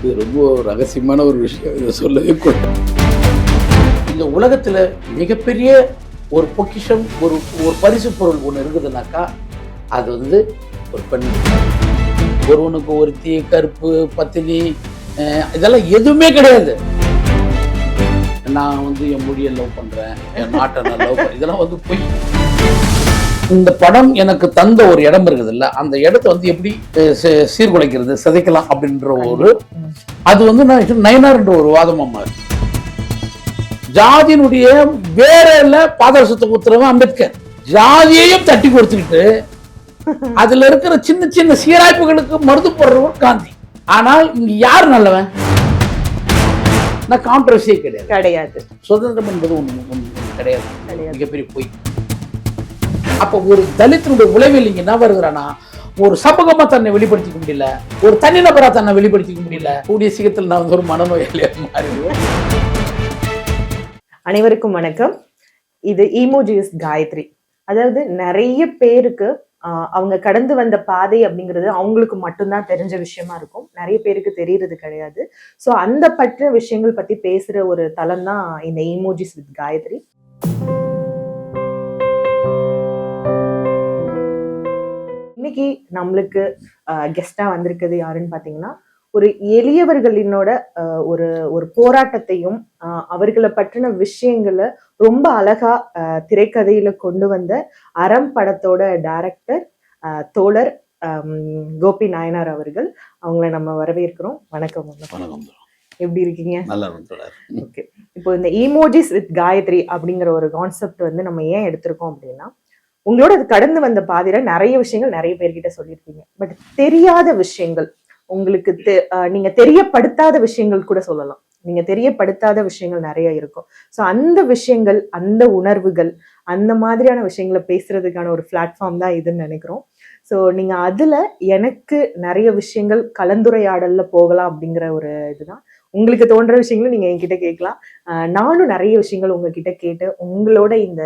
இது ரொம்ப ரகசியமான ஒரு விஷயம், இதை சொல்லவே கூட. இந்த உலகத்துல மிகப்பெரிய ஒரு பொக்கிஷம், ஒரு ஒரு பரிசு பொருள் ஒன்று இருக்குதுனாக்கா அது வந்து ஒரு பெண். ஒருவனுக்கு ஒருத்தி, கருப்பு, பத்தினி, இதெல்லாம் எதுவுமே கிடையாது. நான் வந்து என் மொழியை லவ் பண்றேன், என் நாட்டை நான் லவ் பண்றேன், இதெல்லாம் வந்து பொய். இந்த படம் எனக்கு தந்த ஒரு இடம் இருக்குது இல்ல, அந்த இடத்த வந்து எப்படி சீர்குலைக்கிறது, சிதைக்கலாம் அப்படின்ற ஒரு, அது வந்து நான் நயனார்ன்ற ஒரு வாதம் அம்மா. ஜாதியினுடைய வேற இல்ல பாதரசத்தை குத்துறவன் அம்பேத்கர், ஜாதியையும் தட்டி கொடுத்துக்கிட்டு அதுல இருக்கிற சின்ன சின்ன சீராய்ப்புகளுக்கு மருந்து போடுறவர் காந்தி. ஆனால் இங்க யார் நல்லவன்? கான்ட்ரவர்சியே கிடையாது. சுதந்திரம் என்பது ஒண்ணு கிடையாது, மிகப்பெரிய பொய். அப்ப ஒரு தலித்தினுடைய உழைவில் இங்க என்ன வருகிறானா, ஒரு சமூகமா தன்னை வெளிப்படுத்திக்க முடியல, ஒரு தனிநபரா தன்னை வெளிப்படுத்திக்க முடியல. கூடிய சீக்கிரத்தில் நான் வந்து ஒரு மனநோயாளியா மாறிடுவேன். அனைவருக்கும் வணக்கம். இது ஈமோஜிஸ் காயத்ரி. அதாவது நிறைய பேருக்கு அவங்க கடந்து வந்த பாதை அப்படிங்கிறது அவங்களுக்கு மட்டும்தான் தெரிஞ்ச விஷயமா இருக்கும், நிறைய பேருக்கு தெரியறது கிடையாது. ஸோ அந்த பற்றிய விஷயங்கள் பத்தி பேசுற ஒரு தளம் தான் இந்த ஈமோஜிஸ் வித் காயத்ரி. இன்னைக்கு நம்மளுக்கு கெஸ்டா வந்திருக்கிறது யாருன்னு பாத்தீங்கன்னா, ஒரு எளியவர்களினோட ஒரு ஒரு போராட்டத்தையும் அவர்களை பற்றின விஷயங்களை ரொம்ப அழகா திரைக்கதையில கொண்டு வந்த அறம் படத்தோட டைரக்டர் தோழர் கோபி நாயனார் அவர்கள். அவங்கள நம்ம வரவேற்கிறோம். வணக்கம். எப்படி இருக்கீங்க? ஓகே. இப்போ இந்த ஈமோஜிஸ் வித் காயத்ரி அப்படிங்கிற ஒரு கான்செப்ட் வந்து நம்ம ஏன் எடுத்திருக்கோம் அப்படின்னா, உங்களோட அது கடந்து வந்த பாதையில நிறைய விஷயங்கள் நிறைய பேர்கிட்ட சொல்லியிருக்கீங்க. பட் தெரியாத விஷயங்கள், உங்களுக்கு நீங்க தெரியப்படுத்தாத விஷயங்கள் கூட சொல்லலாம், நீங்க தெரியப்படுத்தாத விஷயங்கள் நிறைய இருக்கும். ஸோ அந்த விஷயங்கள், அந்த உணர்வுகள், அந்த மாதிரியான விஷயங்களை பேசுறதுக்கான ஒரு பிளாட்ஃபார்ம் தான் இதுன்னு நினைக்கிறோம். ஸோ நீங்க அதுல எனக்கு நிறைய விஷயங்கள் கலந்துரையாடல்ல போகலாம் அப்படிங்கிற ஒரு இதுதான். உங்களுக்கு தோன்ற விஷயங்களும் நீங்க என்கிட்ட கேட்கலாம். நானும் நிறைய விஷயங்கள் உங்ககிட்ட கேட்டு உங்களோட இந்த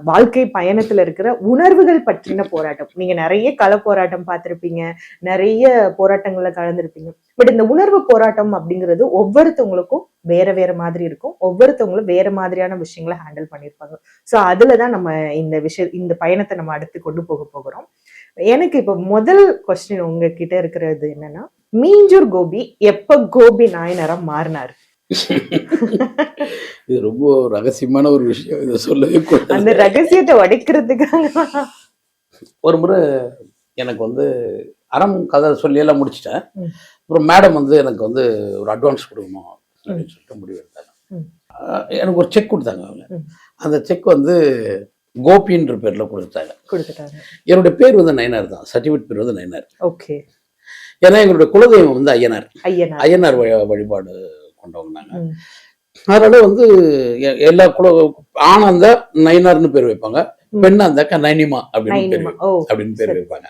வாழ்க்கை பயணத்துல இருக்கிற உணர்வுகள் பற்றின போராட்டம், நீங்க நிறைய கள போராட்டம் பார்த்திருப்பீங்க, நிறைய போராட்டங்கள்ல கலந்துருப்பீங்க. பட் இந்த உணர்வு போராட்டம் அப்படிங்கிறது ஒவ்வொருத்தவங்களுக்கும் வேற வேற மாதிரி இருக்கும், ஒவ்வொருத்தவங்களும் வேற மாதிரியான விஷயங்களை ஹேண்டில் பண்ணியிருப்பாங்க. ஸோ அதுலதான் நம்ம இந்த பயணத்தை நம்ம அடுத்து கொண்டு போகிறோம். எனக்கு இப்ப முதல் கொஸ்டின் உங்ககிட்ட இருக்கிறது என்னன்னா, மீஞ்சூர் கோபி எப்ப கோபி நாயனாரா மாறினாரு? இது ரொம்ப ரகசியமான ஒரு விஷயம், இதை சொல்லவே கூட. அந்த ரகசியத்தை உடைக்கிறதுக்காக ஒரு முறை எனக்கு வந்து அறம் கதை சொல்லி எல்லாம் முடிச்சிட்டேன். அப்புறம் மேடம் வந்து எனக்கு வந்து ஒரு அட்வான்ஸ் கொடுக்கணும் அப்படின்னு சொல்லிட்டு முடிவு எடுத்தாங்க. எனக்கு ஒரு செக் கொடுத்தாங்க. அவங்க அந்த செக் வந்து கோபின்ற பேர்ல கொடுத்துட்டாங்க. என்னுடைய பேர் வந்து நயனார் தான், சர்டிஃபிகேட் பேர் வந்து நயனார். ஓகே. ஏன்னா எங்களுடைய குலதெய்வம் வந்து ஐயனார் வழிபாடு கொண்டவங்க நாங்க. அதனால வந்து எல்லா ஆனா இருந்தா நயனார்னு பேர் வைப்பாங்க, பெண்ணா இருந்தாக்கா நைனிமா அப்படின்னு பேர் வைப்பாங்க.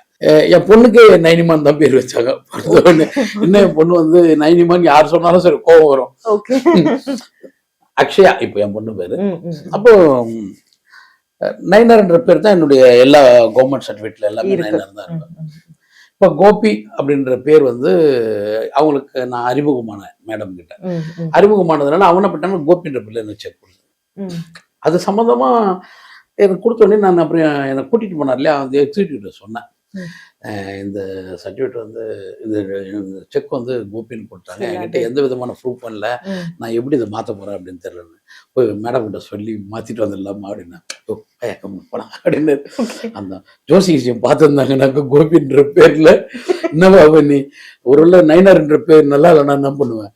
என் பொண்ணுக்கு நைனிமான் தான் பேர் வச்சாங்க. இன்னும் என் பொண்ணு வந்து நைனிமான்னு யார் சொன்னாலும் சரி கோபம் வரும். அக்ஷயா இப்போ என் பொண்ணு பேரு. அப்போ நயனார் என்ற பேர் தான் என்னுடைய எல்லா கவர்மெண்ட் சர்டிஃபிகேட்ல எல்லாமே நயனார் தான் இருக்கும். இப்போ கோபி அப்படின்ற பேர் வந்து அவங்களுக்கு நான் அறிமுகமான மேடம் கிட்ட அறிமுகமானதுனால அவங்க என்ன பண்ணாங்க, கோபின்ற பேர்ல எனக்கு செக் கொடுத்தேன். அது சம்மந்தமா எனக்கு கொடுத்தோடனே நான் அப்புறம் என்னை கூட்டிட்டு போனார் இல்லையா, அந்த எக்ஸிக்யூட்டிவ் சொன்னேன், இந்த சர்டிஃபிகேட் வந்து இந்த செக் வந்து கோபின்னு கொடுத்தாங்க, என்கிட்ட எந்த விதமான ப்ரூஃப் பண்ணல, நான் எப்படி இதை மாற்ற போறேன் அப்படின்னு தெரியலன்னு போய் மேடம் கிட்ட சொல்லி மாத்திட்டு வந்துடலாமா அப்படின்னா போலாம் அப்படின்னு. அந்த ஜோசியம் பார்த்துருந்தாங்கன்னாக்க கோபின்ற பேர்ல என்னவா நீ ஒருவேளை நயனார்ன்ற பேர் நல்லா இல்லை, நான் என்ன பண்ணுவேன்,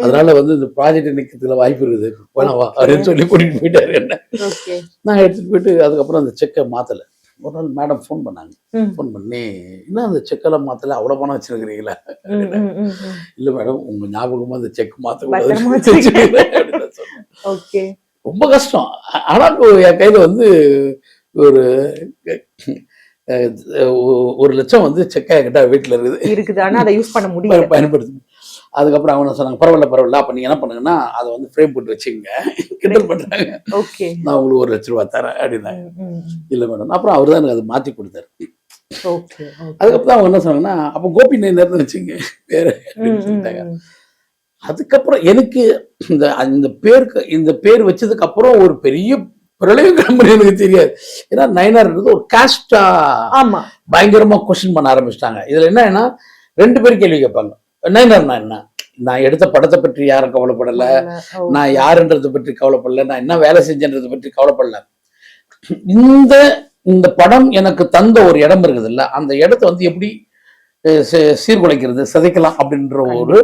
அதனால வந்து இந்த ப்ராஜெக்ட் நிக்கிறதுல வாய்ப்பு இருக்குது, போனவா அப்படின்னு சொல்லி கூட்டிட்டு போயிட்டாரு என்ன. நான் எடுத்துட்டு போயிட்டு அதுக்கப்புறம் அந்த செக்கை மாத்தல. ஒரு நாள் மேடம் ஃபோன் பண்ணாங்க. ஃபோன் பண்ணி, என்ன அந்த செக்கெல்லாம் மாத்தல, அவ்வளவு பணம் வச்சிருக்கிறீங்களா? இல்ல மேடம், உங்க ஞாபகமா அந்த செக் மாத்த ரொம்ப கஷ்டம். ஆனா என் கையில வந்து ஒரு 1,00,000 வந்து செக்கா என்கிட்ட வீட்டுல இருக்குது. ஆனா அதை யூஸ் பண்ண முடியும், பயன்படுத்த. அதுக்கப்புறம் அவங்க சொன்னாங்க, பரவாயில்ல, அப்ப நீங்க என்ன பண்ணுங்கன்னா அதை வந்து ஃப்ரேம் போட்டு வச்சுங்க, கிண்டல் பண்றாங்க, நான் உங்களுக்கு 1,00,000 ரூபாய் தரேன் அப்படின்னாங்க. இல்ல மேடம். அப்புறம் அவர் தான் எனக்கு அதை மாத்தி கொடுத்தாரு. ஓகே. அதுக்கப்புறம் அவங்க என்ன சொன்னாங்கன்னா, அப்போ கோபி நயினார்னு வச்சுங்க பேரு அப்படின்னு சொல்லிட்டாங்க. அதுக்கப்புறம் எனக்கு இந்த பேர் வச்சதுக்கு அப்புறம் ஒரு பெரிய பிரளயம் கிளம்புறது எனக்கு தெரியாது. ஏன்னா நயினார்ன்றது ஒரு காஸ்டா ஆமா. பயங்கரமா கொஸ்டின் பண்ண ஆரம்பிச்சிட்டாங்க. இதுல என்னன்னா 2 பேர் கேள்வி கேட்பாங்க. நயினார்னா என்ன? நான் எடுத்த படத்தை பற்றி யாரும் கவலைப்படல, நான் யாருன்றதை பற்றி கவலைப்படல, நான் என்ன வேலை செஞ்சேன்றதை பற்றி கவலைப்படல. இந்த படம் எனக்கு தந்த ஒரு இடம் இருக்குது இல்ல, அந்த இடத்த வந்து எப்படி சீர்குலைக்கிறது, சிதைக்கலாம் அப்படின்ற ஒரு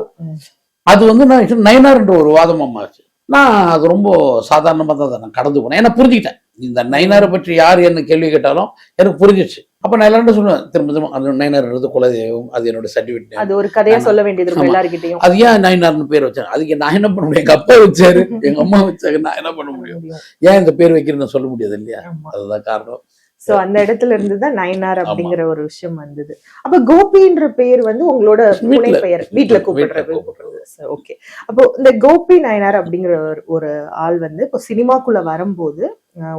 அது வந்து நான் நயினார்ன்ற ஒரு வாதமாச்சு. நான் அது ரொம்ப சாதாரணமா தான் நான் கடந்து போனேன். ஏன்னா புரிஞ்சுக்கிட்டேன், இந்த நயினாரை பற்றி யார் என்ன கேள்வி கேட்டாலும் எனக்கு புரிஞ்சிச்சு. அப்ப நான் எல்லாரும் சொல்லுவேன், திரும்ப நயினார்ன்றது குலதெய்வம், அது என்னோட சர்டிபிகேட், அது ஒரு கதையா சொல்ல வேண்டியது இருக்கும் எல்லார்கிட்டயும். அது ஏன் நயினார்னு பேர் வச்சாங்க, அதுக்கு நான் என்ன பண்ண முடியும்? எங்க அப்பா வச்சாரு, எங்க அம்மா வச்சாங்க, நான் என்ன பண்ண முடியும்? ஏன் இந்த பேர் வைக்கிறேன்னு சொல்ல முடியாது இல்லையா? அதுதான் காரணம். சோ அந்த இடத்துல இருந்துதான் நயினார் அப்படிங்கிற ஒரு விஷயம் வந்தது. அப்ப கோபின்ற பெயர் வந்து உங்களோட புனை பெயர், வீட்டுல கூப்பிடுறது. ஓகே. அப்போ இந்த கோபி நயினார் அப்படிங்கிற ஒரு ஆள் வந்து இப்போ சினிமாக்குள்ள வரும்போது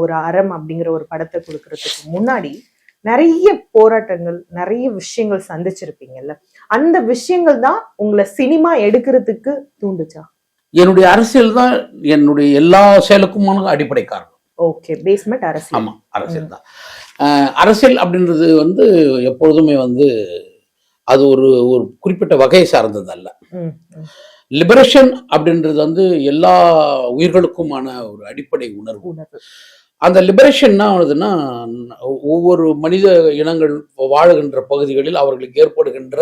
ஒரு அறம் அப்படிங்கிற ஒரு படத்தை கொடுக்கறதுக்கு முன்னாடி நிறைய போராட்டங்கள், நிறைய விஷயங்கள் சந்திச்சிருப்பீங்கல்ல, அந்த விஷயங்கள் தான் உங்களை சினிமா எடுக்கிறதுக்கு தூண்டுச்சா? என்னுடைய அரசியல் தான் என்னுடைய எல்லா செயலுக்குமான அடிப்படை காரணம். ஓகே, பேஸ்மெண்ட் அரசியல். ஆமா, அரசியல் தான். அரசியல் அப்படின்றது வந்து எப்பொழுதுமே வந்து அது ஒரு குறிப்பிட்ட வகையை சார்ந்தது அல்ல. லிபரேஷன் அப்படின்றது வந்து எல்லா உயிர்களுக்குமான ஒரு அடிப்படை உணர்வு. அந்த லிபரேஷன் என்ன ஆகுதுன்னா, ஒவ்வொரு மனித இனங்கள் வாழுகின்ற பகுதிகளில் அவர்களுக்கு ஏற்படுகின்ற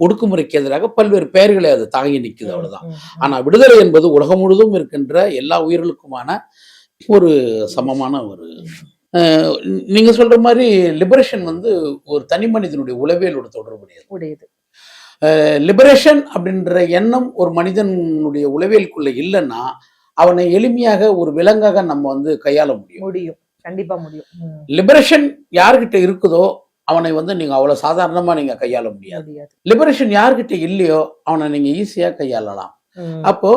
ஒடுக்குமுறைக்கு எதிராக பல்வேறு பெயர்களை அது தாங்கி நிற்குது, அவ்வளவுதான். ஆனா விடுதலை என்பது உலகம் முழுதும் இருக்கின்ற எல்லா உயிர்களுக்குமான ஒரு சமமான ஒரு, நீங்க சொல்ற மாதிரி லிபரேஷன் வந்து ஒரு தனி மனிதனுடைய உளவியலோட தொடர்புடையது. லிபரேஷன் அப்படின்ற எண்ணம் ஒரு மனிதனுடைய உளவியலுக்குள்ள இல்லைன்னா அவனை எளிமையாக ஒரு விலங்காக நம்ம வந்து கையாள முடியும். கண்டிப்பா முடியும். லிபரேஷன் யார்கிட்ட இருக்குதோ அவனை வந்து நீங்க அவ்வளவு சாதாரணமா நீங்க கையாள முடியாது. லிபரேஷன் யார்கிட்ட இல்லையோ அவனை நீங்க ஈஸியா கையாளலாம். அப்போ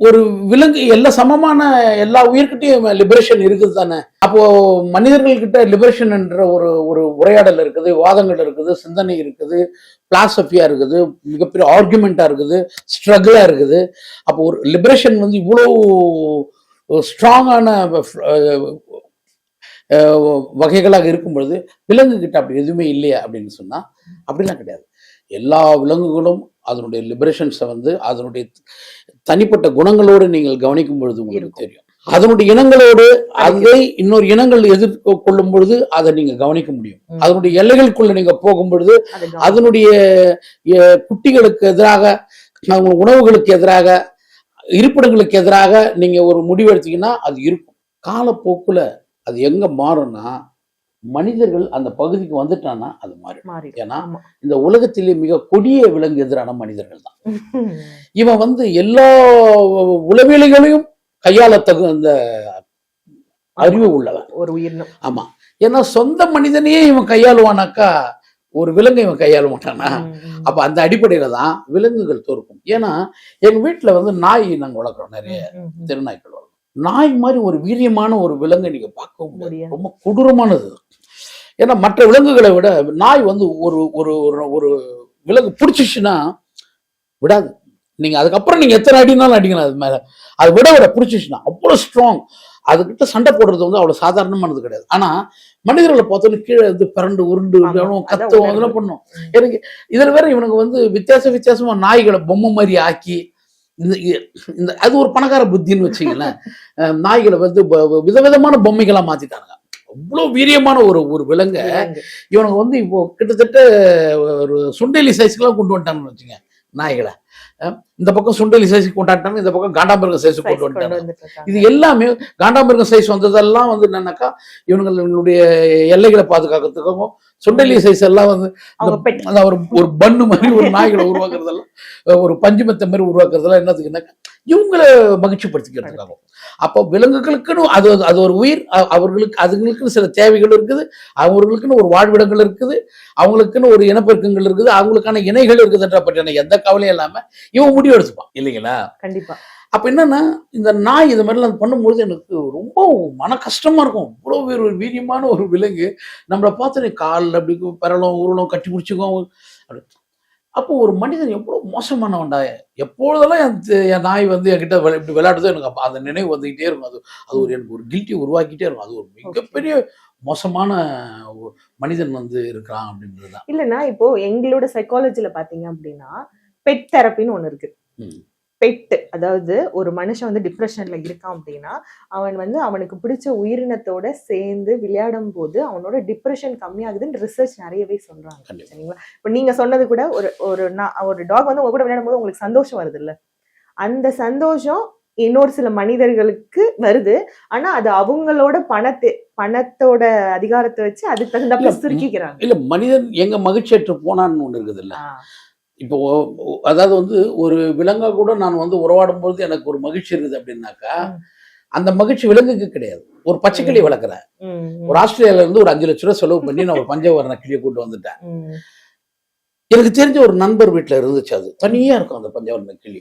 ஒரு விலங்கு எல்லா சமமான எல்லா உயிர்கிட்டையும் லிபரேஷன் இருக்குது தானே. அப்போ மனிதர்கள் கிட்ட லிபரேஷன் என்ற ஒரு உரையாடல் இருக்குது, வாதங்கள் இருக்குது, சிந்தனை இருக்குது, பிலாசபியா இருக்குது, மிகப்பெரிய ஆர்குமெண்டா இருக்குது, ஸ்ட்ரகிளா இருக்குது. அப்போ ஒரு லிபரேஷன் வந்து இவ்வளவு ஸ்ட்ராங்கான வகைகளாக இருக்கும் பொழுது விலங்கு கிட்ட அப்படி எதுவுமே இல்லையா அப்படின்னு சொன்னா அப்படிலாம் கிடையாது. எல்லா விலங்குகளும் அதனுடைய லிபரேஷன்ஸை வந்து அதனுடைய தனிப்பட்ட குணங்களோடு நீங்கள் கவனிக்கும் பொழுது உங்களுக்கு தெரியும். அதனுடைய இனங்களோடு அதை இன்னொரு இனங்கள் எதிர்கொள்ளும் பொழுது அதை நீங்க கவனிக்க முடியும். அதனுடைய எல்லைகளுக்குள்ள நீங்க போகும் பொழுது அதனுடைய குட்டிகளுக்கு எதிராக, உணவுகளுக்கு எதிராக, இருப்பிடங்களுக்கு எதிராக நீங்க ஒரு முடிவு எடுத்தீங்கன்னா அது இருக்கும். காலப்போக்குல அது எங்க மாறும்னா, மனிதர்கள் அந்த பகுதிக்கு வந்துட்டான்னா அது மாறி. ஏன்னா இந்த உலகத்திலே மிக கொடிய விலங்கு எதிரான மனிதர்கள் தான். இவன் வந்து எல்லா உளவியலைகளையும் கையாள தகுந்த அறிவு உள்ளவன் ஒரு உயிரினம். ஆமா, ஏன்னா சொந்த மனிதனையே இவன் கையாளுவானாக்கா ஒரு விலங்கை இவன் கையாள மாட்டானா? அப்ப அந்த அடிப்படையில தான் விலங்குகள் தோற்கும். ஏன்னா எங்க வீட்டுல வந்து நாய் நாங்க வளர்க்குறோம், நிறைய தெருநாய்கள் வளர்க்குறோம். நாய் மாதிரி ஒரு வீரியமான ஒரு விலங்கை நீங்க பார்க்க முடியாது, ரொம்ப கொடூரமானது. ஏன்னா மற்ற விலங்குகளை விட நாய் வந்து ஒரு ஒரு ஒரு விலங்கு பிடிச்சிச்சுன்னா விடாது. நீங்க அதுக்கப்புறம் நீங்க எத்தனை அடினாலும் அடிக்கணும் அது மேல, அது விட பிடிச்சிச்சுன்னா அவ்வளவு ஸ்ட்ராங். அதுகிட்ட சண்டை போடுறது வந்து அவ்வளவு சாதாரணமானது கிடையாது. ஆனா மனிதர்களை பார்த்தோன்னு கீழே வந்து பிறண்டு உருண்டு கத்துவோம், அதெல்லாம் பண்ணும். எனக்கு இதுல வேற இவனுக்கு வந்து வித்தியாசமா நாய்களை பொம்மை மாதிரி ஆக்கி, இந்த அது ஒரு பணக்கார புத்தின்னு வச்சுங்களேன். நாய்களை வந்து விதவிதமான பொம்மைகளா மாத்திட்டாங்க. அவ்வளவு வீரியமான ஒரு விலங்க இவனுக்கு வந்து இப்போ கிட்டத்தட்ட ஒரு சுண்டெலி சைஸ்க்கெல்லாம் கொண்டு வந்துட்டாங்கன்னு வச்சுங்க நாய்களை. இந்த பக்கம் சுண்டெலி சைஸுக்கு கொண்டாட்டாங்க, இந்த பக்கம் காண்டாமிருகம் சைஸுக்கு கொண்டு வந்துட்டாங்க. இது எல்லாமே காண்டாமிருகம் சைஸ் வந்ததெல்லாம் வந்து என்னன்னாக்கா இவங்களுடைய எல்லைகளை பாதுகாக்கிறதுக்காகவும், சுண்டெலி சைஸ் எல்லாம் வந்து ஒரு பன்னு மாதிரி ஒரு நாய்களை உருவாக்குறதெல்லாம், ஒரு பஞ்சுமெத்த மாதிரி உருவாக்குறதெல்லாம் என்னதுக்குன்னாக்கா இவங்களை மகிழ்ச்சிப்படுத்திக்கிறதுக்காகும். அப்போ விலங்குகளுக்குன்னு அது ஒரு உயிர், அவர்களுக்கு அதுங்களுக்குன்னு சில தேவைகள் இருக்குது, அவர்களுக்குன்னு ஒரு வாழ்விடங்கள் இருக்குது, அவங்களுக்குன்னு ஒரு இனப்பெருக்கங்கள் இருக்குது, அவங்களுக்கான இணைகள் இருக்குதுன்ற பற்றின எந்த கவலையும் இல்லாம இவன் முடிவு எடுத்துப்பான் இல்லைங்களா? கண்டிப்பா. அப்ப என்னன்னா இந்த நாய் இது மாதிரிலாம் பண்ணும்பொழுது எனக்கு ரொம்ப மன கஷ்டமா இருக்கும். இவ்வளோ ஒரு வீரியமான ஒரு விலங்கு நம்மளை பார்த்து காலில் அப்படி பெறலும் உருளும் கட்டி பிடிச்சிக்கும். அப்போ ஒரு மனிதன் எவ்வளோ மோசமானவன்டா, எப்பொழுதெல்லாம் என் நாய் வந்து என்கிட்ட இப்படி விளையாடுதோ எனக்கு அப்போ அந்த நினைவு வந்துக்கிட்டே இருக்கும். அது அது ஒரு எனக்கு ஒரு கில்ட்டி உருவாக்கிட்டே இருக்கும். அது ஒரு மிகப்பெரிய மோசமான மனிதன் வந்து இருக்கிறான் அப்படின்றது தான். இல்லைன்னா இப்போ எங்களோட சைக்காலஜில பாத்தீங்க அப்படின்னா பெட் தெரப்பின்னு ஒண்ணு இருக்கு. பெட், அதாவது ஒரு மனுஷன் வந்து டிப்ரெஷன்ல இருக்கான் அப்படின்னா அவன் வந்து அவனுக்கு பிடிச்ச உயிரினத்தோட சேர்ந்து விளையாடும் போது அவனோட டிப்ரெஷன் கம்மியாகுதுன்னு ரிசர்ச் நிறையவே சொல்றாங்க. சரிங்களா? இப்ப நீங்க சொன்னது கூட ஒரு டாக் வந்து உங்க கூட விளையாடும் போது உங்களுக்கு சந்தோஷம் வருது இல்ல, அந்த சந்தோஷம் இன்னொரு சில மனிதர்களுக்கு வருது. ஆனா அது அவங்களோட பணத்தோட அதிகாரத்தை வச்சு அதுக்கு தகுந்த சுருக்கிக்கிறாங்க. இல்ல, மனிதன் எங்க மகிழ்ச்சியற்று போனான்னு ஒண்ணு இருக்குது இல்ல. இப்போ அதாவது வந்து ஒரு விலங்கா கூட நான் வந்து உறவாடும் பொழுது எனக்கு ஒரு மகிழ்ச்சி இருக்குது அப்படின்னாக்கா அந்த மகிழ்ச்சி விலங்குக்கு கிடையாது. ஒரு பச்சைக்கிளி வளர்க்குறேன், ஒரு ஆஸ்திரேலியால இருந்து ஒரு 5 லட்ச ரூபா செலவு பண்ணி நான் ஒரு பஞ்சவர்ண கிளியை கூட்டு வந்துட்டேன். எனக்கு தெரிஞ்ச ஒரு நண்பர் வீட்டுல இருந்துச்சு. அது தனியா இருக்கும் அந்த பஞ்சவர்ண கிளி.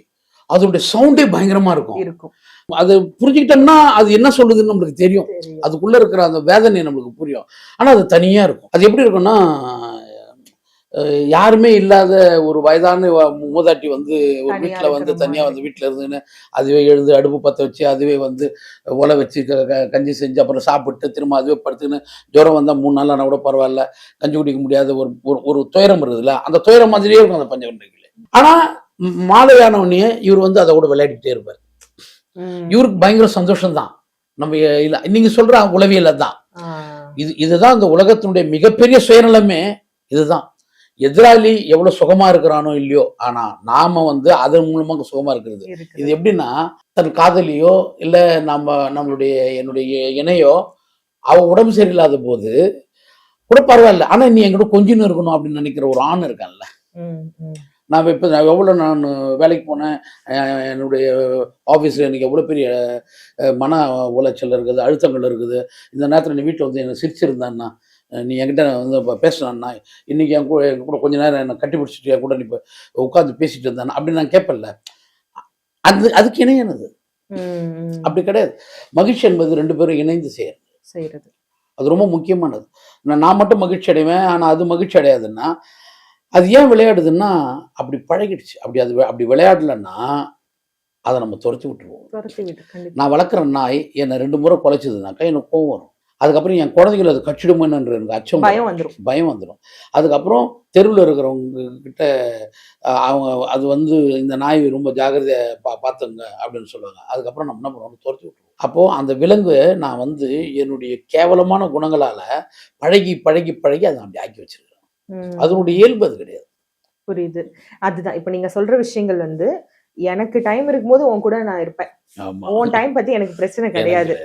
அதோடைய சவுண்டே பயங்கரமா இருக்கும். அது புரிஞ்சுக்கிட்டோம்னா அது என்ன சொல்லுதுன்னு நம்மளுக்கு தெரியும். அதுக்குள்ள இருக்கிற அந்த வேதனை நம்மளுக்கு புரியும். ஆனா அது தனியா இருக்கும். அது எப்படி இருக்கும்னா, யாருமே இல்லாத ஒரு வயதான மூதாட்டி வந்து ஒரு வீட்டில் வந்து தனியாக வந்து வீட்டில் இருந்துன்னு அதுவே எழுந்து அடுப்பு பற்ற வச்சு அதுவே வந்து ஒலை வச்சு கஞ்சி செஞ்சு அப்புறம் சாப்பிட்டு திரும்ப அதுவே படுத்துன்னு ஜுரம் வந்தால் 3 நாள் ஆனால் கூட பரவாயில்ல, கஞ்சி குடிக்க முடியாத ஒரு துயரம் இருக்குதுல்ல, அந்த துயரம் மாதிரியே இருக்கும் அந்த பஞ்சவர்ணிகளே. ஆனால் மாலையானவனே இவர் வந்து அதை கூட விளையாடிட்டே இருப்பார். இவருக்கு பயங்கர சந்தோஷம்தான். நம்ம இல்லை நீங்க சொல்ற உளவியல் தான். இதுதான் இந்த உலகத்தினுடைய மிகப்பெரிய சுயநலமே இதுதான். எதிராளி எவ்வளவு சுகமா இருக்கிறானோ இல்லையோ, ஆனா நாம வந்து அதன் மூலமாக சுகமா இருக்கிறது. இது எப்படின்னா, தன் காதலியோ இல்ல என்னுடைய இணையோ அவ உடம்பு சரியில்லாத போது கூட பரவாயில்ல, ஆனா நீ என்கிட்ட கொஞ்சம் இருக்கணும் அப்படின்னு நினைக்கிற ஒரு ஆண் இருக்கான்ல. நான் எவ்வளோ நான் வேலைக்கு போனேன், என்னுடைய ஆஃபீஸில் எனக்கு எவ்வளோ பெரிய மன உளைச்சல் இருக்குது, அழுத்தங்கள் இருக்குது, இந்த நேரத்தில் நீ வீட்டில் வந்து என்னை சிரிச்சிருந்தான்னா, நீ என்கிட்ட வந்து பேசினான்னா, இன்னைக்கு என் கூட கொஞ்ச நேரம் என்னை கட்டி பிடிச்சிட்டு என் கூட நீ இப்போ உட்காந்து பேசிட்டு இருந்தானா அப்படின்னு நான் கேட்பேன்ல. அதுக்கு இணையானது அப்படி கிடையாது. மகிழ்ச்சி என்பது 2 பேரும் இணைந்து செய்யறது. அது ரொம்ப முக்கியமானது. நான் மட்டும் மகிழ்ச்சி அடைவேன், ஆனால் அது மகிழ்ச்சி அடையாதுன்னா அது ஏன் விளையாடுதுன்னா அப்படி பழகிடுச்சு. அப்படி விளையாடலன்னா அதை நம்ம துரத்தி விட்டுருவோம். நான் வளர்க்குற நாய் என்னை 2 முறை குலைச்சதுனாக்கா எனக்கு கோவம் வரும். அதுக்கப்புறம் என் குழந்தைகள் அது கச்சிடுமோன்னு எனக்கு அச்சம், பயம் வந்துடும். அதுக்கப்புறம் தெருவில் இருக்கிறவங்க கிட்ட அவங்க அது வந்து இந்த நாய் ரொம்ப ஜாகிரதையை பார்த்துங்க அப்படின்னு சொல்லுவாங்க. அதுக்கப்புறம் நம்ம என்ன பண்ணுவோம், துரத்தி விட்டுருவோம். அப்போது அந்த விலங்கு நான் வந்து என்னுடைய கேவலமான குணங்களால் பழகி பழகி பழகி அதை அப்படி ஆக்கி வச்சிருக்கேன். அதனுடைய இயல்பு அது கிடையாது. புரியுது. அதுதான் இப்ப நீங்க சொல்ற விஷயங்கள் வந்து எனக்கு டைம் இருக்கும்போது உன் கூட நான் இருப்பேன், உன் டைம் பத்தி எனக்கு பிரச்சனை கிடையாது.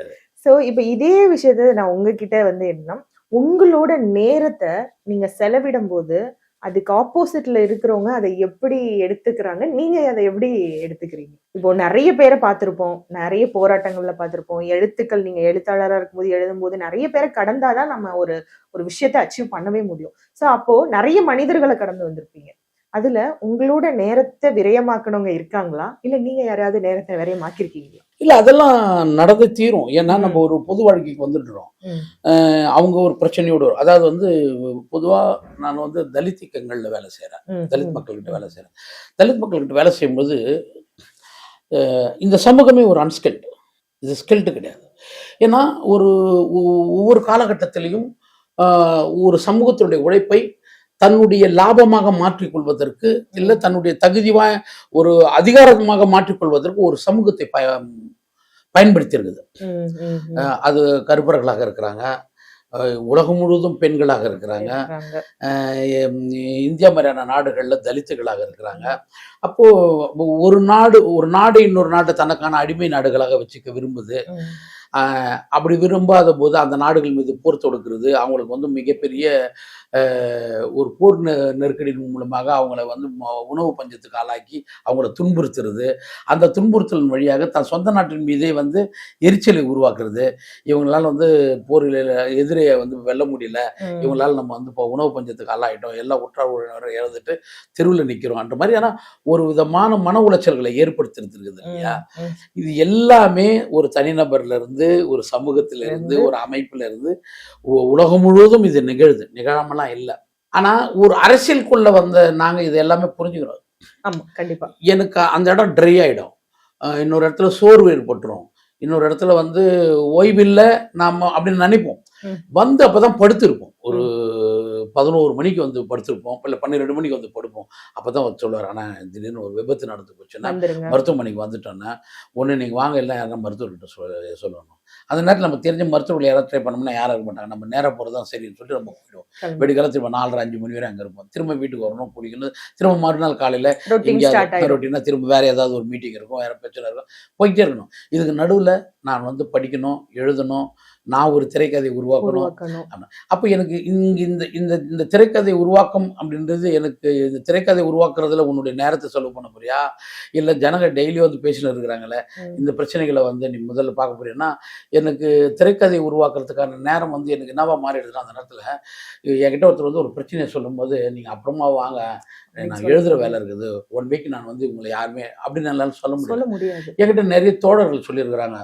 சோ இப்ப இதே விஷயத்த நான் உங்ககிட்ட வந்து என்ன, உங்களோட நேரத்தை நீங்க செலவிடும் போது அதுக்கு ஆப்போசிட்ல இருக்கிறவங்க அதை எப்படி எடுத்துக்கிறாங்க, நீங்க அதை எப்படி எடுத்துக்கிறீங்க? இப்போ நிறைய பேரை பார்த்திருப்போம், நிறைய போராட்டங்கள்ல பார்த்திருப்போம், எழுத்துக்கள் நீங்க எழுத்தாளராக இருக்கும்போது எழுதும் போது நிறைய பேரை கடந்தாதான் நம்ம ஒரு விஷயத்தை அச்சீவ் பண்ணவே முடியும். சோ அப்போ நிறைய மனிதர்களை கடந்து வந்திருப்பீங்க. அதுல உங்களோட நேரத்தை விரயமாக்கணுங்க இருக்காங்களா, இல்ல நீங்க யாரையாவது நேரத்தை விரயமாக்கிருக்கீங்களா? இல்ல, அதெல்லாம் நடந்து தீரும். ஏன்னா நம்ம ஒரு பொது வாழ்க்கைக்கு வந்துடுறோம். அவங்க ஒரு பிரச்சனையோடு வரும். அதாவது வந்து பொதுவா நான் வந்து தலித் இயக்கங்கள்ல வேலை செய்யறேன், தலித் மக்கள்கிட்ட வேலை செய்யறேன். தலித் மக்கள்கிட்ட வேலை செய்யும்போது இந்த சமூகமே ஒரு அன்ஸ்கில்டு, இது ஸ்கில்டு கிடையாது. ஏன்னா ஒவ்வொரு காலகட்டத்திலையும் ஒரு சமூகத்தினுடைய உழைப்பை தன்னுடைய லாபமாக மாற்றிக்கொள்வதற்கு இல்லை தன்னுடைய ஒரு அதிகாரமாக மாற்றிக்கொள்வதற்கு ஒரு சமூகத்தை பயன்படுத்தி இருக்குது. அது கருப்பர்களாக இருக்கிறாங்க, உலகம் முழுவதும் பெண்களாக இருக்கிறாங்க, இந்தியா மாதிரியான நாடுகள்ல தலித்துகளாக இருக்கிறாங்க. அப்போ ஒரு நாடு இன்னொரு நாட்டை தனக்கான அடிமை நாடுகளாக வச்சுக்க விரும்புது. அப்படி விரும்பாத போது அந்த நாடுகள் மீது போர் தொடுக்கிறது, அவங்களுக்கு வந்து மிகப்பெரிய ஒரு போர் நெருக்கடியின் மூலமாக அவங்கள வந்து உணவு பஞ்சத்துக்கு ஆளாக்கி அவங்கள துன்புறுத்துறது, அந்த துன்புறுத்தலின் வழியாக தன் சொந்த நாட்டின் மீதே வந்து எரிச்சலை உருவாக்குறது. இவங்களால வந்து போரில் எதிரியை வந்து வெல்ல முடியல, இவங்களால நம்ம வந்து இப்போ உணவு பஞ்சத்துக்கு ஆளாயிட்டோம், எல்லா உற்றார் உறவினரை இழந்துட்டு தெருவில் நிற்கிறோம்ன்ற மாதிரியான ஒரு விதமான மன உளைச்சல்களை ஏற்படுத்திருக்குது இல்லையா. இது எல்லாமே ஒரு தனிநபர்ல இருந்து, ஒரு சமூகத்தில இருந்து, ஒரு அமைப்புல இருந்து உலகம் முழுவதும் இது நிகழாமலாம் இல்லை. ஆனா ஒரு அரசியலுக்குள்ள வந்த நாங்க இது எல்லாமே புரிஞ்சுக்கிறோம். ஆமா, கண்டிப்பா. எனக்கு அந்த இடம் ட்ரை ஆயிடும், இன்னொரு இடத்துல சோர்வு ஏற்பட்டுரும், இன்னொரு இடத்துல வந்து ஓய்வில்லை நாம அப்படின்னு நினைப்போம். வந்து அப்பதான் படுத்திருப்போம், ஒரு 11 மணிக்கு வந்து படுத்திருப்போம், இல்லை 12 மணிக்கு வந்து படுப்போம். அப்பதான் அவர் சொல்லுவார், ஆனால் திடீர்னு ஒரு விபத்து நடந்து போச்சுன்னா மருத்துவமனைக்கு வந்துட்டோன்னா ஒன்று நீங்கள் வாங்க, இல்லை யாரும் மருத்துவர்கிட்ட சொல்லணும். அந்த நேரத்தில் நம்ம தெரிஞ்ச மருத்துவர்கள் யாராவது ட்ரை பண்ணோம்னா யாரும் இருக்க மாட்டாங்க, நம்ம நேராக போகிறது தான் சரின்னு சொல்லிட்டு நம்ம போயிடுவோம். வெடிக்காலம் திரும்ப 4:30-5 மணி வரை அங்கே இருப்போம். திரும்ப வீட்டுக்கு வரணும், குடிக்கணும், திரும்ப மறுநாள் காலையில் ரொட்டீனாக திரும்ப வேறு ஏதாவது ஒரு மீட்டிங் இருக்கும், வேறு பிரச்சனை இருக்கும், போய்கிட்டே இருக்கணும். இதுக்கு நடுவில் நான் வந்து படிக்கணும், எழுதணும், நான் ஒரு திரைக்கதை உருவாக்கணும். அப்போ எனக்கு இந்த இந்த இந்த திரைக்கதை உருவாக்கம் அப்படின்றது, எனக்கு இந்த திரைக்கதை உருவாக்குறதுல உன்னுடைய நேரத்தை செலவு பண்ண போறியா, இல்லை ஜனங்க டெய்லி வந்து பேசிட்டு இருக்கிறாங்களே இந்த பிரச்சனைகளை வந்து நீ முதல்ல பார்க்க போறீன்னா, எனக்கு திரைக்கதை உருவாக்குறதுக்கான நேரம் வந்து எனக்கு என்னவா மாறிடுதுன்னா, அந்த நேரத்தில் என்கிட்ட ஒருத்தர் வந்து ஒரு பிரச்சனையை சொல்லும்போது, நீங்கள் அப்புறமா வாங்க, நான் எழுதுகிற வேலை இருக்குது, 1 வீக் நான் வந்து உங்களை யாருமே அப்படின்னு என்னால சொல்ல முடியாது. என்கிட்ட நிறைய தோழர்கள் சொல்லியிருக்கிறாங்க,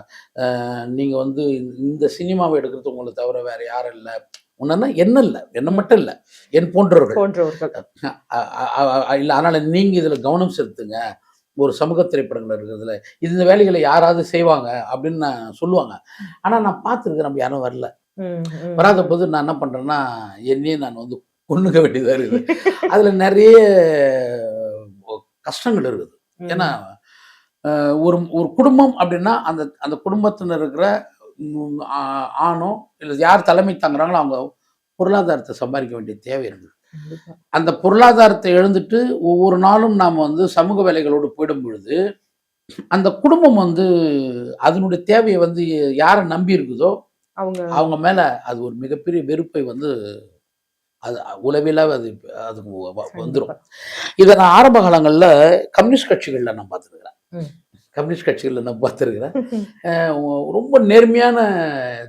நீங்கள் வந்து இந்த சினிமாவை எடுக்கிறது உங்களை தவிர வேற யாரும் இல்லை, உன்னா என்ன இல்லை, என்ன மட்டும் இல்லை, என் போன்றவர்கள் இல்லை, அதனால நீங்க இதுல கவனம் செலுத்துங்க, ஒரு சமூக திரைப்படங்கள் இருக்கிறதுல இந்த வேலைகளை யாராவது செய்வாங்க அப்படின்னு நான் சொல்லுவாங்க. ஆனா நான் பார்த்துருக்கேன், நம்ம யாரும் வரல. வராத போது நான் என்ன பண்றேன்னா, என்னையே நான் வந்து கொண்டுக்க வேண்டியதா இருக்குது. அதுல நிறைய கஷ்டங்கள் இருக்குது. ஏன்னா ஒரு ஒரு குடும்பம் அப்படின்னா அந்த அந்த குடும்பத்தினர் இருக்கிற ஆணோ இல்லை யார் தலைமை தாங்குறாங்களோ அவங்க பொருளாதாரத்தை சம்பாதிக்க வேண்டிய தேவை இருக்குது. அந்த பொருளாதாரத்தை எழுந்துட்டு ஒவ்வொரு நாளும் நாம் வந்து சமூக வேலைகளோடு போயிடும் பொழுது அந்த குடும்பம் வந்து அதனுடைய தேவையை வந்து யாரை நம்பி இருக்குதோ அவங்க மேல அது ஒரு மிகப்பெரிய வெறுப்பை வந்து அது உளவிலாக அதுக்கு வந்துடும். இதை நான் ஆரம்ப காலங்களில் கம்யூனிஸ்ட் கட்சிகளில் நான் பார்த்துருக்கிறேன். ரொம்ப நேர்மையான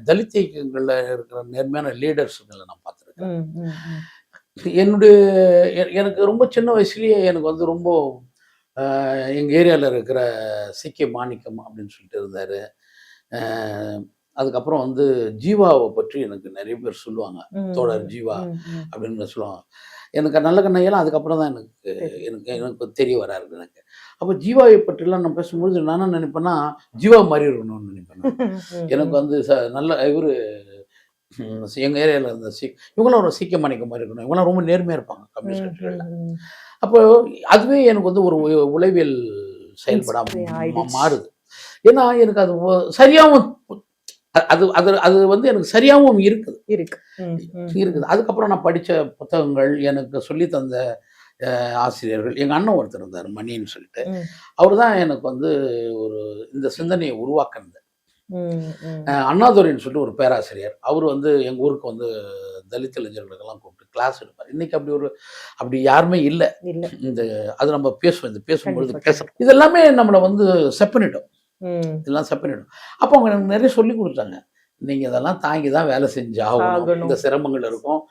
தலித் இயக்கங்களில் இருக்கிற நேர்மையான லீடர்ஸுங்களை நான் பார்த்துருக்கிறேன். எனக்கு ரொம்ப சின்ன வயசுலேயே எனக்கு வந்து ரொம்ப எங்கள் ஏரியாவில் இருக்கிற சிகே மாணிக்கம் அப்படின்னு சொல்லிட்டு இருந்தார். அதுக்கப்புறம் வந்து ஜீவாவை பற்றி எனக்கு நிறைய பேர் சொல்லுவாங்க, தோழர் ஜீவா அப்படின்னு சொல்லுவாங்க. எனக்கு நல்ல கண்ணையெல்லாம் அதுக்கப்புறம் தான் எனக்கு தெரிய வராரு எனக்கு. அப்போ ஜீவாவை பற்றிலாம் நான் பேசும்போது நான் என்ன நினைப்பேன்னா, ஜீவா மாதிரி இருக்கணும்னு நினைப்பேன். எனக்கு வந்து நல்ல இவர் எங்கள் ஏரியாவில் இருந்த இவங்களாம் ஒரு சீக்கிய மாணிக்க மாதிரி இருக்கணும், இவங்களாம் ரொம்ப நேர்மையாக இருப்பாங்க கம்யூனிஸ்ட் கட்சிகளில். அப்போ அதுவே எனக்கு வந்து ஒரு உளவியல் செயல்படாமல் மாறுது. ஏன்னா எனக்கு அது சரியாகவும் அது அது அது வந்து எனக்கு சரியாகவும் இருக்குது. அதுக்கப்புறம் நான் படித்த புத்தகங்கள், எனக்கு சொல்லி தந்த ஆசிரியர்கள், எங்கள் அண்ணன் ஒருத்தர் இருந்தார் மணின்னு சொல்லிட்டு, அவர் தான் எனக்கு வந்து ஒரு இந்த சிந்தனையை உருவாக்குனது. அண்ணாதுரைன்னு சொல்லிட்டு ஒரு பேராசிரியர், அவர் வந்து எங்கள் ஊருக்கு வந்து தலித் இளைஞர்களுக்கெல்லாம் கூப்பிட்டு கிளாஸ் எடுப்பார். இன்னைக்கு அப்படி யாருமே இல்லை. இந்த அது நம்ம பேசும்பொழுது பேசுகிறோம், இதெல்லாமே நம்மளை வந்து செப்பனிட்டோம், இதெல்லாம் செப்பனிடும். அப்போ அவங்க எனக்கு நிறைய சொல்லி கொடுத்தாங்க, நீங்கள் இதெல்லாம் தாங்கி தான் வேலை செஞ்சாகணும், இந்த சிரமங்கள் இருக்கும்.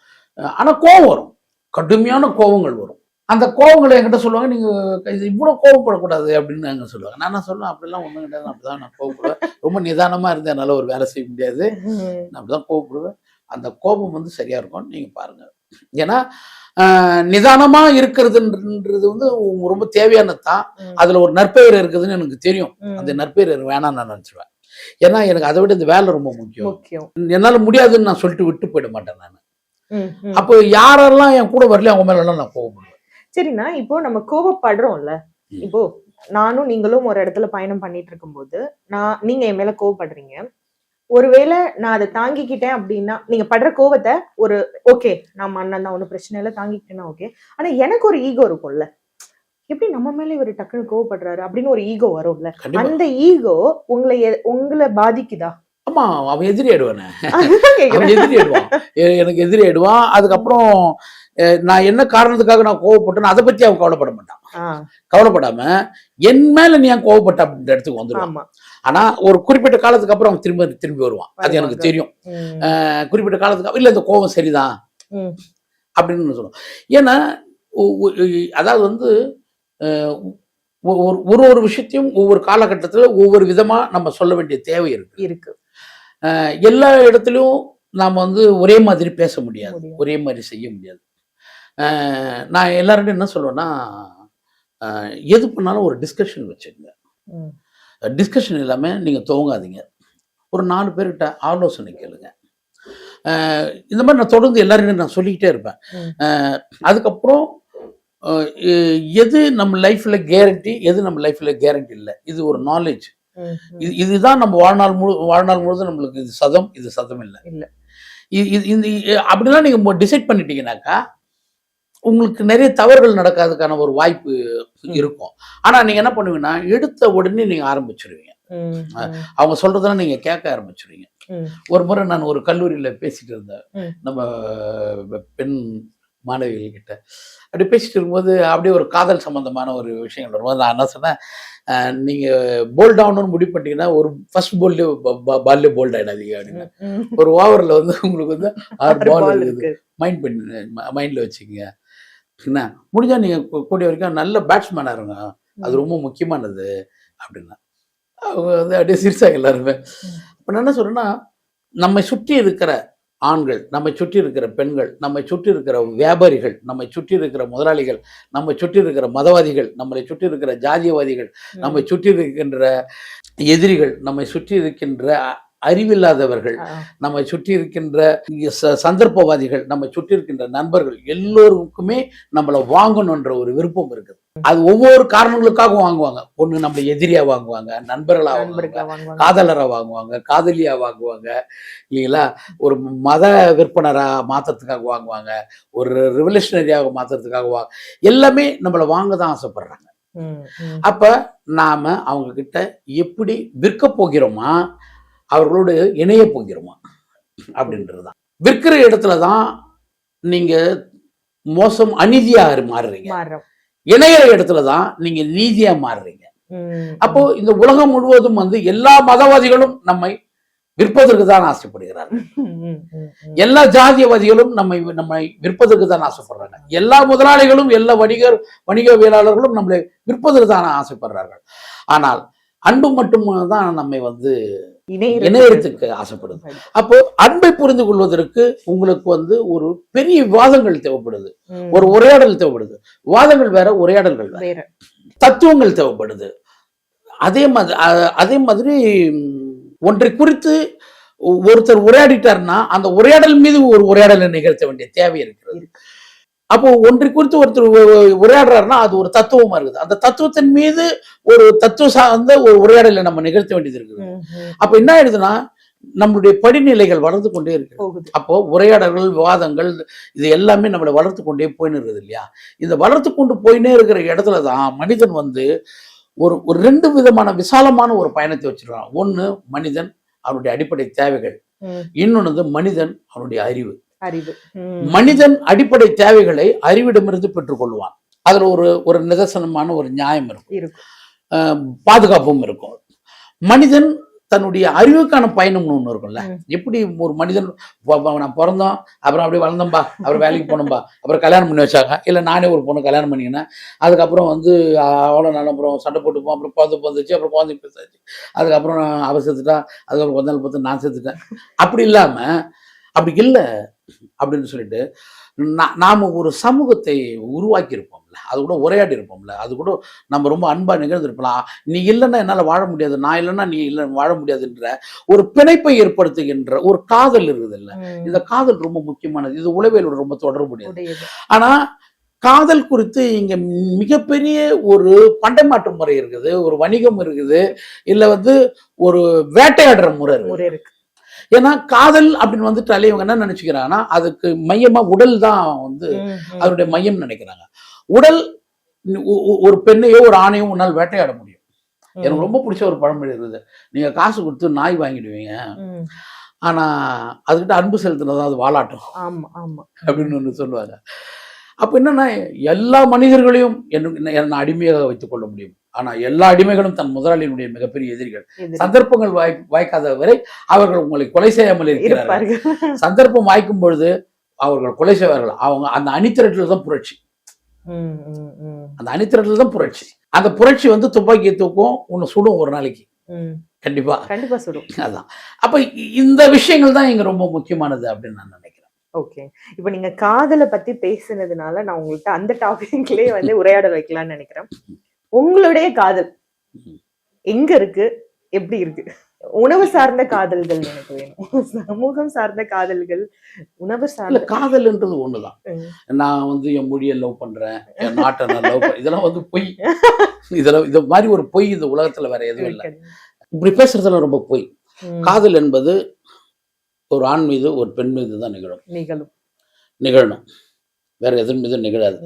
ஆனால் கோபம் வரும், கடுமையான கோபங்கள் வரும். அந்த கோபங்களை என்கிட்ட சொல்லுவாங்க, நீங்கள் இது இவ்வளோ கோபப்படக்கூடாது அப்படின்னு நாங்கள் சொல்லுவாங்க. நான் சொல்லுவேன், அப்படிலாம் ஒன்றும் கிடையாது, அப்படிதான் நான் கோபப்படுவேன், ரொம்ப நிதானமாக இருந்து என்னால் ஒரு வேலை செய்ய முடியாது, நான் அப்படிதான் கோபப்படுவேன். அந்த கோபம் வந்து சரியாக இருக்கும், நீங்கள் பாருங்கள். ஏன்னா நிதானமா இருக்கிறதுன்றது வந்து ரொம்ப தேவையானது தான். அதுல ஒரு நற்பெயர் இருக்குதுன்னு எனக்கு தெரியும், அந்த நற்பெயர் வேணாம்னு நான் நினைச்சிருவேன். ஏன்னா எனக்கு அதை விட இந்த வேலை ரொம்ப முக்கியம். என்னால முடியாதுன்னு நான் சொல்லிட்டு விட்டு போயிட மாட்டேன் நான். அப்போ யாரெல்லாம் என் கூட வரல அவங்க மேல எல்லாம் நான் கோபப்படுவேன். சரிண்ணா, இப்போ நம்ம கோபப்படுறோம்ல, இப்போ நானும் நீங்களும் ஒரு இடத்துல பயணம் பண்ணிட்டு இருக்கும்போது நீங்க என் மேல கோபப்படுறீங்க, ஒருவேளை நான் அதை தாங்கிக்கிட்டேன் அப்படின்னா, நீங்க படுற கோவத்தை ஒரு ஓகே நான் அண்ணன் தான், ஒன்றும் பிரச்சனை இல்லை, தாங்கிக்கிட்டேன்னா ஓகே. ஆனா எனக்கு ஒரு ஈகோ இருக்கும்ல, எப்படி நம்ம மேல இவர் டக்குன்னு கோவப்படுறாரு அப்படின்னு ஒரு ஈகோ வரும்ல, அந்த ஈகோ உங்களை பாதிக்குதா? ஆமா, அவன் எதிரி ஆயிடுவானே, அதுதான் அவன் கேக்குறேன். எதிரி ஆயிடுவான், எனக்கு எதிரி ஆயிடுவான். அதுக்கப்புறம் நான் என்ன காரணத்துக்காக நான் கோவப்பட்டேன்னு அதை பத்தி அவன் கவலைப்பட மாட்டான். ஆ, கவலைப்படாம என் மேல நீ ஏன் கோவப்பட்ட அப்படின்ற இடத்துக்கு வந்துடுவான். ஆமா. ஆனா ஒரு குறிப்பிட்ட காலத்துக்கு அப்புறம் அவன் திரும்பி வருவான். அது எனக்கு வருவாங்க. தெரியும். ம், குறிப்பிட்ட காலத்துக்கு இல்ல இந்த கோவம் சரிதான் ம், அப்படின்னு சொல்லுவோம். ஏன்னா அதாவது வந்து அஹ், ஒரு விஷயத்தையும் ஒவ்வொரு காலகட்டத்துல ஒவ்வொரு விதமா நம்ம சொல்ல வேண்டிய தேவை இருக்கு. இருக்கு. எல்லா இடத்துலயும் நாம வந்து ஒரே மாதிரி பேச முடியாது, முடியாது. ஒரே மாதிரி செய்ய முடியாது. நான் எல்லார்கிட்டையும் என்ன சொல்லுவேன்னா, எது பண்ணாலும் ஒரு டிஸ்கஷன் வச்சுக்கோங்க. ம், டிஸ்கஷன் இல்லாம நீங்க துவங்காதீங்க. ஒரு 4 பேர்கிட்ட ஆலோசனை கேளுங்க. இந்த மாதிரி நான் தொடர்ந்து எல்லாருமே நான் சொல்லிக்கிட்டே இருப்பேன். ம், அதுக்கப்புறம் எது நம்ம லைஃப்ல கேரண்டி, எது நம்ம லைஃப்ல கேரண்டி இல்லை, இது ஒரு நாலேஜ். ம், ம். இதுதான் நம்ம வாழ்நாள் முழுவதும் நம்மளுக்கு இது சதம், இது சதம் இல்லை. இல்ல. அப்படிலாம் நீங்க டிசைட் பண்ணிட்டீங்கன்னாக்கா உங்களுக்கு நிறைய தவறுகள் நடக்காததுக்கான ஒரு வாய்ப்பு இருக்கும். ஆனா நீங்க என்ன பண்ணுவீங்கன்னா, எடுத்த உடனே நீங்க ஆரம்பிச்சிருவீங்க. ம், ம், அவங்க சொல்றதெல்லாம் நீங்க கேட்க ஆரம்பிச்சிருவீங்க. ம், ஒரு முறை நான் ஒரு கல்லூரியில பேசிட்டு இருந்தேன், ம். நம்ம பெண் மாணவிகள் கிட்ட. அப்படி பேசிட்டு இருக்கும்போது அப்படியே ஒரு காதல் சம்பந்தமான ஒரு விஷயங்கள் வரும்போது நான் என்ன சொன்னேன், நீங்க போல்ட் ஆகணும்னு முடிவு பண்ணிட்டீங்கன்னா ஒரு ஃபர்ஸ்ட் பால்லே போல்ட் ஆயிடாதீங்க அப்படின்னு. ம். ஒரு ஓவர்ல வந்து உங்களுக்கு வந்து 6 ஒரு பால் ball இருக்குது, இருக்கு. மைண்ட்ல வச்சுக்கங்க. என்ன முடிஞ்சா நீங்க கூடிய வரைக்கும் நல்ல பேட்ஸ்மேனா இருங்க, அது ரொம்ப முக்கியமானது அப்படின்னா. அவங்க வந்து அப்படியே சிரிச்சாங்க எல்லாருமே. அப்ப நான் என்ன சொல்றேன்னா, நம்மை சுற்றி இருக்கிற ஆண்கள், நம்மை சுற்றி இருக்கிற பெண்கள், நம்மை சுற்றி இருக்கிற வியாபாரிகள், நம்மை சுற்றி இருக்கிற முதலாளிகள், நம்மை சுற்றி இருக்கிற மதவாதிகள், நம்மளை சுற்றி இருக்கிற ஜாதியவாதிகள், நம்மை சுற்றி இருக்கின்ற எதிரிகள், நம்மை சுற்றி இருக்கின்ற அறிவில்லாதவர்கள், ஆ, நம்மை சுற்றி இருக்கின்ற சந்தர்ப்பவாதிகள், நம்மை சுற்றி இருக்கின்ற நண்பர்கள் எல்லோருக்குமே நம்மளை வாங்கணுன்ற ஒரு விருப்பம் இருக்குது. அது ஒவ்வொரு காரணங்களுக்காக வாங்குவாங்க. ஒண்ணு நம்மளை எதிரியா வாங்குவாங்க, நண்பர்களா வாங்குவாங்க, நண்பர்களா வாங்குவாங்க. காதலரா வாங்குவாங்க, காதலியா வாங்குவாங்க, இல்லைங்களா, ஒரு மத விற்பனரா மாத்துறதுக்காக வாங்குவாங்க, ஒரு ரெவல்யூஷனரியாக மாத்துறதுக்காக எல்லாமே நம்மளை வாங்க தான் ஆசைப்படுறாங்க. ம், ம். அப்ப நாம அவங்க கிட்ட எப்படி விற்க போகிறோமா, அவர்களோடு இணைய போகிறோமா அப்படின்றதுதான். விற்கிற இடத்துலதான் நீங்க மோசம் அநீதியா மாறுறீங்க, மாறுறோம். இணையிற இடத்துலதான் நீங்க நீதியா மாறுறீங்க. ம், அப்போ இந்த உலகம் முழுவதும் வந்து எல்லா மதவாதிகளும் நம்மை விற்பதற்கு தான் ஆசைப்படுகிறார்கள். ம், ம், ம், ம். எல்லா ஜாதியவாதிகளும் நம்மை விற்பதற்கு தான் ஆசைப்படுறாங்க. எல்லா முதலாளிகளும் எல்லா வணிகவியலாளர்களும் நம்மளை விற்பதற்கு தான் ஆசைப்படுறார்கள். ஆனால் அன்பு மட்டும் தான் நம்மை வந்து இணையத்துக்கு ஆசைப்படுது. அப்போ அன்பை புரிந்து கொள்வதற்கு உங்களுக்கு வந்து ஒரு பெரிய விவாதங்கள் தேவைப்படுது, ம். ஒரு உரையாடல் தேவைப்படுது. விவாதங்கள் வேற, உரையாடல்கள் வேற. வேற. தத்துவங்கள் தேவைப்படுது. அதே மாதிரி ஒன்றை குறித்து ஒருத்தர் உரையாடிட்டாருன்னா அந்த உரையாடல் மீது ஒரு உரையாடலை நிகழ்த்த வேண்டிய தேவை இருக்கிறது. அப்போ ஒன்றை குறித்து ஒருத்தர் உரையாடுறாருன்னா அது ஒரு தத்துவமா இருக்குது. அந்த தத்துவத்தின் மீது ஒரு தத்துவ சார்ந்த ஒரு உரையாடலை நம்ம நிகழ்த்த வேண்டியது இருக்குது. ம், ம். அப்ப என்ன ஆயிடுதுன்னா நம்மளுடைய படிநிலைகள் வளர்ந்து கொண்டே இருக்கு. போகுது. அப்போ உரையாடல்கள், விவாதங்கள் இது எல்லாமே நம்மளை வளர்த்து கொண்டே போயின்னு இருக்குது இல்லையா? இந்த வளர்த்து கொண்டு போயினே இருக்கிற இடத்துலதான் மனிதன் வந்து ஒரு 2 விதமான விசாலமான ஒரு பயணத்தை வச்சிருக்கான். ஒண்ணு மனிதன் அவனுடைய அடிப்படை தேவைகள், ம். இன்னொன்னு வந்து மனிதன் அவனுடைய அறிவு. அறிவு. ம். மனிதன் அடிப்படை தேவைகளை அறிவிடமிருந்து பெற்றுக்கொள்வான். அதுல ஒரு நிதர்சனமான ஒரு நியாயம் இருக்கும், இருக்கும். பாதுகாப்பும் இருக்கும். மனிதன் தன்னுடைய அறிவுக்கான பயணம்னு ஒண்ணு இருக்கும்ல. எப்படி ஒரு மனிதன் நான் பிறந்தோம், அப்புறம் அப்படியே வளர்ந்தோம்பா, அப்புறம் வேலைக்கு போனோம்பா, அப்புறம் கல்யாணம் பண்ணி வச்சாங்க, இல்ல நானே ஒரு பொண்ணு கல்யாணம் பண்ணிக்கினேன், அதுக்கப்புறம் வந்து அவ்வளோ நாள் அப்புறம் சண்டை போட்டுப்போம், அப்புறம் குழந்தை பிறந்துச்சு, அப்புறம் குழந்தை பேசாச்சு, அதுக்கப்புறம் அவ செத்துட்டா, அதுக்கப்புறம் கொஞ்ச நாள் பார்த்து நான் செத்துட்டேன். அப்படி இல்லாம அப்படி இல்லை அப்படின்னு சொல்லிட்டு நாம ஒரு சமூகத்தை உருவாக்கி இருப்போம்ல, அது கூட உரையாடி இருப்போம்ல, அது கூட நம்ம ரொம்ப அன்பா நிகழ்ந்திருப்பலாம். நீ இல்லைன்னா என்னால வாழ முடியாது, நான் இல்லைன்னா நீ இல்லை வாழ முடியாதுன்ற ஒரு பிணைப்பை ஏற்படுத்துகின்ற ஒரு காதல் இருக்குது இல்ல. இந்த காதல் ரொம்ப முக்கியமானது. இது உளவியலோட ரொம்ப தொடர்புடையது. ஆனா காதல் குறித்து இங்க மிகப்பெரிய ஒரு பண்டை மாற்று முறை இருக்குது, ஒரு வணிகம் இருக்குது, இல்ல வந்து ஒரு வேட்டையாடுற முறை இருக்கு. ஏன்னா காதல் அப்படின்னு வந்துட்டாலே இவங்க என்ன நினைச்சுக்கிறாங்கன்னா அதுக்கு மையமா உடல் தான் வந்து அதனுடைய மையம் நினைக்கிறாங்க. உடல் ஒரு பெண்ணையோ ஒரு ஆணையோ உன்னால் வேட்டையாட முடியும், எனக்கு ரொம்ப பிடிச்ச ஒரு பழமொழி இருக்குது. நீங்க காசு கொடுத்து நாய் வாங்கிடுவீங்க, ஆனா அதுகிட்ட அன்பு செலுத்தினதான் அது வாலாட்டும் ஆமா ஆமா அப்படின்னு ஒன்று சொல்லுவாங்க. அப்ப என்னன்னா, எல்லா மனிதர்களையும் என்ன அடிமையாக வைத்துக் கொள்ள முடியும். ஆனா எல்லா அடிமைகளும் தன் முதலாளியினுடைய மிகப்பெரிய எதிரிகள். சந்தர்ப்பங்கள் வாய்க்காத வரை அவர்கள் உங்களை கொலை செய்யாமல் இருக்கிறார்கள். சந்தர்ப்பம் வாய்க்கும் பொழுது அவர்கள் கொலை செய்வார்கள். அவங்க அந்த அணிதிரட்டல் தான் புரட்சி. அந்த அணிதிரட்டல் தான் புரட்சி. அந்த புரட்சி வந்து துப்பாக்கியை தூக்கும், உன்னை சுடும் ஒரு நாளைக்கு. கண்டிப்பா கண்டிப்பா சுடும். அதான். அப்ப இந்த விஷயங்கள் தான் இங்க ரொம்ப முக்கியமானது அப்படின்னு நான் நினைக்கிறேன். ஓகே, இப்ப நீங்க காதலை பத்தி பேசுனதுனால நான் உங்கள்கிட்ட அந்த டாபிக்லயே வந்து உரையாடல் வைக்கலாம்னு நினைக்கிறேன். உங்களுடைய காதல் எங்க இருக்கு, எப்படி இருக்கு? உணவு சார்ந்த காதல்கள் எனக்கு வேணும், சமூகம் சார்ந்த காதல்கள், உணவு சார்ந்த காதல்ன்றது ஒண்ணுதான். நான் வந்து என் மொழியை லவ் பண்றேன், என் நாட்டை நான் லவ் பண்றேன், இதெல்லாம் வந்து பொய். இதெல்லாம் இது மாதிரி ஒரு பொய் இந்த உலகத்துல வேற எதுவும் இல்லை. இப்படி பேசுறதுல ரொம்ப பொய். காதல் என்பது ஒரு ஆண் மீது ஒரு பெண் மீது தான் நிகழணும், வேற எதன் மீதும் நிகழாது.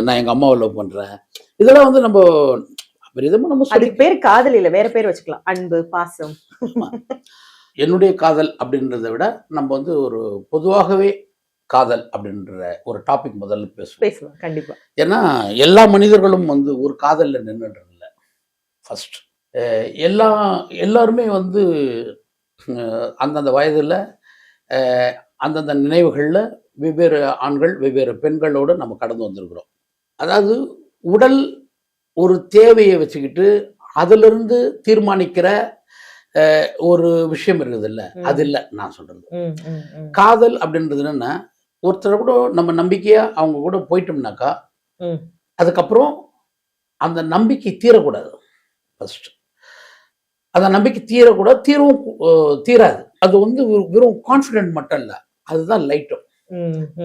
நான் எங்க அம்மாவை லவ் பண்றேன், இதெல்லாம் வந்து நம்ம பேர் காதல் இல்ல, வேற பேர் வச்சுக்கலாம், அன்பு, பாசம். என்னுடைய காதல் அப்படின்றத விட நம்ம வந்து ஒரு பொதுவாகவே காதல் அப்படின்ற ஒரு டாபிக் முதல்ல பேசலாம். கண்டிப்பா. ஏன்னா எல்லா மனிதர்களும் வந்து ஒரு காதல்ல நின்றுட்டு இல்லை. ஃபர்ஸ்ட் எல்லாருமே வந்து அந்தந்த வயதுல அந்தந்த நினைவுகள்ல வெவ்வேறு ஆண்கள் வெவ்வேறு பெண்களோடு நம்ம கடந்து வந்திருக்கிறோம். அதாவது உடல் ஒரு தேவையை வச்சுக்கிட்டு அதிலிருந்து தீர்மானிக்கிற ஒரு விஷயம் இருக்குது இல்ல, அது இல்லை நான் சொல்றது. காதல் அப்படின்றது என்னன்னா, ஒருத்தரை கூட நம்ம நம்பிக்கையா அவங்க கூட போயிட்டோம்னாக்கா அதுக்கப்புறம் அந்த நம்பிக்கை தீரக்கூடாது. ஃபர்ஸ்ட் அந்த நம்பிக்கை தீரக்கூடாது, தீராது. அது வந்து வெறும் கான்ஃபிடென்ட் மட்டும் இல்லை, அதுதான் லைட்டும்,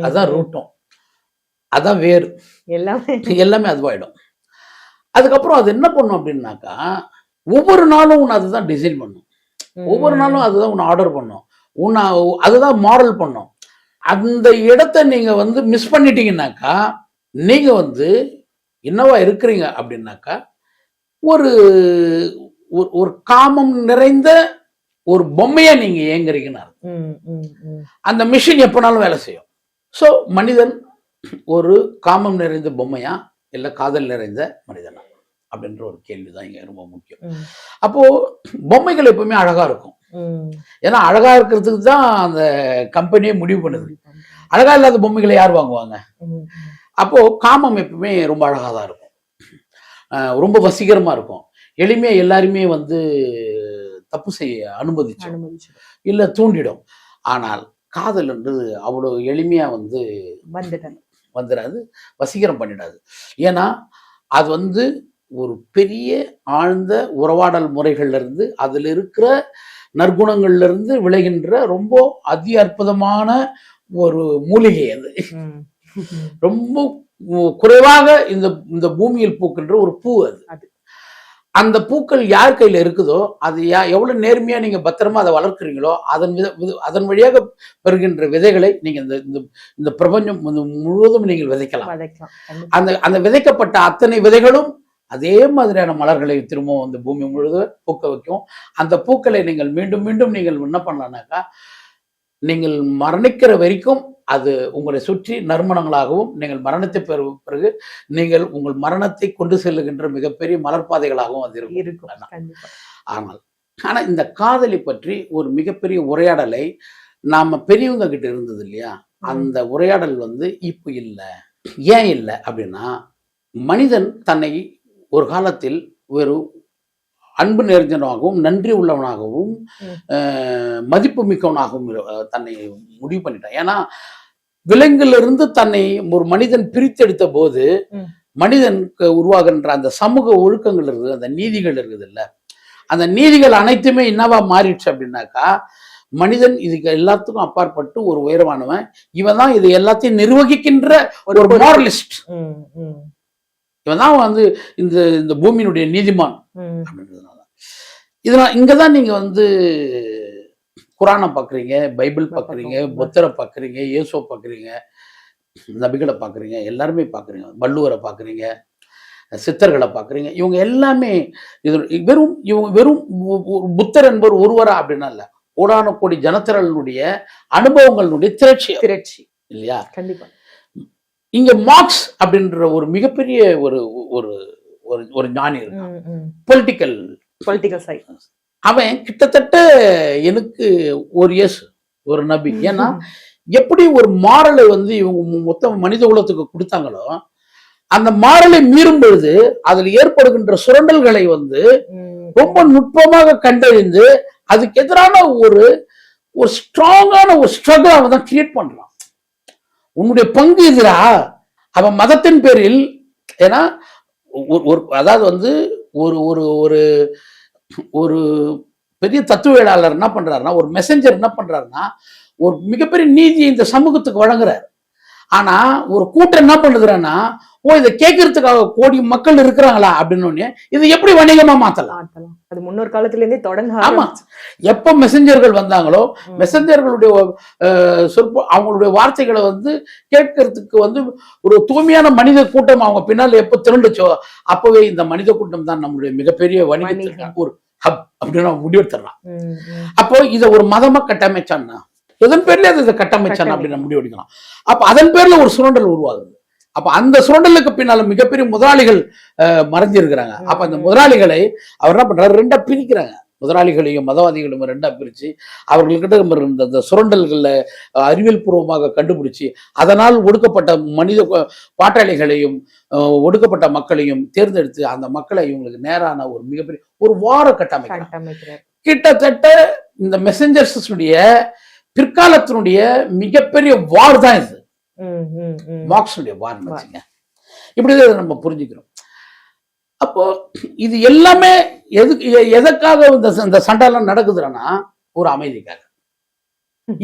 அதுதான் ரூட்டும், அதான் வேறு, எல்லாமே அதுவாயிடும். அதுக்கப்புறம் அது என்ன பண்ணும் அப்படின்னாக்கா, ஒவ்வொரு நாளும் உன்னை அதுதான் டிசைன் பண்ணும், ஒவ்வொரு நாளும் அதுதான் உன்னை ஆர்டர் பண்ணும், உன்னை அதுதான் மாரல் பண்ணும். அந்த இடத்த நீங்க வந்து மிஸ் பண்ணிட்டீங்கன்னாக்கா நீங்க வந்து என்னவா இருக்கிறீங்க அப்படின்னாக்கா ஒரு ஒரு காமம் நிறைந்த ஒரு பொம்மையா நீங்க இயங்குறீங்கன்னா அந்த மிஷின் எப்பனாலும் வேலை செய்யும். ஸோ மனிதன் ஒரு காமம் நிறைந்த பொம்மையா இல்ல காதல் நிறைந்த மனிதனா அப்படின்ற ஒரு கேள்விதான் இங்க ரொம்ப முக்கியம். அப்போ பொம்மைகள் எப்பவுமே அழகா இருக்கும், ஏன்னா அழகா இருக்கிறதுக்கு தான் அந்த கம்பெனியே முடிவு பண்ணுது. அழகா இல்லாத பொம்மைகளை யார் வாங்குவாங்க? அப்போ காமம் எப்பவுமே ரொம்ப அழகா தான் இருக்கும், ரொம்ப வசீகரமா இருக்கும், எளிமையா எல்லாருமே வந்து தப்பு செய்ய அனுமதிச்சிடும் இல்ல தூண்டிடும். ஆனால் காதல்ன்றது அவ்வளவு எளிமையா வந்து வந்துடாது, வசீகரம் பண்ணிடாது. ஏன்னா அது வந்து ஒரு பெரிய ஆழ்ந்த உறவாடல் முறைகள்ல இருந்து அதுல இருக்கிற நற்குணங்கள்ல இருந்து விளைகின்ற ரொம்ப அதி அற்புதமான ஒரு மூலிகை. அது ரொம்ப குறைவாக இந்த பூமியில் பூக்கின்ற ஒரு பூ. அது அந்த பூக்கள் யார் கையில இருக்குதோ அது எவ்வளவு நேர்மையா நீங்க பத்திரமா அதை வளர்க்குறீங்களோ அதன் வழியாக பெறுகின்ற விதைகளை நீங்க இந்த பிரபஞ்சம் முழுவதும் நீங்கள் விதைக்கலாம். அந்த விதைக்கப்பட்ட அத்தனை விதைகளும் அதே மாதிரியான மலர்களை திரும்பவும் அந்த பூமி முழுவதும் பூக்க வைக்கும். அந்த பூக்களை நீங்கள் மீண்டும் மீண்டும் நீங்கள் என்ன பண்ணலாம்னாக்கா, நீங்கள் மரணிக்கிற வரைக்கும் அது உங்களை சுற்றி நறுமணங்களாகவும், நீங்கள் மரணத்தை பிறகு நீங்கள் உங்கள் மரணத்தை கொண்டு செல்லுகின்ற மிகப்பெரிய மலர்பாதைகளாகவும் அது இருக்கும். ஆனா இந்த காதலை பற்றி ஒரு மிகப்பெரிய உரையாடலை நாம பெரியவங்க கிட்ட இருந்தது இல்லையா, அந்த உரையாடல் வந்து இப்ப இல்லை. ஏன் இல்லை அப்படின்னா, மனிதன் தன்னை ஒரு காலத்தில் ஒரு அன்பு நிறைஞ்சவனாகவும் நன்றி உள்ளவனாகவும் மதிப்பு மிக்கவனாகவும் தன்னை முடிவு பண்ணிட்டான். ஏன்னா விலங்கிலிருந்து தன்னை ஒரு மனிதன் பிரித்தெடுத்த போது மனிதனுக்கு உருவாகின்ற அந்த சமூக ஒழுக்கங்கள் இருக்குது, அந்த நீதிகள் இருக்குது இல்ல, அந்த நீதிகள் அனைத்துமே என்னவா மாறிடுச்சு அப்படின்னாக்கா, மனிதன் இதுக்கு எல்லாத்துக்கும் அப்பாற்பட்டு ஒரு உயர்வானவன், இவன் தான் இது எல்லாத்தையும் நிர்வகிக்கின்ற ஒரு மாரலிஸ்ட், இவன் தான் வந்து இந்த பூமியினுடைய நீதிமான் அப்படின்றதுனால. இதெல்லாம் இங்கதான் நீங்க வந்து குரானை பாக்குறீங்க, பைபிள் பாக்குறீங்க, புத்தரை பாக்குறீங்க, இயேசுவை பாக்குறீங்க, நபிகளை பாக்குறீங்க, எல்லாருமே பாக்குறீங்க, வள்ளுவரை பாக்குறீங்க, சித்தர்களை பார்க்குறீங்க, இவங்க எல்லாமே இது இவங்க வெறும் புத்தர் என்பவர் ஒருவரா அப்படின்னா இல்லை, கோடான கோடி ஜனத்திரளுடைய அனுபவங்களுடைய திரட்சி இல்லையா? கண்டிப்பா. இங்க மார்க்ஸ் அப்படின்ற ஒரு மிகப்பெரிய ஒரு ஒரு ஒரு ஞானி இருக்கான், பொலிட்டிக்கல் சயின்ஸ். அவன் கிட்டத்தட்ட எனக்கு ஒரு நபி. ஏன்னா எப்படி ஒரு மாரலை இவங்க மொத்த மனித குலத்துக்கு கொடுத்தாங்களோ, அந்த மாரலை மீறும் பொழுது அதில் ஏற்படுகின்ற சுரண்டல்களை ரொம்ப நுட்பமாக கண்டறிந்து அதுக்கு எதிரான ஒரு ஸ்ட்ராங்கான ஒரு ஸ்ட்ரகிள் அவன் தான் கிரியேட் பண்றான். உன்னுடைய பங்கு எதிரா அவன் மதத்தின் பேரில். ஏன்னா அதாவது ஒரு ஒரு ஒரு ஒரு பெரிய தத்துவவேளாளர் என்ன பண்றாருன்னா, ஒரு மெசஞ்சர் என்ன பண்றாருன்னா, ஒரு மிகப்பெரிய நீதியை இந்த சமூகத்துக்கு வழங்குறாரு. ஆனா ஒரு கூட்டம் என்ன பண்ணுதுன்னா, இதை கேட்கறதுக்காக கோடி மக்கள் இருக்கிறாங்களா அப்படின்னு இதை எப்படி வணிகமா மாத்தலாம்? அது முன்னொரு காலத்துல இருந்தே தொடங்க. ஆமா, எப்ப மெசஞ்சர்கள் வந்தாங்களோ, மெசஞ்சர்களுடைய அவங்களுடைய வார்த்தைகளை கேட்கறதுக்கு ஒரு தூய்மையான மனித கூட்டம் அவங்க பின்னால் எப்ப திரண்டுச்சோ, அப்பவே இந்த மனித கூட்டம் தான் நம்மளுடைய மிகப்பெரிய வணிகத்துக்கு ஒரு ஹப் அப்படின்னு முடிவெடுத்துறான். அப்போ இதை ஒரு மதமா கட்டமைச்சான்னா, எதன் பேர்ல அதை கட்டமைச்சான் அப்படின்னு முடிவெடுக்கலாம். அப்ப அதன் பேர்ல ஒரு சுரண்டல் உருவாகுது. அப்ப அந்த சுரண்டலுக்கு பின்னால மிகப்பெரிய முதலாளிகள் மறைஞ்சிருக்கிறாங்க. அப்ப அந்த முதலாளிகளை அவர் என்ன பண்றாரு, ரெண்டா பிரிக்கிறாங்க. முதலாளிகளையும் மதவாதிகளையும் ரெண்டா பிரிச்சு அவர்கள்கிட்ட இருந்த இந்த சுரண்டல்கள்ல அறிவியல் பூர்வமாக கண்டுபிடிச்சு அதனால் ஒடுக்கப்பட்ட மனித பாட்டாளிகளையும் ஒடுக்கப்பட்ட மக்களையும் தேர்ந்தெடுத்து அந்த மக்களை இவங்களுக்கு நேரான ஒரு மிகப்பெரிய ஒரு வார கட்டமைக்கிறார். கிட்டத்தட்ட இந்த மெசஞ்சர்ஸுடைய பிற்காலத்தினுடைய மிகப்பெரிய வார் தான் இது, மார்க்ஸுடைய வார்னு வச்சுங்க. இப்படிதான் நம்ம புரிஞ்சுக்கிறோம். அப்போ இது எல்லாமே எதற்காக இந்த சண்டைலாம் நடக்குதுன்னா, ஒரு அமைதிக்காக.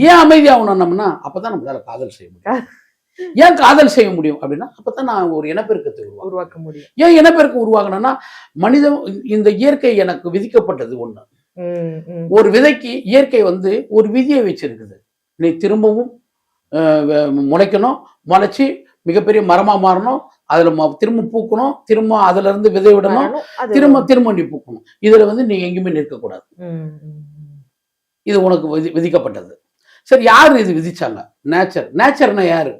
ஏன் அமைதி ஆகணும்னா, அப்பதான் நம்மளால காதல் செய்ய முடியும். ஏன் காதல் செய்ய முடியும் அப்படின்னா, அப்பதான் நான் ஒரு இனப்பெருக்கத்தை உருவாக்க முடியும். ஏன் இனப்பெருக்கம் உருவாக்கணும்னா, மனிதன் இந்த இயற்கை எனக்கு விதிக்கப்பட்டது ஒண்ணு. ஒரு விதைக்கு இயற்கை ஒரு விதியை வச்சிருக்குது. நீ திரும்பவும் முளைக்கணும், முளைச்சி மிகப்பெரிய மரமா மாறணும், அதுல திரும்ப பூக்கணும், திரும்ப அதுல இருந்து விதை விடணும், திரும்ப நீ பூக்கணும். இதுல நீங்க எங்கேயுமே நிற்கக்கூடாது. இது உனக்கு விதிக்கப்பட்டது. சரி, யாரு இது விதிச்சாங்க? நேச்சர்னா யாரு?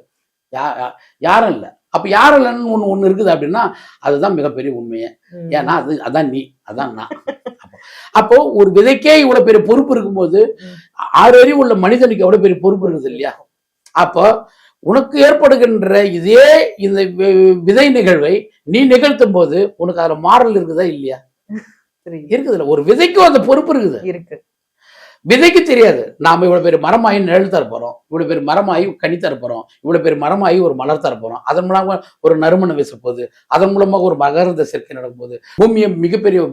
யாரும் இல்லை. அப்ப யாரும் இல்லைன்னு ஒண்ணு இருக்குது அப்படின்னா, அதுதான் மிகப்பெரிய உண்மையே. ஏன்னா அதான் நீ, அதான் நான். அப்போ ஒரு விதைக்கே இவ்வளவு பெரிய பொறுப்பு இருக்கும்போது 6 அறிவு உள்ள மனிதனுக்கு எவ்வளவு பெரிய பொறுப்பு இருக்குது இல்லையா? அப்போ உனக்கு ஏற்படுகின்ற இதே இந்த விதை நிகழ்வை நீ நிகழ்த்தும் போது உனக்கு அதுல மாறல் இருக்குதா இல்லையா? இருக்குதுல்ல. ஒரு விதைக்கும் அந்த பொறுப்பு இருக்குது. விதைக்கு தெரியாது நாம இவ்வளவு பேர் மரமாயி நிழல் தர போறோம், இவ்வளவு பேர் மரமாயி கனி தர போறோம், இவ்வளவு பேர் மரமாயி ஒரு மலர் தர போறோம், அதன் மூலமா ஒரு நறுமணம் வீச போகுது, அதன் மூலமாக ஒரு மகரந்த சேர்க்கை நடக்கும் போது, பூமியை மிகப்பெரிய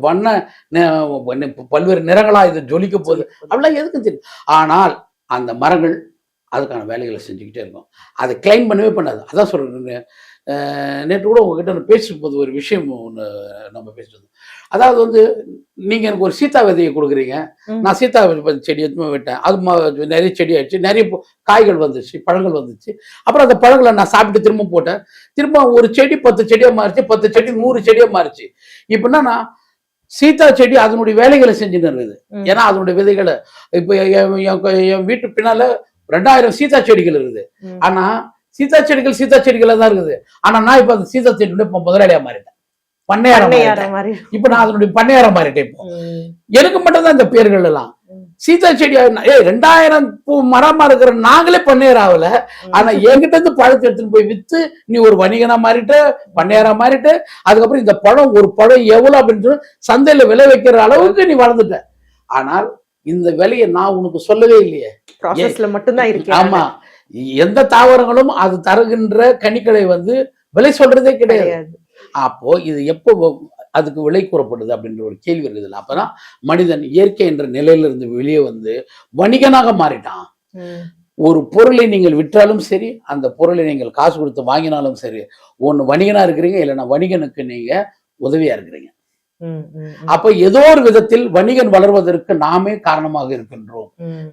பல்வேறு நிறங்களா இது ஜொலிக்க போகுது, அப்படிலாம் எதுக்கும் தெரியும். ஆனால் அந்த மரங்கள் அதுக்கான வேலைகளை செஞ்சுக்கிட்டே இருக்கும். அதை கிளைம் பண்ணவே பண்ணாது. அதான் சொல்றேன். நேற்று கூட உங்ககிட்ட பேசும் போது ஒரு விஷயம் ஒன்று நம்ம பேசுறது, அதாவது நீங்க எனக்கு ஒரு சீதா விதையை கொடுக்குறீங்க, நான் சீதா செடி எடுத்து விட்டேன், அது நிறைய செடி ஆயிடுச்சு, நிறைய காய்கள் வந்துச்சு, பழங்கள் வந்துச்சு. அப்புறம் அந்த பழங்களை நான் சாப்பிட்டு திரும்ப போட்டேன், திரும்ப ஒரு செடி 10 செடியா மாறிச்சு, 10 செடி 100 செடியா மாறிச்சு. இப்ப என்னன்னா சீதா செடி அதனுடைய வேலைகளை செஞ்சுன்னு இருக்குது. ஏன்னா அதனுடைய விதைகளை இப்ப என் வீட்டு பின்னால 2000 சீதா செடிகள் இருக்குது. ஆனா சீதா செடிகளா தான் இருக்குது. ஆனா நான் இப்ப அந்த சீதா செடி முதலாளியா மாறிட்டேன், பண்ணையாரம். இப்ப நான் அதனுடைய பண்ணையாரம் மாறிட்டேன். இப்போ எனக்கு மட்டும் தான் இந்த பேர்கள் எல்லாம். சீதா செடி 2000 மரமா இருக்கிற நாங்களே பண்ணையார் ஆகல. ஆனா என்கிட்ட இருந்து பழத்தை எடுத்துட்டு போய் வித்து நீ ஒரு வணிகனா மாறிட்டு, பண்ணையாரா மாறிட்டு, அதுக்கப்புறம் இந்த பழம் ஒரு பழம் எவ்வளவு அப்படின்னு சந்தையில விலை வைக்கிற அளவுக்கு நீ வளர்ந்துட்ட. ஆனால் இந்த விலையை நான் உனக்கு சொல்லவே இல்லையே, மட்டும்தான் இருக்கு. ஆமா, எந்த தாவரங்களும் அது தருகின்ற கனிகளை விலை சொல்றதே கிடையாது. அப்போ இது எப்போ அதுக்கு விலை கூறப்படுது அப்படின்ற ஒரு கேள்வி இருக்குது. அப்பதான் மனிதன் இயற்கை என்ற நிலையிலிருந்து வெளியே வணிகனாக மாறிட்டான். ஒரு பொருளை நீங்கள் விற்றாலும் சரி, அந்த பொருளை நீங்கள் காசு கொடுத்து வாங்கினாலும் சரி, ஒன்னு வணிகனா இருக்கிறீங்க, இல்லைன்னா வணிகனுக்கு நீங்க உதவியா இருக்கிறீங்க. அப்ப ஏதோ ஒரு விதத்தில் வணிகன் வளர்வதற்கு நாமே காரணமாக இருக்கின்றோம்.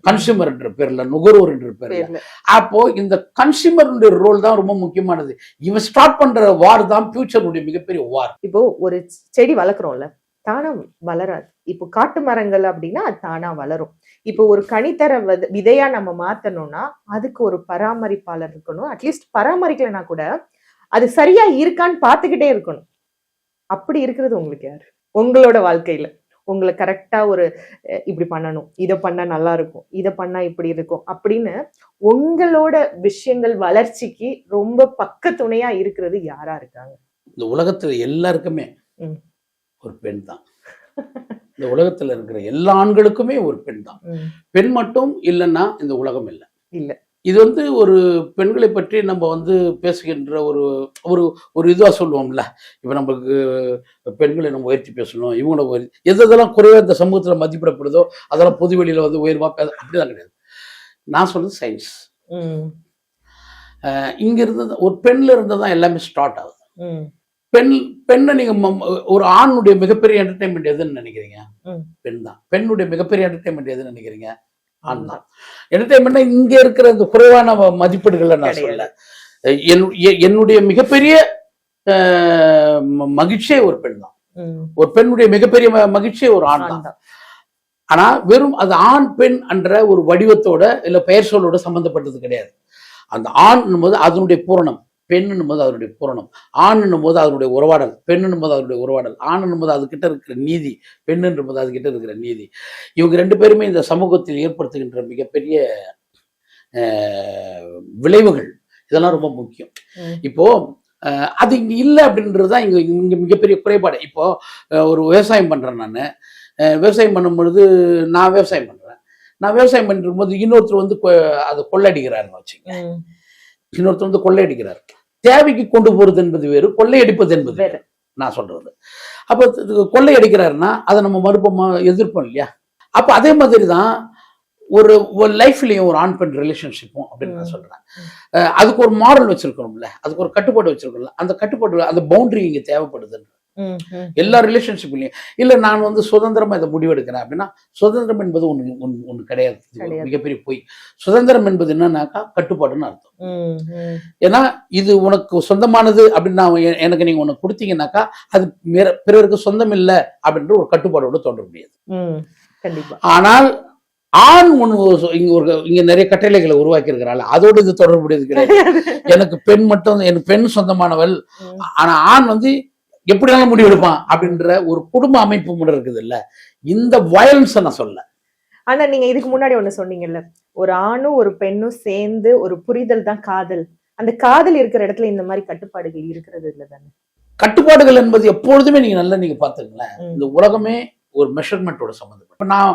கன்சியூமர் என்ற பேர்ல, நுகர்வோர் என்ற பேர்ல. அப்போ இந்த கன்சியூமர் ரோல் தான் ரொம்ப முக்கியமானது. இவன் ஸ்டார்ட் பண்ற வார் தான் ஃபியூச்சருடைய மிகப்பெரிய வார். இப்போ ஒரு செடி வளர்க்குறோம்ல, தானா வளராது. இப்போ காட்டு மரங்கள் அப்படின்னா அது தானா வளரும். இப்போ ஒரு கனித்தர விதையா நம்ம மாத்தணும்னா அதுக்கு ஒரு பராமரிப்பாளர் இருக்கணும். அட்லீஸ்ட் பராமரிக்கலைன்னா கூட அது சரியா இருக்கான்னு பார்த்துக்கிட்டே இருக்கணும். அப்படி இருக்கிறது உங்களுக்கு யாரு உங்களோட வாழ்க்கையில? உங்களை கரெக்டா ஒரு இப்படி பண்ணணும், இதை பண்ணா நல்லா இருக்கும், இதை பண்ணா இப்படி இருக்கும் அப்படின்னு உங்களோட விஷயங்கள் வளர்ச்சிக்கு ரொம்ப பக்க துணையா இருக்கிறது யாரா இருக்காங்க? இந்த உலகத்துல எல்லாருக்குமே ஒரு பெண் தான். இந்த உலகத்துல இருக்கிற எல்லா ஆண்களுக்குமே ஒரு பெண் தான். பெண் மட்டும் இல்லைன்னா இந்த உலகம் இல்லை. இது வந்து ஒரு பெண்களை பற்றி நம்ம வந்து பேசுகின்ற ஒரு ஒரு ஒரு இதுவா சொல்லுவோம்ல. இப்ப நமக்கு பெண்களை நம்ம உயர்த்தி பேசணும், இவங்கள எதெல்லாம் குறைவா இந்த சமூகத்துல மதிப்பிடப்படுதோ அதெல்லாம் பொது வெளியில வந்து உயர்வா பேச அப்படிதான் கிடையாது. நான் சொல்றது சயின்ஸ். இங்க இருந்து ஒரு பெண்ல இருந்து தான் எல்லாமே ஸ்டார்ட் ஆகுது. பெண்ணை நீங்க ஒரு ஆணுடைய மிகப்பெரிய என்டர்டைன்மெண்ட் எதுன்னு நினைக்கிறீங்க? பெண் தான். பெண்ணுடைய மிகப்பெரிய என்டர்டைன்மெண்ட் எதுன்னு நினைக்கிறீங்க? ஆண் தான். என்டர்டைன்மெண்ட்னா இங்க இருக்கிற இந்த குறைவான மதிப்பீடுகளை நான் சொல்ல, என்னுடைய மிகப்பெரிய மகிழ்ச்சியே ஒரு பெண் தான். ஒரு பெண்ணுடைய மிகப்பெரிய மகிழ்ச்சியே ஒரு ஆண் தான். ஆனா வெறும் அது ஆண் பெண் என்ற ஒரு வடிவத்தோட இல்ல பெயர் சொல்லோட சம்பந்தப்பட்டது கிடையாது. அந்த ஆண் போது அதனுடைய பூரணம், பெண்ணும் போது அதனுடைய பூரணம், ஆண்ணும் போது அதனுடைய உறவாடல், பெண்ணும் போது அதனுடைய உறவாடல், ஆண்ணும் போது அது கிட்ட இருக்கிற நீதி, பெண்ணுன்ற போது அது கிட்ட இருக்கிற நீதி. இவங்க ரெண்டு பேருமே இந்த சமூகத்தில் ஏற்படுத்துகின்ற மிகப்பெரிய விளைவுகள் இதெல்லாம் ரொம்ப முக்கியம். இப்போ அது இங்க இல்லை அப்படின்றதுதான் இங்க மிகப்பெரிய குறைபாடு. இப்போ ஒரு விவசாயம் பண்றேன், நான் விவசாயம் பண்ணும் பொழுது நான் விவசாயம் பண்றேன். நான் விவசாயம் பண்ணும் போது இன்னொருத்தர் வந்து அதை கொள்ளையடிக்கிறாருன்னு வச்சுங்க. இன்னொருத்தர் வந்து கொள்ளையடிக்கிறார். தேவைக்கு கொண்டு போறது என்பது வேறு, கொள்ளையடிப்பது என்பது வேறு நான் சொல்றது. அப்ப கொள்ளையடிக்கிறாருன்னா அதை நம்ம மறுப்போமா, எதிர்ப்போம் இல்லையா? அப்ப அதே மாதிரி தான் ஒரு லைஃப்லயும் ஒரு ஆண் பெண் ரிலேஷன்ஷிப்பும் அப்படின்னு நான் சொல்றேன். அதுக்கு ஒரு மாரல் வச்சிருக்கணும்ல, அதுக்கு ஒரு கட்டுப்பாடு வச்சிருக்கணும்ல. அந்த கட்டுப்பாடு, அந்த பவுண்டரி இங்க தேவைப்படுதுன்ற எல்லா ரிலேஷன்ஷிப்லயும். இல்ல நான் வந்து சுதந்திரமா இதை முடிவெடுக்கிறேன் அப்படின்னா, சுதந்திரம் என்பது ஒண்ணு கிடையாது. மிகப்பெரிய பொய். சுதந்திரம் என்பது என்னன்னாக்கா கட்டுப்பாடுன்னு அர்த்தம். ஏன்னா இது உனக்கு சொந்தமானது அப்படின்னு எனக்கு நீங்க ஒண்ணு கொடுத்தீங்கன்னாக்கா அது பிறருக்கு சொந்தம் இல்லை அப்படின்ற ஒரு கட்டுப்பாடோட தோன்ற முடியாது. ஆனால் ஆண் இங்க நிறைய கட்டளைகளை உருவாக்கி இருக்கிறாள், அதோடு இது தொடர்புடையது கிடையாது. எனக்கு பெண் மட்டும், எனக்கு பெண் சொந்தமானவள். ஆனா ஆண் வந்து எப்படினாலும் முடிவெடுப்பான் அப்படின்ற ஒரு குடும்ப அமைப்பு முறை இருக்குது இல்ல. இந்த வயலன்ஸ் நான் சொல்ல. ஆனா நீங்க இதுக்கு முன்னாடி ஒண்ணு சொன்னீங்கல்ல, ஒரு ஆணும் ஒரு பெண்ணும் சேர்ந்து ஒரு புரிதல் தான் காதல். அந்த காதல் இருக்கிற இடத்துல இந்த மாதிரி கட்டுப்பாடுகள் இருக்கிறது இல்ல தானே? கட்டுப்பாடுகள் என்பது எப்பொழுதுமே நீங்க பாத்துக்கங்களேன், இந்த உலகமே ஒரு மெஷர்மெண்டோட சம்பந்தப்பட்ட. இப்ப நான்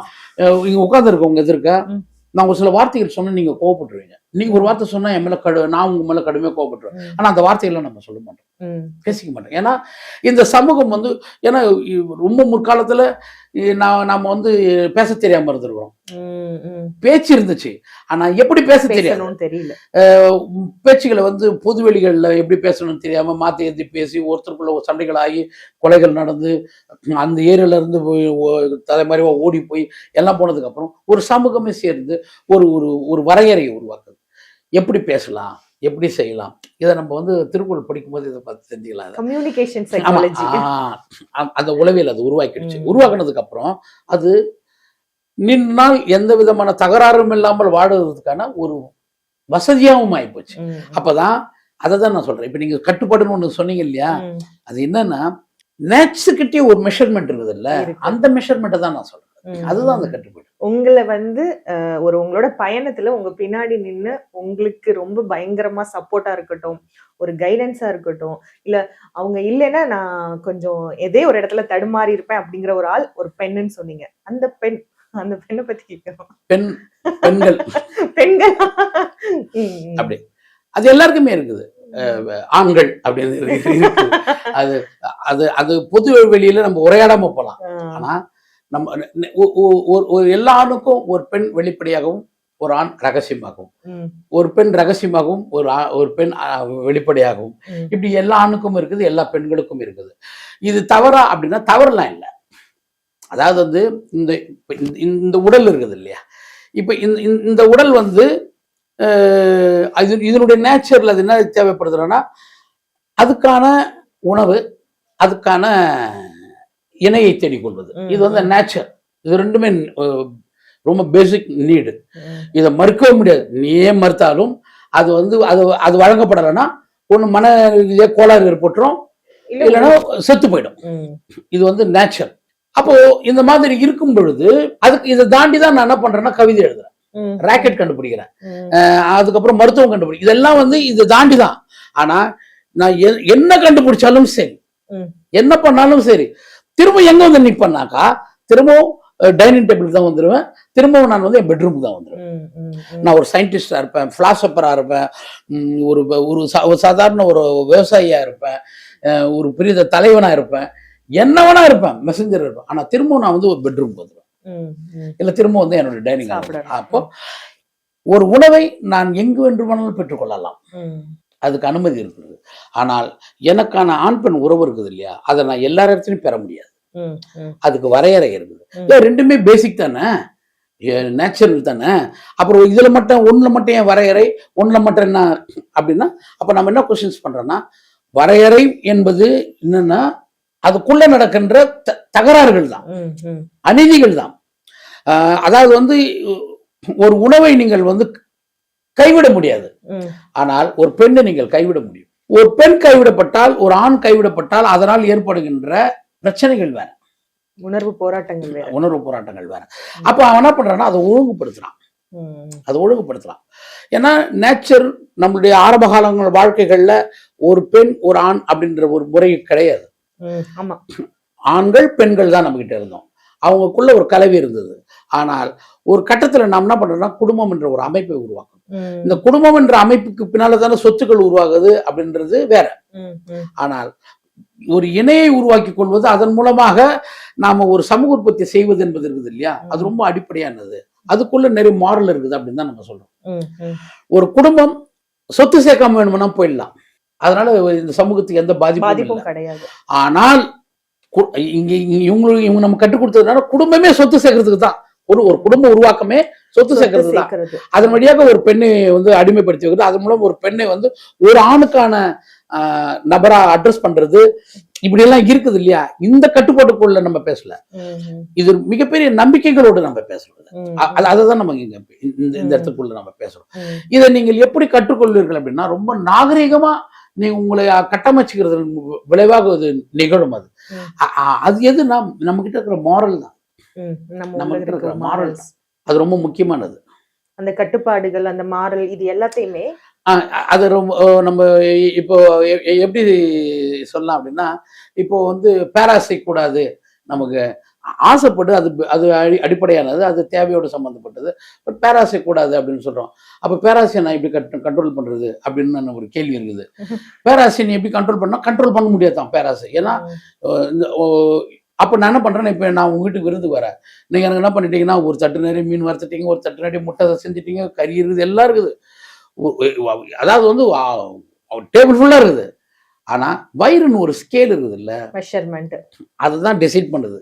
இங்க உட்கார்ந்து இருக்கேன் உங்க எதிர்க்க, நான் ஒரு சில வார்த்தைகள் சொன்னா நீங்க கோவப்பட்டுருவீங்க. நீங்க ஒரு வார்த்தை சொன்னா என் மேல நான் உங்க மேல கடுமையா கோவப்பட்டுருவேன். ஆனா அந்த வார்த்தைகள்லாம் நம்ம சொல்ல மாட்டோம், பேசிக்க மாட்டோம். ஏன்னா இந்த சமூகம் வந்து, ஏன்னா ரொம்ப முற்காலத்துல நாம வந்து பேச தெரியாம இருந்திருக்கிறோம். பேச்சு இருந்துச்சு, ஆனா எப்படி பேச தெரியல. பேச்சுகளை வந்து பொதுவெளிகள்ல எப்படி பேசணும்னு தெரியாம மாத்தி ஏற்றி பேசி ஒருத்தருக்குள்ள சண்டைகள் ஆகி கொலைகள் நடந்து அந்த ஏரியில இருந்து தலைமறைவா ஓடி போய் எல்லாம் போனதுக்கு அப்புறம் ஒரு சமூகமே சேர்ந்து ஒரு ஒரு வரையறையை உருவாக்குது. எப்படி பேசலாம், எப்படி செய்யலாம், இதை நம்ம வந்து திருக்குறள் படிக்கும்போது இதை பார்த்து தெரிஞ்சுக்கலாம். கம்யூனிகேஷன் சைக்காலஜி அந்த உளவியல் அது உருவாக்கிடுச்சு. உருவாக்குனதுக்கு அப்புறம் அது நின்னால் எந்த விதமான தகராறும் இல்லாமல் வாடுறதுக்கான ஒரு வசதியாகவும் ஆயிப்போச்சு. அப்பதான் அதைதான் நான் சொல்றேன். இப்ப நீங்க கட்டுப்பாடுன்னு ஒண்ணு சொன்னீங்க இல்லையா, அது என்னன்னா நேச்சுக்கிட்டே ஒரு மெஷர்மெண்ட் இருக்குது இல்ல, அந்த மெஷர்மெண்ட்டை தான் நான் சொல்றேன். அதுதான் அந்த கட்டுப்பாடு. உங்களை வந்து உங்களோட பயணத்துல உங்க பின்னாடி நின்று உங்களுக்கு ரொம்ப பயங்கரமா சப்போர்ட்டா இருக்கட்டும், ஒரு கைடன்ஸா இருக்கட்டும், இல்ல அவங்க இல்லைன்னா நான் கொஞ்சம் எதே ஒரு இடத்துல தடுமாறி இருப்பேன் அப்படிங்கிற ஒரு ஆள், ஒரு பெண்ணுன்னு சொன்னீங்க. அந்த பெண்ணை பத்தி கேட்கிறோம். பெண்கள் அப்படி அது எல்லாருக்குமே இருக்குது. ஆண்கள் அப்படின்னு இருக்குது. அது அது அது பொது வெளியில நம்ம உரையாடாம போலாம். ஆனா நம்ம எல்லா ஆணுக்கும் ஒரு பெண் வெளிப்படையாகவும் ஒரு ஆண் ரகசியமாகவும், ஒரு பெண் ரகசியமாகவும் ஒரு பெண் வெளிப்படையாகவும், இப்படி எல்லா ஆணுக்கும் இருக்குது, எல்லா பெண்களுக்கும் இருக்குது. இது தவறா அப்படின்னா தவறுலாம் இல்லை. அதாவது வந்து இந்த இந்த உடல் இருக்குது இல்லையா, இப்போ இந்த உடல் வந்து இதனுடைய நேச்சர்ல அது என்ன தேவைப்படுதுன்னா அதுக்கான உணவு, அதுக்கான இணையை தேடிக்கொள்வது, இது வந்து நேச்சர். இது ரெண்டுமே ரொம்ப பேசிக் நீடு. இதை மறுக்கவே முடியாது. நீயே மறுத்தாலும் அது வந்து அது வழங்கப்படலைன்னா ஒன்று மன கோளாறு ஏற்பட்டுரும், இல்லைன்னா செத்து போயிடும். இது வந்து நேச்சர். அப்போ இந்த மாதிரி இருக்கும் பொழுது அதுக்கு இதை தாண்டி தான் நான் என்ன பண்றேன்னா கவிதை எழுதுறேன், ராக்கெட் கண்டுபிடிக்கிறேன், அதுக்கப்புறம் மருத்துவம் கண்டுபிடிக்கிறேன். இதெல்லாம் வந்து இதை தாண்டி தான். ஆனா நான் என்ன கண்டுபிடிச்சாலும் சரி, என்ன பண்ணாலும் சரி, திரும்ப எங்க வந்து நிற்பேன்னாக்கா திரும்பவும் டைனிங் டேபிள் தான் வந்துடுவேன், திரும்பவும் நான் வந்து என் பெட்ரூமுக்கு தான் வந்துடுவேன். நான் ஒரு சயின்டிஸ்டா இருப்பேன், பிலாசபரா இருப்பேன், ஒரு சாதாரண ஒரு விவசாயியா இருப்பேன், ஒரு பெரிய தலைவனா இருப்பேன், என்னவனா இருப்பேன், மெசஞ்சர் இருப்பேன். ஆனா திரும்பவும் நான் வந்து ஒரு பெட்ரூமுக்கு வந்துடுவேன், இல்ல திரும்ப வந்து என்னோட டைனிங். அப்போ ஒரு உணவை நான் எங்கு வேண்டுமானாலும் பெற்றுக்கொள்ளலாம், அதுக்கு அனுமதி இருக்குது. ஆனால் எனக்கான ஆண் பெண் உறவு இருக்குது இல்லையா, அதை நான் எல்லா இடத்துலையும் பெற முடியாது. அதுக்கு வரையறை இருக்குது. ரெண்டுமே பேசிக் தானே, நேச்சுரல் தானே. அப்புறம் இதுல மட்டும் ஒண்ணுல மட்டும் ஏன் வரையறை, ஒண்ணுல மட்டும் என்ன அப்படின்னா, அப்ப நம்ம என்ன கொஸ்டின்ஸ் பண்றோம்னா, வரையறை என்பது என்னன்னா அதுக்குள்ள நடக்கின்ற தகராறுகள் தான், அநீதிகள் தான். அதாவது வந்து ஒரு உணவை நீங்கள் வந்து கைவிட முடியாது, ஆனால் ஒரு பெண்ணை நீங்கள் கைவிட முடியும். ஒரு பெண் கைவிடப்பட்டால், ஒரு ஆண் கைவிடப்பட்டால் அதனால் ஏற்படுகின்ற பிரச்சனைகள் வேற, உணர்வு போராட்டங்கள் வேற. அப்ப அவன் என்ன பண்றான்னா அதை ஒழுங்குபடுத்துறான். ஏன்னா நேச்சர் நம்மளுடைய ஆரம்ப காலங்கள் வாழ்க்கைகள்ல ஒரு பெண் ஒரு ஆண் அப்படின்ற ஒரு முறை கிடையாது. ஆண்கள் பெண்கள் தான் நம்ம கிட்ட இருந்தோம், அவங்களுக்குள்ள ஒரு கலவை இருந்தது. ஆனால் ஒரு கட்டத்துல நாம் என்ன பண்றோம்னா குடும்பம் என்ற ஒரு அமைப்பை உருவாக்கணும். இந்த குடும்பம் என்ற அமைப்புக்கு பின்னால்தானே சொத்துக்கள் உருவாகுது அப்படின்றது வேற. ஆனால் ஒரு இணையை உருவாக்கி கொள்வது, அதன் மூலமாக நாம ஒரு சமூக உற்பத்தி செய்வது என்பது இருக்குது இல்லையா, அது ரொம்ப அடிப்படையானது. அதுக்குள்ள நிறைய மாரல் இருக்குது அப்படின்னு தான் நம்ம சொல்றோம். ஒரு குடும்பம் சொத்து சேர்க்காம வேணும்னா போயிடலாம், அதனால இந்த சமூகத்துக்கு எந்த பாதிப்பும் கிடையாது. ஆனால் இவங்க நம்ம கற்றுக் கொடுத்ததுனால குடும்பமே சொத்து சேர்க்கறதுக்கு தான், ஒரு குடும்ப உருவாக்கமே சொத்து சேர்க்கறது தான். அதன் வழியாக ஒரு பெண்ணை வந்து அடிமைப்படுத்தி வைக்கிறது, அதன் மூலம் ஒரு பெண்ணை வந்து ஒரு ஆணுக்கான நபரா அட்ரஸ் பண்றது, இப்படி எல்லாம் இருக்குது இல்லையா. இந்த கட்டுப்பாட்டுக்குள்ள நம்ம பேசல, இது மிகப்பெரிய நம்பிக்கைகளோடு நம்ம பேசுறது. அதைதான் நம்ம இந்த இடத்துக்குள்ள நம்ம பேசுறோம். இதை நீங்கள் எப்படி கற்றுக்கொள்வீர்கள் அப்படின்னா, ரொம்ப நாகரிகமா நீங்க உங்களை கட்டமைச்சுக்கிறது விளைவாக அது நிகழும். அது எது நம்ம கிட்ட இருக்கிற மாரல் தான், நம்ம கிட்ட இருக்கிற மாரல் தான். அது ரொம்ப முக்கியமானது. அந்த கட்டுப்பாடுகள், அந்த மாரல், இது எல்லாத்தையுமே அது ரொம்ப நம்ம இப்போ எப்படி சொல்லலாம் அப்படின்னா, இப்போ வந்து பேராசை கூடாது, நமக்கு ஆசைப்பட்டு அது அடிப்படையானது, அது தேவையோடு சம்பந்தப்பட்டது. பட் பேராசை கூடாது அப்படின்னு சொல்றோம். அப்ப பேராசையை நான் எப்படி கண்ட்ரோல் பண்றது அப்படின்னு ஒரு கேள்வி இருக்குது. பேராசை நீ எப்படி கண்ட்ரோல் பண்ண முடியாதான் பேராசை. ஏன்னா அப்ப நான் என்ன பண்றேன்னா, இப்ப நான் உங்க வீட்டுக்கு விருந்து வரேன், நீங்க எனக்கு என்ன பண்ணிட்டீங்கன்னா ஒரு தட்டு நிறைய மீன் வறுத்துட்டீங்க, ஒரு தட்டு நிறைய முட்டை செஞ்சுட்டீங்க, கறி இருக்குது, எல்லாம் இருக்குது, அதாவது வந்து டேபிள் ஃபுல்லா இருக்குது. ஆனா வயிறுன்னு ஒரு ஸ்கேல் இருக்குது இல்ல, மெஷர்மென்ட், அதுதான் டிசைட் பண்ணுது.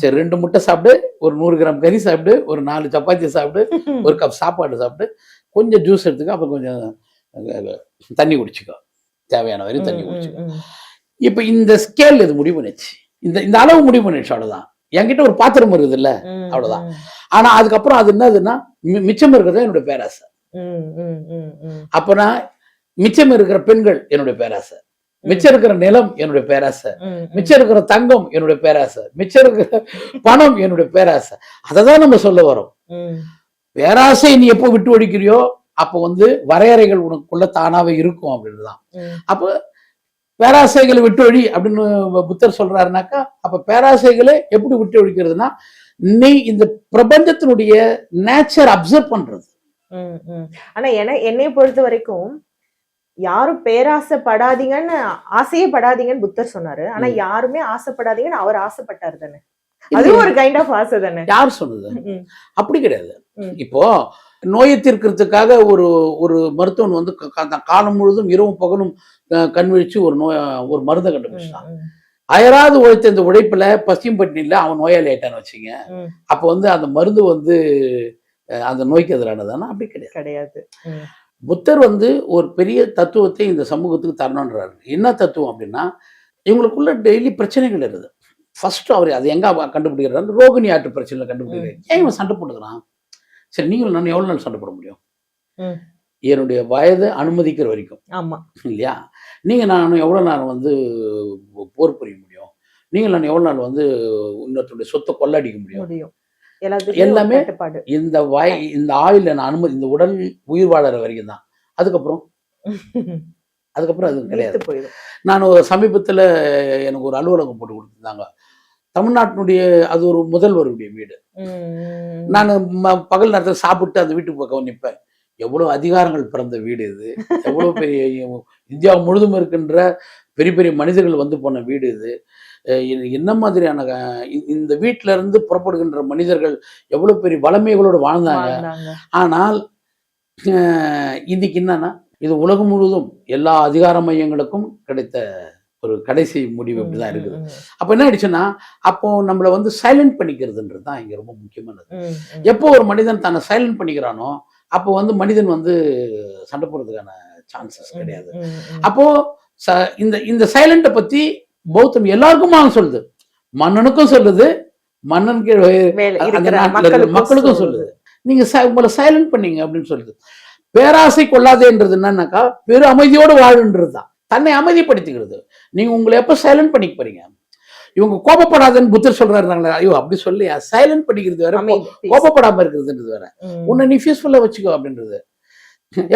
சரி 2 முட்டை சாப்பிடு, ஒரு 100 கிராம் கறி சாப்பிடு, ஒரு 4 சப்பாத்தி சாப்பிடு, ஒரு கப் சாப்பாடு சாப்பிடு, கொஞ்சம் ஜூஸ் எடுத்துக்கோ, அப்புறம் கொஞ்சம் தண்ணி குடிச்சுக்கோ, தேவையான வரையும் தண்ணி குடிச்சுக்கோ. இப்ப இந்த ஸ்கேல் இது முடிவு பண்ணிச்சு, இந்த அளவு முடிவு பண்ணிடுச்சு, அவ்வளவுதான். என்கிட்ட ஒரு பாத்திரம் இருக்குது இல்ல, அவ்வளவுதான். ஆனா அதுக்கப்புறம் அது என்னதுன்னா மிச்சம் இருக்கிறது என்னோட பேராசை. அப்பனா மிச்சம் இருக்கிற பெண்கள் என்னுடைய பேராசை, மிச்சம் இருக்கிற நிலம் என்னுடைய பேராசை, மிச்சம் இருக்கிற தங்கம் என்னுடைய பேராசை, மிச்சம் இருக்கிற பணம் என்னுடைய பேராசை. அததான் நம்ம சொல்ல வரோம். பேராசை நீ எப்போ விட்டு ஒழிக்கிறியோ அப்ப வந்து வரையறைகள் உனக்குள்ள தானாவே இருக்கும் அப்படின்னுதான். அப்ப பேராசைகளை விட்டு ஒழி அப்படின்னு புத்தர் சொல்றாருனாக்கா, அப்ப பேராசைகளை எப்படி விட்டு ஒழிக்கிறதுனா, நீ இந்த பிரபஞ்சத்தினுடைய நேச்சர் அப்சர்வ் பண்றது. ஆனா என்னை பொறுத்த வரைக்கும் யாரும் பேராசைப்படாதீங்கன்னு, ஆசையே படாதீங்கன்னு புத்தர் சொன்னாரு. ஆனா யாருமே ஆசைப்படாதீங்கன்னு அவர் ஆசைப்பட்டாரு தானே, அது ஒரு கைண்ட் ஆஃப் ஆசை தானே. யார் சொன்னது? அப்படி கிடையாது. இப்போ நோயை தீர்க்கிறதுக்காக ஒரு மருத்துவன் வந்து காலம் முழுதும் இரவும் பகலும் கண் விழிச்சு ஒரு மருந்தை கண்டுபிடிச்சான். அயராது உழைத்த இந்த உழைப்புல பசியும் பட்டினியில அவன் நோயாளி ஆயிட்டான்னு வச்சுங்க. ம். அப்போ வந்து அந்த மருந்து வந்து அந்த நோய்க்கு எதிரானதானா? அப்படி கிடையாது. கிடையாது. புத்தர் வந்து ஒரு பெரிய தத்துவத்தை இந்த சமூகத்துக்கு தரணுன்றாரு. என்ன தத்துவம் அப்படின்னா, இவங்களுக்குள்ள டெய்லி பிரச்சனைகள் இருக்குது. ஃபர்ஸ்ட் அவர் அது எங்க கண்டுபிடிக்கிறாரு, ரோகிணி ஆற்று பிரச்சனையில கண்டுபிடிக்கிறாரு. ஏன் இவன் சண்டை போட்டுக்கிறான்? சரி, நீங்களும் நான் எவ்வளவு நாள் சண்டை போட முடியும்? ம். என்னுடைய வயது அனுமதிக்கிற வரைக்கும். ஆமா. இல்லையா? நீங்க நானும் எவ்வளவு நாள் வந்து போர் புரிய முடியும்? நீங்க நான் எவ்வளவு நாள் வந்து இன்னொருத்தருடைய சொத்தை கொள்ளடிக்க முடியும்? எல்லாமே இந்த இந்த ஆயுள் நான் அனுமதி, இந்த உடல் உயிர் வாழற வரைக்கும் தான். அதுக்கப்புறம் அது கிடையாது. நான் சமீபத்துல எனக்கு ஒரு அலுவலகம் போட்டு கொடுத்துருந்தாங்க. தமிழ்நாட்டினுடைய அது ஒரு முதல்வருடைய வீடு. நான் பகல் நேரத்தில் சாப்பிட்டு அந்த வீட்டுக்கு பக்கம் நிற்பேன். எவ்வளவு அதிகாரங்கள் பிறந்த வீடு இது, எவ்வளவு பெரிய இந்தியா முழுதும் இருக்கின்ற பெரிய பெரிய மனிதர்கள் வந்து போன வீடு இது. என்ன மாதிரியான இந்த வீட்டில இருந்து புறப்படுகின்ற மனிதர்கள் எவ்வளவு பெரிய வளமைகளோடு வாழ்ந்தாங்க. ஆனால் இன்னைக்கு என்னன்னா, இது உலகம் முழுவதும் எல்லா அதிகார மையங்களுக்கும் கிடைத்த ஒரு கடைசி முடிவு இப்படிதான் இருக்குது. அப்ப என்ன ஆயிடுச்சுன்னா, அப்போ நம்மள வந்து சைலண்ட் பண்ணிக்கிறதுன்றது தான் இங்க ரொம்ப முக்கியமானது. எப்போ ஒரு மனிதன் தன்னை சைலண்ட் பண்ணிக்கிறானோ அப்போ வந்து மனிதன் வந்து சண்டை போடுறதுக்கான சான்சஸ் கிடையாது. அப்போ இந்த சைலண்ட பத்தி பௌத்தம் எல்லாருக்கும் சொல்லுது. மன்னனுக்கும் சொல்லுது, மன்னன் மக்களுக்கும் சொல்லுது. நீங்க உங்களை சைலண்ட் பண்ணீங்க அப்படின்னு சொல்லுது. பேராசை கொள்ளாதேன்றது என்னன்னாக்கா பெரு அமைதியோடு வாழுன்றது தான். தன்னை அமைதிப்படுத்திக்கிறது. நீங்க உங்களை எப்ப சைலண்ட் பண்ணிக்க போறீங்க? இவங்க கோபப்படாதன்னு புத்தர் சொல்றாருனாங்களே, ஐயோ அப்படி சொல்லியா, சைலண்ட் பண்ணிக்கிறது வேற, கோபப்படாம இருக்கிறதுன்றது வேற. உன்னை நீ பீஸ்ஃபுல்லா வச்சுக்கோ அப்படின்றது.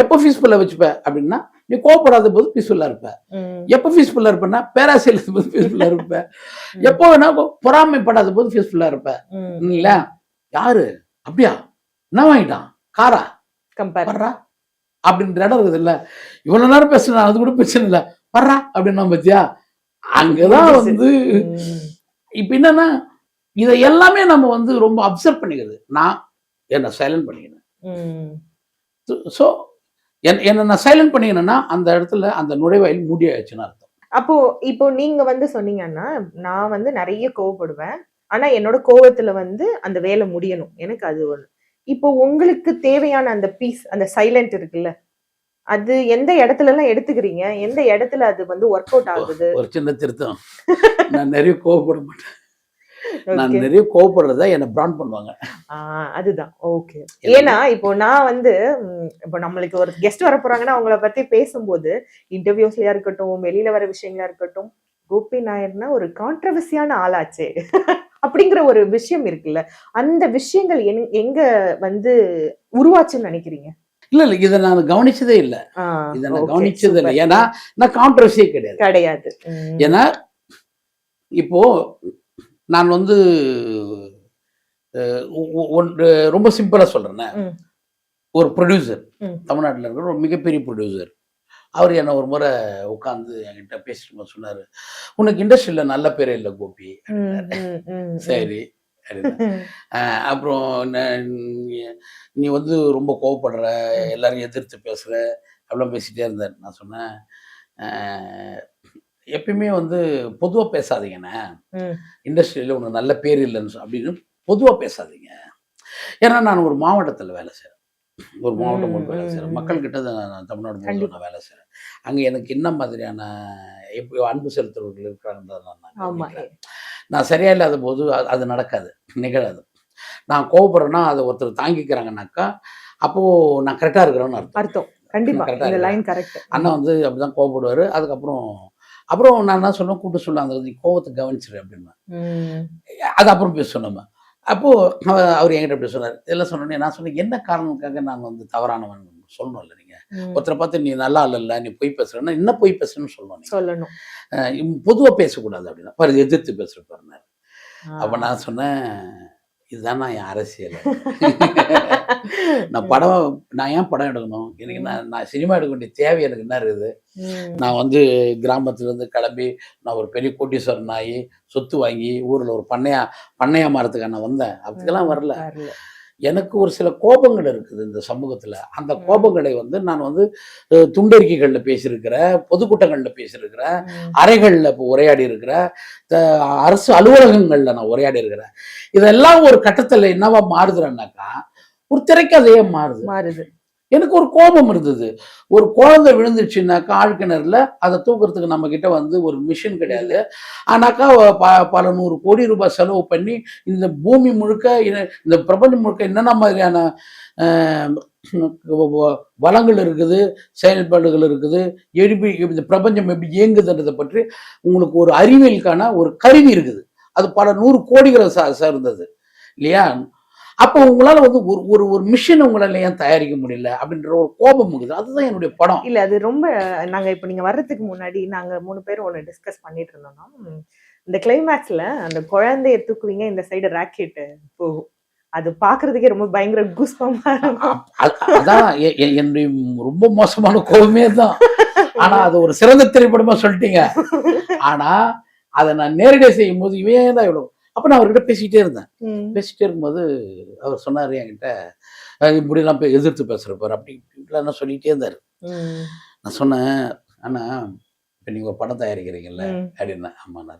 எப்ப பீஸ்ஃபுல்லா வச்சுப்ப அப்படின்னா, நீ கோபப்படாத போது பீஸ்ஃபுல்லா இருப்ப. எப்ப பீஸ்ஃபுல்லா இருப்பேன்னா, பேராசையில போது பீஸ்ஃபுல்லா இருப்ப. எப்போ வேணா பொறாமைப்படாத போது பீஸ்ஃபுல்லா இருப்ப. இல்ல யாரு அப்படியா என்ன வாங்கிட்டான் காரா பர்றா அப்படின்ற இடம் இருக்குது இல்ல. இவ்வளவு நேரம் பேசுனா அது கூட பிரச்சனை இல்ல, பர்றா அப்படின்னா பத்தியா, அங்கதான் வந்து இப்ப என்னன்னா இதை எல்லாமே நம்ம வந்து ரொம்ப அப்சர்வ் பண்ணிக்கிறது. நான் என்ன சைலண்ட் பண்ணிக்கிறேன். சோ என்ன நான் சைலண்ட் பண்ணிக்கிறேன்னா அந்த இடத்துல அந்த நுழைவாயில் மூடியாச்சுன்னு அர்த்தம். அப்போ இப்போ நீங்க வந்து சொன்னீங்கன்னா, நான் வந்து நிறைய கோவப்படுவேன், ஆனா என்னோட கோவத்துல வந்து அந்த வேலை முடியணும், எனக்கு அது ஒண்ணு. இப்போ உங்களுக்கு தேவையான அந்த பீஸ், அந்த சைலண்ட் இருக்குல்ல, அது எந்த இடத்துல எல்லாம் எடுத்துக்கிறீங்க? எந்த இடத்துல அது வந்து ஒர்க் அவுட் ஆகுது? ஒரு சின்ன திருத்தம், நான் நிறைய கோவப்பட மாட்டேன். நான் நிறைய கோவப்படுறதா என்ன பிராண்ட் பண்ணுவாங்க. அதுதான் ஓகே. ஏன்னா இப்போ நான் வந்து இப்போ நம்மளுக்கு ஒரு கெஸ்ட் வர போறாங்கன்னா அவங்கள பத்தி பேசும்போது, இன்டர்வியூஸ்லயா இருக்கட்டும், வெளியில வர விஷயங்களா இருக்கட்டும், கோபி நாயர்னா ஒரு கான்ட்ரவர்சியான ஆளாச்சே அப்படிங்கிற ஒரு விஷயம் இருக்குல்ல, அந்த விஷயங்கள் எங்க வந்து உருவாச்சுன்னு நினைக்கிறீங்க? இல்ல இதை நான் கவனிச்சதே இல்ல. இதை நான் கவனிச்சது இல்லை. ஏன்னா நான் கான்ட்ரவர்சியே கிடையாது. ஏன்னா இப்போ நான் வந்து ரொம்ப சிம்பிளா சொல்றேன். ஒரு ப்ரொடியூசர், தமிழ்நாட்டில் இருக்கிற ஒரு மிகப்பெரிய ப்ரொடியூசர், அவர் என்ன ஒரு முறை உட்காந்து என்கிட்ட பேசிட்டு சொன்னாரு, உனக்கு இண்டஸ்ட்ரியில நல்ல பேரே இல்லை கோபி. சரி, அப்புறம் நீ வந்து ரொம்ப கோவப்படுற, எல்லாரும் எதிர்த்து பேசுற அப்படிலாம் பேசிட்டே இருந்தார். நான் சொன்னேன், எப்பயுமே வந்து பொதுவா பேசாதீங்கண்ணே, இண்டஸ்ட்ரியில உனக்கு நல்ல பேர் இல்லைன்னு அப்படின்னு பொதுவா பேசாதீங்க. ஏன்னா நான் ஒரு மாவட்டத்தில் வேலை செய்கிறேன், ஒரு மாவட்டம் போட்டு வேலை செய்கிறேன், மக்கள்கிட்ட நான் தமிழ்நாடு முழுவதும் நான் வேலை செய்கிறேன். அங்கே எனக்கு என்ன மாதிரியான எப்படி அன்பு செலுத்துறவர்கள் இருக்கிறாங்கன்றத நான் சரியா இல்லாத போது அது நடக்காது, நிகழாது. நான் கோவப்படுறேன்னா அதை ஒருத்தர் தாங்கிக்கிறாங்கன்னாக்கா அப்போ நான் கரெக்டா இருக்கிறேன்னு அர்த்தம். கண்டிப்பா அண்ணா வந்து அப்படிதான் கோவப்படுவாரு. அப்புறம் நான் என்ன சொன்னேன், கூப்பிட்டு சொல்லாங்க, நீ கோவத்தை கவனிச்சிரு அப்படின்னு. அது அப்புறம் பேச சொன்னோம். அப்போ அவர் என்கிட்ட அப்படி சொன்னார். இதெல்லாம் சொன்னோன்னே நான் சொன்னேன், என்ன காரணத்துக்காக நான் வந்து தவறானவன் சொல்லணும் இல்லை. நீங்க ஒருத்தரை பார்த்து நீ நல்லா இல்ல, நீ பொய் பேசுறேன்னா என்ன பொய் பேசுறேன்னு சொல்லணும், பொதுவா பேசக்கூடாது அப்படின்னா பாரு, எதிர்த்து பேசுற பாருனாரு. அப்ப நான் சொன்னேன், இதுதான் நான் என் அரசியல். நான் ஏன் படம் எடுக்கணும்? எனக்கு நான் சினிமா எடுக்க வேண்டிய தேவை எனக்கு என்ன இருக்குது? நான் வந்து கிராமத்துல இருந்து கிளம்பி நான் ஒரு பெரிய கோட்டீஸ்வரன் ஆகி சொத்து வாங்கி ஊர்ல ஒரு பண்ணையா மாறதுக்காக நான் வந்தேன். அதுக்கெல்லாம் வரல. எனக்கு ஒரு சில கோபங்கள் இருக்குது இந்த சமூகத்துல. அந்த கோபங்களை வந்து நான் வந்து துண்டறிக்கைகள்ல பேசியிருக்கிறேன், பொதுக்கூட்டங்கள்ல பேசியிருக்கிறேன், அறைகள்ல இப்போ உரையாடி இருக்கிறேன், அரசு அலுவலகங்கள்ல நான் உரையாடி இருக்கிறேன். இதெல்லாம் ஒரு கட்டத்துல என்னவா மாறுதுன்னாக்கா ஒரு திரைக்கதையே மாறுது. எனக்கு ஒரு கோபம் இருந்தது. ஒரு குழந்தை விழுந்துச்சுன்னாக்கா ஆழ்கிணறுல அதை தூக்குறதுக்கு நம்ம கிட்ட வந்து ஒரு மிஷின் கிடையாது. ஆனாக்கா பல 100 கோடி ரூபாய் செலவு பண்ணி இந்த பூமி முழுக்க இந்த பிரபஞ்சம் முழுக்க என்னென்ன மாதிரியான வளங்கள் இருக்குது, செயல்பாடுகள் இருக்குது, இந்த பிரபஞ்சம் எப்படி இயங்குதுன்றதை பற்றி உங்களுக்கு ஒரு அறிவியலுக்கான ஒரு கருவி இருக்குது. அது பல 100 கோடிகளை சார்ந்தது இல்லையா? அப்போ உங்களால வந்து ஒரு ஒரு மிஷின் உங்களால ஏன் தயாரிக்க முடியல அப்படின்ற ஒரு கோபம் இருக்குது. அதுதான் என்னுடைய படம். இல்ல அது ரொம்ப நாங்க இப்ப நீங்க வர்றதுக்கு முன்னாடி நாங்க 3 பேரும் ஒண்ணு டிஸ்கஸ் பண்ணிட்டு இருந்தோம்னா, இந்த கிளைமேக்ஸ்ல அந்த குழந்தைய தூக்குவீங்க, இந்த சைடு ராக்கெட் போகும். அது பாக்குறதுக்கே ரொம்ப பயங்கர கூஸ்பம்பா இருக்கும். அதான் என்னுடைய ரொம்ப மோசமான கோபமே தான். ஆனா அது ஒரு சிறந்த திரைப்படமா சொல்லிட்டீங்க. ஆனா அதை நான் நேரடியாக செய்யும் போது இவன் தான் இவ்வளவு. அப்ப நான் அவர்கிட்ட பேசிட்டே இருந்தேன். பேசிட்டே இருக்கும்போது அவர் சொன்னாரு என்கிட்ட, இப்படிலாம் எதிர்த்து பேசுறப்பாரு அப்படி இப்படிலாம் சொல்லிட்டே இருந்தாரு. நான் சொன்னேன், ஆனா இப்ப நீங்க ஒரு படம் தயாரிக்கிறீங்கல்ல அப்படின்னா, ஆமாண்ணா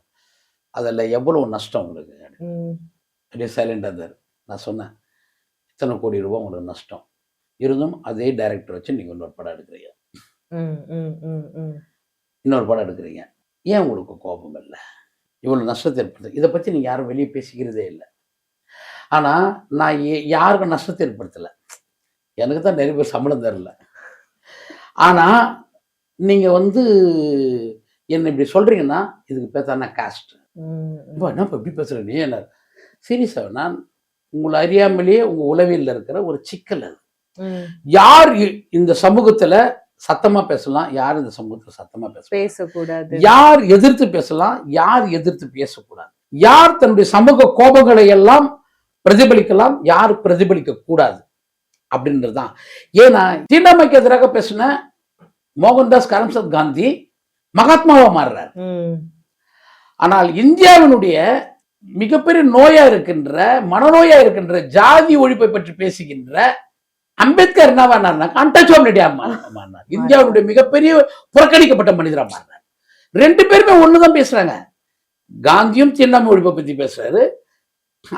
அதில் எவ்வளவு நஷ்டம் உங்களுக்கு அப்படியே சைலண்டா இருந்தாரு. நான் சொன்னேன், இத்தனை கோடி ரூபாய் உங்களுக்கு நஷ்டம் இருந்தும் அதே டைரக்டர் வச்சு நீங்க இன்னொரு படம் எடுக்கிறீங்க, இன்னொரு படம் எடுக்கிறீங்க, ஏன் உங்களுக்கு கோபம் இல்லை? இவ்வளவு நஷ்டத்தை ஏற்படுத்து. இதை பத்தி நீங்க யாரும் வெளியே பேசிக்கிறதே இல்லை. ஆனா நான் யாருக்கும் நஷ்டத்தை ஏற்படுத்தல. எனக்கு தான் நிறைய பேர் சம்பளம் தரல. ஆனா நீங்க வந்து என்ன இப்படி சொல்றீங்கன்னா இதுக்கு பேத்தான காஸ்ட் என்ன இப்படி பேசுற நீ என்ன சீரியஸா? நான் உங்களை அறியாமலேயே உங்க உளவியல்ல இருக்கிற ஒரு சிக்கல் அது. யார் இந்த சமூகத்துல சத்தமா பேசலாம், யார் இந்த சமூகத்துல சத்தமா பேசக்கூடாது, யார் எதிர்த்து பேசலாம், யார் எதிர்த்து பேசக்கூடாது, யார் தன்னுடைய சமூக கோபங்களை எல்லாம் பிரதிபலிக்கலாம், யார் பிரதிபலிக்க கூடாது அப்படின்றதுதான். ஏன்னா தீண்டாமைக்கு எதிராக பேசின மோகன்தாஸ் கரம்சந்த் காந்தி மகாத்மாவா மாறுறார். ஆனால் இந்தியாவினுடைய மிகப்பெரிய நோயா இருக்கின்ற, மனநோயா இருக்கின்ற ஜாதி ஒழிப்பை பற்றி பேசுகின்ற அம்பேத்கர் என்னவா அன்டச்சபிலிட்டியா மாறினார். இந்தியாவுடைய மிகப்பெரிய புறக்கணிக்கப்பட்ட மனிதரா மாறினார். 2 பேருமே ஒண்ணுதான் பேசுறாங்க. காந்தியும் தீண்டாமை ஒழிப்பை பத்தி பேசுறாரு,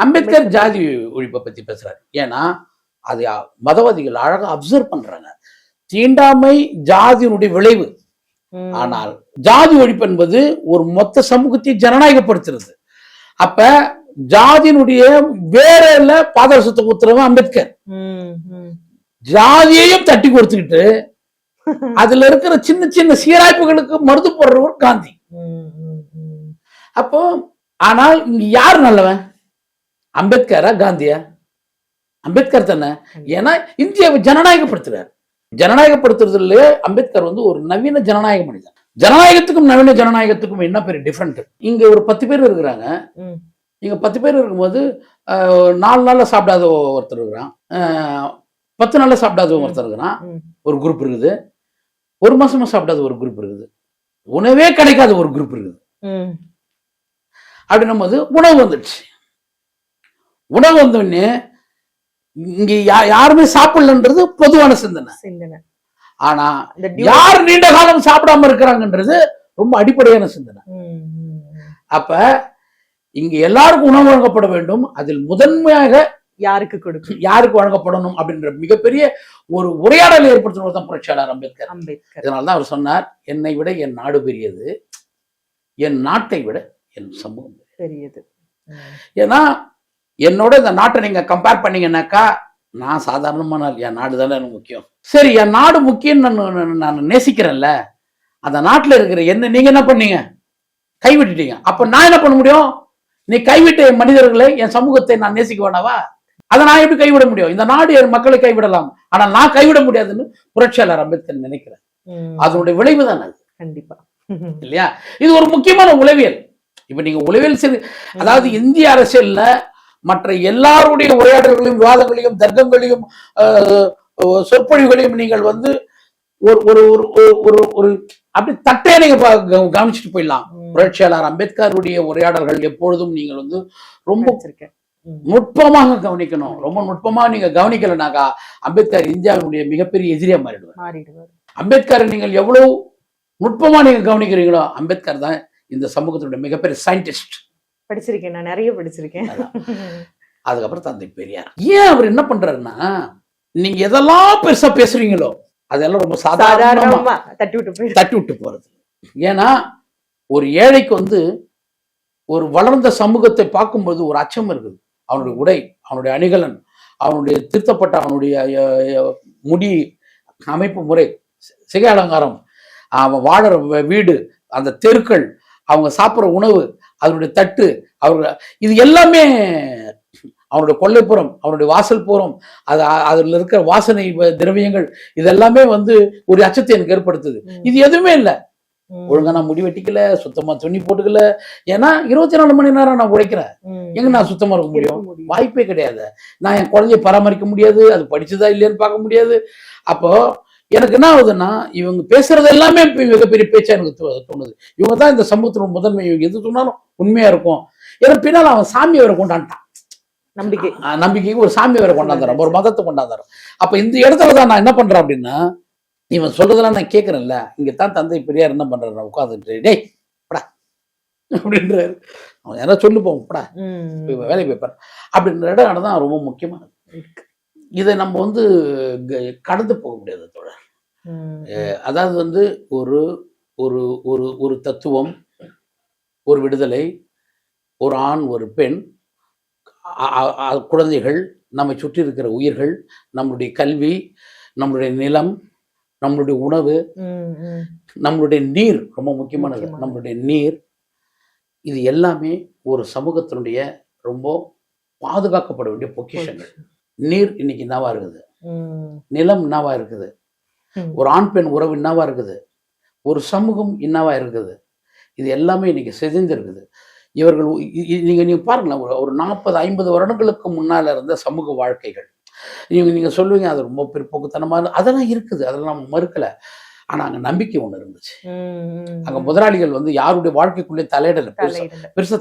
அம்பேத்கர் ஜாதி ஒழிப்பை பத்தி பேசுறாரு. ஏன்னா அது மதவாதிகள் அழகா அப்சர்வ் பண்றாங்க. தீண்டாமை ஜாதியினுடைய விளைவு. ஆனால் ஜாதி ஒழிப்பு என்பது ஒரு மொத்த சமூகத்தை ஜனநாயகப்படுத்துறது. அப்ப ஜாதியினுடைய வேற பாதரசத்தை ஊத்துறவன் அம்பேத்கர். ஜாதியையும் தட்டி கொடுத்துக்கிட்டு அதுல இருக்கிற சின்ன சின்ன சீராய்ப்புகளுக்கு மருது போடுறவர் காந்தி. அப்போ ஆனால் இங்க யாரு நல்லவன்? அம்பேத்கரா காந்தியா? அம்பேத்கர் தானே. ஏன்னா இந்தியாவை ஜனநாயகப்படுத்துறாரு. ஜனநாயகப்படுத்துறதுல அம்பேத்கர் வந்து ஒரு நவீன ஜனநாயக மனிதன். ஜனநாயகத்துக்கும் நவீன ஜனநாயகத்துக்கும் என்ன பெரிய டிஃபரெண்ட்? இங்க ஒரு 10 பேர் இருக்கிறாங்க. இங்க 10 பேர் இருக்கும்போது 4 நாள்ல சாப்பிடாத ஒருத்தர் இருக்கிறான், 10 நாள்ல சாப்பிடாத ஒருத்தர் இருக்கிறான், ஒரு குரூப் இருக்குது. 1 மாசமா சாப்பிடாத ஒரு குரூப் இருக்குது, உணவே கிடைக்காத ஒரு குரூப் இருக்குது. அப்படின்னும் போது உணவு வந்துடுச்சு. உணவு வந்தோடனே இங்க யாருமே சாப்பிடலன்றது பொதுவான சிந்தனை. ஆனா யார் நீண்ட காலம் சாப்பிடாம இருக்கிறாங்கன்றது ரொம்ப அடிப்படையான சிந்தனை. அப்ப இங்க எல்லாருக்கும் உணவு வழங்கப்பட வேண்டும். அதில் முதன்மையாக யாருக்கு வழங்கப்படணும் அப்படின்ற மிகப்பெரிய ஒரு உரையாடலை ஏற்படுத்தினவர் தான் புரட்சியாளர் அம்பேத்கர். இதனால்தான் அவர் சொன்னார், என்னை விட என் நாடு பெரியது, என் நாட்டை விட என் சமூகம் பெரியது. ஏன்னா என்னோட இந்த நாட்டை நீங்க கம்பேர் பண்ணீங்கன்னாக்கா நான் சாதாரணமான என் நாடு தானே எனக்கு முக்கியம். சரி, என் நாடு முக்கியம் நான் நேசிக்கிறேன்ல, அந்த நாட்டுல இருக்கிற என்ன நீங்க என்ன பண்ணீங்க? கைவிட்டுட்டீங்க. அப்ப நான் என்ன பண்ண முடியும்? நீ கைவிட்ட மனிதர்களை, என் சமூகத்தை நான் நேசிக்க வேணாவா? அதை நான் எப்படி கைவிட முடியும்? இந்த நாடு என் மக்களை கைவிடலாம், ஆனால் நான் கைவிட முடியாதுன்னு புரட்சியாளர் அம்பேத்கர் நினைக்கிறேன். அதனுடைய விளைவு தான் அது. கண்டிப்பா இல்லையா? இது ஒரு முக்கியமான உளவியல். இப்ப நீங்க உளவியல் அதாவது இந்திய அரசியல்ல மற்ற எல்லாருடைய உரையாடல்களையும் விவாதங்களையும் தர்க்கங்களையும் சொற்பொழிவுகளையும் நீங்கள் வந்து ஒரு அப்படி தட்டே நீங்க கவனிச்சுட்டு போயிடலாம். புரட்சியாளர் அம்பேத்கருடைய உரையாடல்கள் எப்பொழுதும் நீங்கள் வந்து ரொம்ப நுட்பமாக கவனிக்கணும். ரொம்ப நுட்பமா நீங்க கவனிக்கலனாக்கா அம்பேத்கர் இந்தியாவினுடைய மிகப்பெரிய எதிரியா மாறிடுவார். அம்பேத்கரை நீங்கள் எவ்வளவு நுட்பமா நீங்க கவனிக்கிறீங்களோ அம்பேத்கர் தான் இந்த சமூகத்தினுடைய மிகப்பெரிய சயின்டிஸ்ட். படிச்சிருக்கேன், நான் நிறைய படிச்சிருக்கேன். அதுக்கப்புறம் தந்தை பெரியார். ஏன் அவர் என்ன பண்றாருன்னா, நீங்க எதெல்லாம் பெருசா பேசுறீங்களோ அதெல்லாம் ரொம்ப சாதாரணமா தட்டி விட்டு போறது. ஏன்னா ஒரு ஏழைக்கு வந்து ஒரு வளர்ந்த சமூகத்தை பார்க்கும்போது ஒரு அச்சம் இருக்குது. அவனுடைய உடை, அவனுடைய அணிகலன், அவனுடைய திருத்தப்பட்ட அவனுடைய முடி அமைப்பு முறை, சிகை அலங்காரம், அவன் வாழற வீடு, அந்த தெருக்கள், அவங்க சாப்பிட்ற உணவு, அதனுடைய தட்டு, அவங்க இது எல்லாமே அவனுடைய கொல்லைப்புறம், அவனுடைய வாசல் புறம், அதில் இருக்கிற வாசனை திரவியங்கள், இதெல்லாமே வந்து ஒரு அச்சத்தை எனக்கு ஏற்படுத்துது. இது எதுவுமே இல்லை. ஒழுங்கா நான் முடி வெட்டிக்கல, சுத்தமா துணி போட்டுக்கல. ஏன்னா 24 மணி நேரம் நான் உழைக்கிறேன். எங்க நான் சுத்தமா இருக்க முடியும்? வாய்ப்பே கிடையாது. நான் என் குழந்தைய பராமரிக்க முடியாது, அது படிச்சுதா இல்லையான்னு பார்க்க முடியாது. அப்போ எனக்கு என்ன ஆகுதுன்னா, இவங்க பேசுறது எல்லாமே மிகப்பெரிய பேச்சா எனக்கு தோணுது. இவங்க தான் இந்த சமூகத்தினோட முதன்மை. இவங்க எது சொன்னாலும் உண்மையா இருக்கும். ஏன்னா பின்னால் அவன் சாமியை வேற கொண்டாண்டான். நம்பிக்கைக்கு ஒரு சாமியை வேற கொண்டாந்துறான், ஒரு மதத்தை கொண்டாந்துறான். அப்ப இந்த இடத்துலதான் நான் என்ன பண்றேன் அப்படின்னா, இவன் சொல்றதெல்லாம் நான் கேட்கறேன்ல, இங்கதான் தந்தை பெரியார் என்ன பண்றாரு, உட்காந்துட்டு டேய் படா அப்படின்றாரு. அவன் யாரா சொல்லு போவோம் படா வேலை பேப்பர் அப்படின்ற இடம் தான் ரொம்ப முக்கியமானது. இதை நம்ம வந்து கடந்து போக முடியாது தோழர். அதாவது வந்து ஒரு ஒரு ஒரு ஒரு தத்துவம், ஒரு விடுதலை, ஒரு ஆண், ஒரு பெண், குழந்தைகள், நம்மை சுற்றி இருக்கிற உயிர்கள், நம்மளுடைய கல்வி, நம்மளுடைய நிலம், நம்மளுடைய உணவு, நம்மளுடைய நீர், ரொம்ப முக்கியமானது நம்மளுடைய நீர், இது எல்லாமே ஒரு சமூகத்தினுடைய ரொம்ப பாதுகாக்கப்பட வேண்டிய பொக்கிஷங்கள். நீர் இன்னைக்கு என்னவா இருக்குது, நிலம் என்னவா இருக்குது, ஒரு ஆண் பெண் உறவு என்னவா இருக்குது, ஒரு சமூகம் என்னவா இருக்குது, இது எல்லாமே இன்னைக்கு சிதைந்திருக்குது. இவர்கள் நீங்க பாருங்களேன், ஒரு 40-50 வருடங்களுக்கு முன்னால இருந்த சமூக வாழ்க்கைகள், நீங்க சொல்லுவீங்க அது ரொம்ப பிற்போக்குத்தனமான, அதெல்லாம் இருக்குது, அதெல்லாம் நம்ம மறுக்கல. ஆனா அங்க நம்பிக்கை ஒண்ணு இருந்துச்சு. அங்க முதலாளிகள் வந்து யாருடைய வாழ்க்கைக்குள்ளே தலையிடல, பெருசா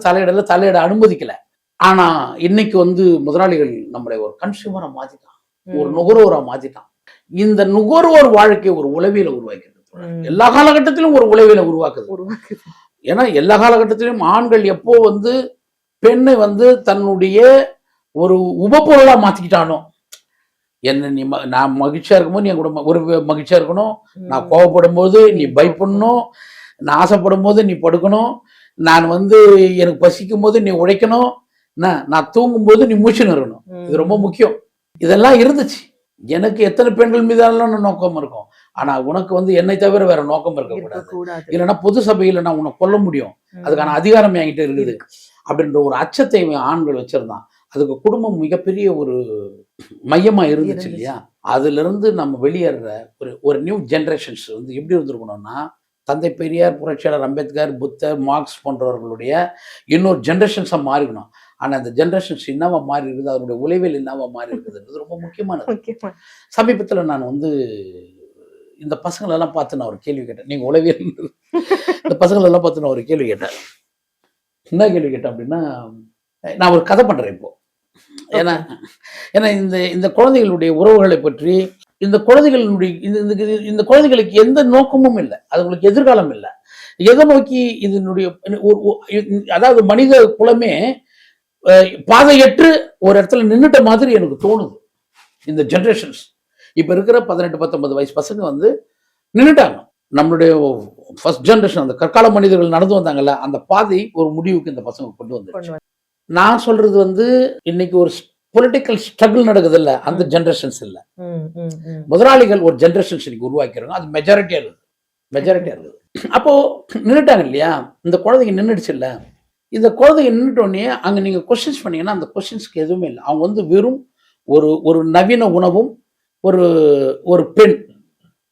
தலையிட அனுமதிக்கல. ஆனா இன்னைக்கு வந்து முதலாளிகள் நம்மளை ஒரு கன்சியூமரா மாத்திட்டான், ஒரு நுகர்வோரா மாத்திட்டான். இந்த நுகர்வோர் வாழ்க்கை ஒரு உளவியலை உருவாக்கிறது. எல்லா காலகட்டத்திலும் ஒரு உளவியலை உருவாக்குது. ஏன்னா எல்லா காலகட்டத்திலும் ஆண்கள் எப்போ வந்து பெண்ணை வந்து தன்னுடைய ஒரு உபப்பொருளா மாத்திக்கிட்டானோ, என்ன நீ நான் மகிழ்ச்சியா இருக்கும்போது நீ கூட ஒரு மகிழ்ச்சியா இருக்கணும், நான் கோவப்படும் போது நீ பயப்படணும், நான் ஆசைப்படும் போது நீ படுக்கணும், நான் வந்து எனக்கு பசிக்கும் போது நீ உழைக்கணும், நான் தூங்கும் போது நீ மூச்சுன்னு இருக்கணும். இது ரொம்ப முக்கியம். இதெல்லாம் இருந்துச்சு. எனக்கு எத்தனை பெண்கள் மீதான நோக்கம் இருக்கும், ஆனா உனக்கு வந்து என்னை தவிர வேற நோக்கம் இருக்கக்கூடாது. இல்லைன்னா பொது சபையில நான் உன்னை கொல்ல முடியும், அதுக்கான அதிகாரம் என்கிட்ட இருக்குது அப்படின்ற ஒரு அச்சத்தை ஆண்கள் வச்சிருந்தான். அதுக்கு குடும்பம் மிகப்பெரிய ஒரு மையமா இருந்துச்சு இல்லையா? அதுல இருந்து நம்ம வெளியேற ஒரு நியூ ஜெனரேஷன்ஸ் வந்து எப்படி இருந்திருக்கணும்னா, தந்தை பெரியார், புரட்சியாளர் அம்பேத்கர், புத்தர், மார்க்ஸ் போன்றவர்களுடைய இன்னொரு ஜெனரேஷன்ஸா மாறிக்கணும். ஆனா அந்த ஜெனரேஷன்ஸ் என்னவா மாறி இருக்குது, அதனுடைய உளவியல் என்னவா மாறி இருக்குதுன்றது ரொம்ப முக்கியமானது. சமீபத்துல நான் வந்து இந்த பசங்களெல்லாம் பார்த்து நான் ஒரு கேள்வி கேட்டேன். நீங்க உளவியல் இந்த பசங்களெல்லாம் பார்த்து நான் ஒரு கேள்வி கேட்டேன். என்ன கேள்வி கேட்டேன் அப்படின்னா, நான் ஒரு கதை பண்றேன் இப்போ. ஏன்னா இந்த குழந்தைகளுடைய உறவுகளை பற்றி, இந்த குழந்தைகளுடைய இந்த குழந்தைகளுக்கு எந்த நோக்கமும் இல்லை, அதுங்களுக்கு எதிர்காலம் இல்லை. எதை நோக்கி இதனுடைய அதாவது மனித குலமே பாதையற்று ஒரு இடத்துல நின்றுட்ட மாதிரி எனக்கு தோணுது. இந்த ஜெனரேஷன்ஸ் இப்ப இருக்கிற 18-19 வயசு பசங்க வந்து நின்றுட்டாங்க. நம்மளுடைய ஃபர்ஸ்ட் ஜெனரேஷன், அந்த கற்கால மனிதர்கள் நடந்து வந்தாங்கல்ல, அந்த பாதை ஒரு முடிவுக்கு இந்த பசங்க கொண்டு வந்து. நான் சொல்றது வந்து இன்னைக்கு ஒரு பொலிட்டிக்கல் ஸ்ட்ரகிள் நடக்குது இல்ல, அந்த ஜெனரேஷன்ஸ் இல்ல. முதலாளிகள் ஒரு ஜெனரேஷன்ஸ் இன்னைக்கு உருவாக்கிறாங்க, அது மெஜாரிட்டியா இருக்குது. அப்போ நின்றுட்டாங்க இல்லையா, இந்த குழந்தைங்க நின்றுடுச்சு இல்ல. இந்த குழந்தைங்க நின்றுட்டோடனே அங்க நீங்க கொஸ்டின்ஸ் பண்ணீங்கன்னா அந்த கொஸ்டின்ஸ்க்கு எதுவுமே இல்லை. அவங்க வந்து வெறும் ஒரு நவீன உணவும் ஒரு பெண்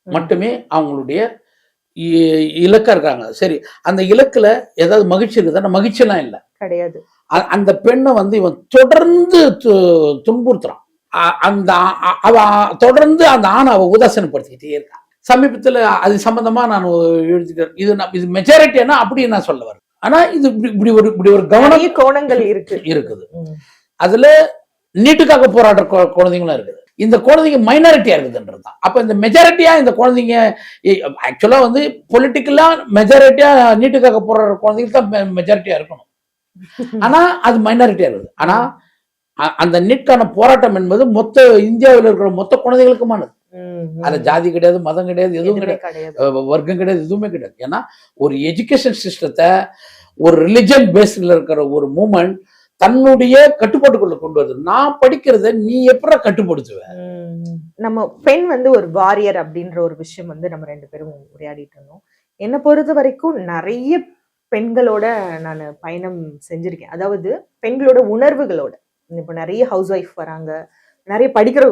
மட்டுமே அவங்களுடைய இலக்கா இருக்காங்க. சரி, அந்த இலக்குல ஏதாவது மகிழ்ச்சி இருக்குதா? மகிழ்ச்சியெல்லாம் இல்லை, கிடையாது. அந்த பெண்ணை வந்து இவன் தொடர்ந்து துன்புறுத்துறான். அவ தொடர்ந்து அந்த ஆணை அவ உதாசீனப்படுத்திக்கிட்டே இருக்கான். சமீபத்துல அது சம்பந்தமா நான் எழுதிக்கிறேன். இது மெஜாரிட்டினா அப்படி நான் சொல்ல வரேன். ஆனா இது இப்படி ஒரு கவனம் கோணங்கள் இருக்குது. அதுல நீட்டுக்காக போராடுற குழந்தைங்களும் இருக்குது. இந்த குழந்தைங்க மைனாரிட்டியா இருக்குதுன்றது தான். அப்ப இந்த மெஜாரிட்டியா இந்த குழந்தைங்க ஆக்சுவலா வந்து பொலிட்டிக்கலா மெஜாரிட்டியா நீட்டுக்காக போராடுற குழந்தைங்க தான் மெஜாரிட்டியா இருக்கணும். ஆனா அது மைனாரிட்டியா இருக்குது. ஆனா அந்த நீட்கான போராட்டம் என்பது மொத்த இந்தியாவில் இருக்கிற மொத்த குழந்தைகளுக்குமானது. அதுல ஜாதி கிடையாது, மதம் கிடையாது, எதுவும் கிடையாது, வர்க்கம் கிடையாது, எதுவுமே கிடையாது. ஏன்னா ஒரு எஜுகேஷன் சிஸ்டத்தை ஒரு ரிலிஜன் பேஸ்ல இருக்கிற ஒரு மூமெண்ட் தன்னுடைய கட்டுப்பாட்டுக்குள்ள கொண்டு வருது. நான் படிக்கிறத நீ எப்படி கட்டுப்படுத்துவ? நம்ம பெண் வந்து ஒரு வாரியர் அப்படின்ற ஒரு விஷயம் வந்து நம்ம 2 பேரும் உரையாடிட்டு இருந்தோம். என்னை பொறுத்த வரைக்கும் நிறைய பெண்களோட நான் பயணம் செஞ்சிருக்கேன். அதாவது பெண்களோட உணர்வுகளோட. இப்போ நிறைய ஹவுஸ் ஒய்ஃப் வராங்க, நிறைய படிக்கிற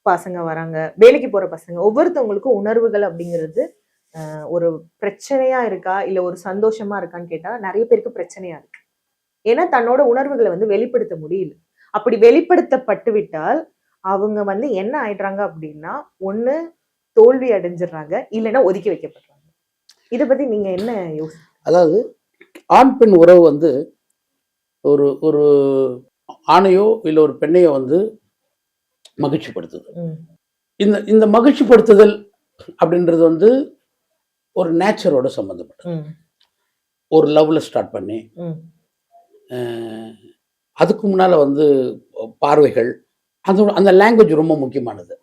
பசங்க வராங்க, வேலைக்கு போற பசங்க. ஒவ்வொருத்தவங்களுக்கும் உணர்வுகள் அப்படிங்கிறது ஒரு பிரச்சனையா இருக்கா இல்ல ஒரு சந்தோஷமா இருக்கான்னு கேட்டா நிறைய பேருக்கு பிரச்சனையா இருக்கு. ஏன்னா தன்னோட உணர்வுகளை வந்து வெளிப்படுத்த முடியல. அப்படி வெளிப்படுத்தப்பட்டு விட்டால் அவங்க வந்து என்ன ஆயிடுறாங்க அப்படின்னா, ஒண்ணு தோல்வி அடைஞ்சிடுறாங்க, இல்லைன்னா ஒதுக்கி வைக்கப்படுறாங்க. இதை பத்தி நீங்க என்ன யோசி? அதாவது ஆண் பெண் உறவு வந்து ஒரு ஒரு ஆணையோ இல்லை ஒரு பெண்ணையோ வந்து மகிழ்ச்சிப்படுத்துது. இந்த இந்த மகிழ்ச்சிப்படுத்துதல் அப்படின்றது வந்து ஒரு நேச்சரோட சம்மந்தப்பட்டது. ஒரு லவ்ல ஸ்டார்ட் பண்ணி அதுக்கு முன்னால வந்து பார்வைகள், அந்த அந்த லாங்குவேஜ் ரொம்ப முக்கியமானது.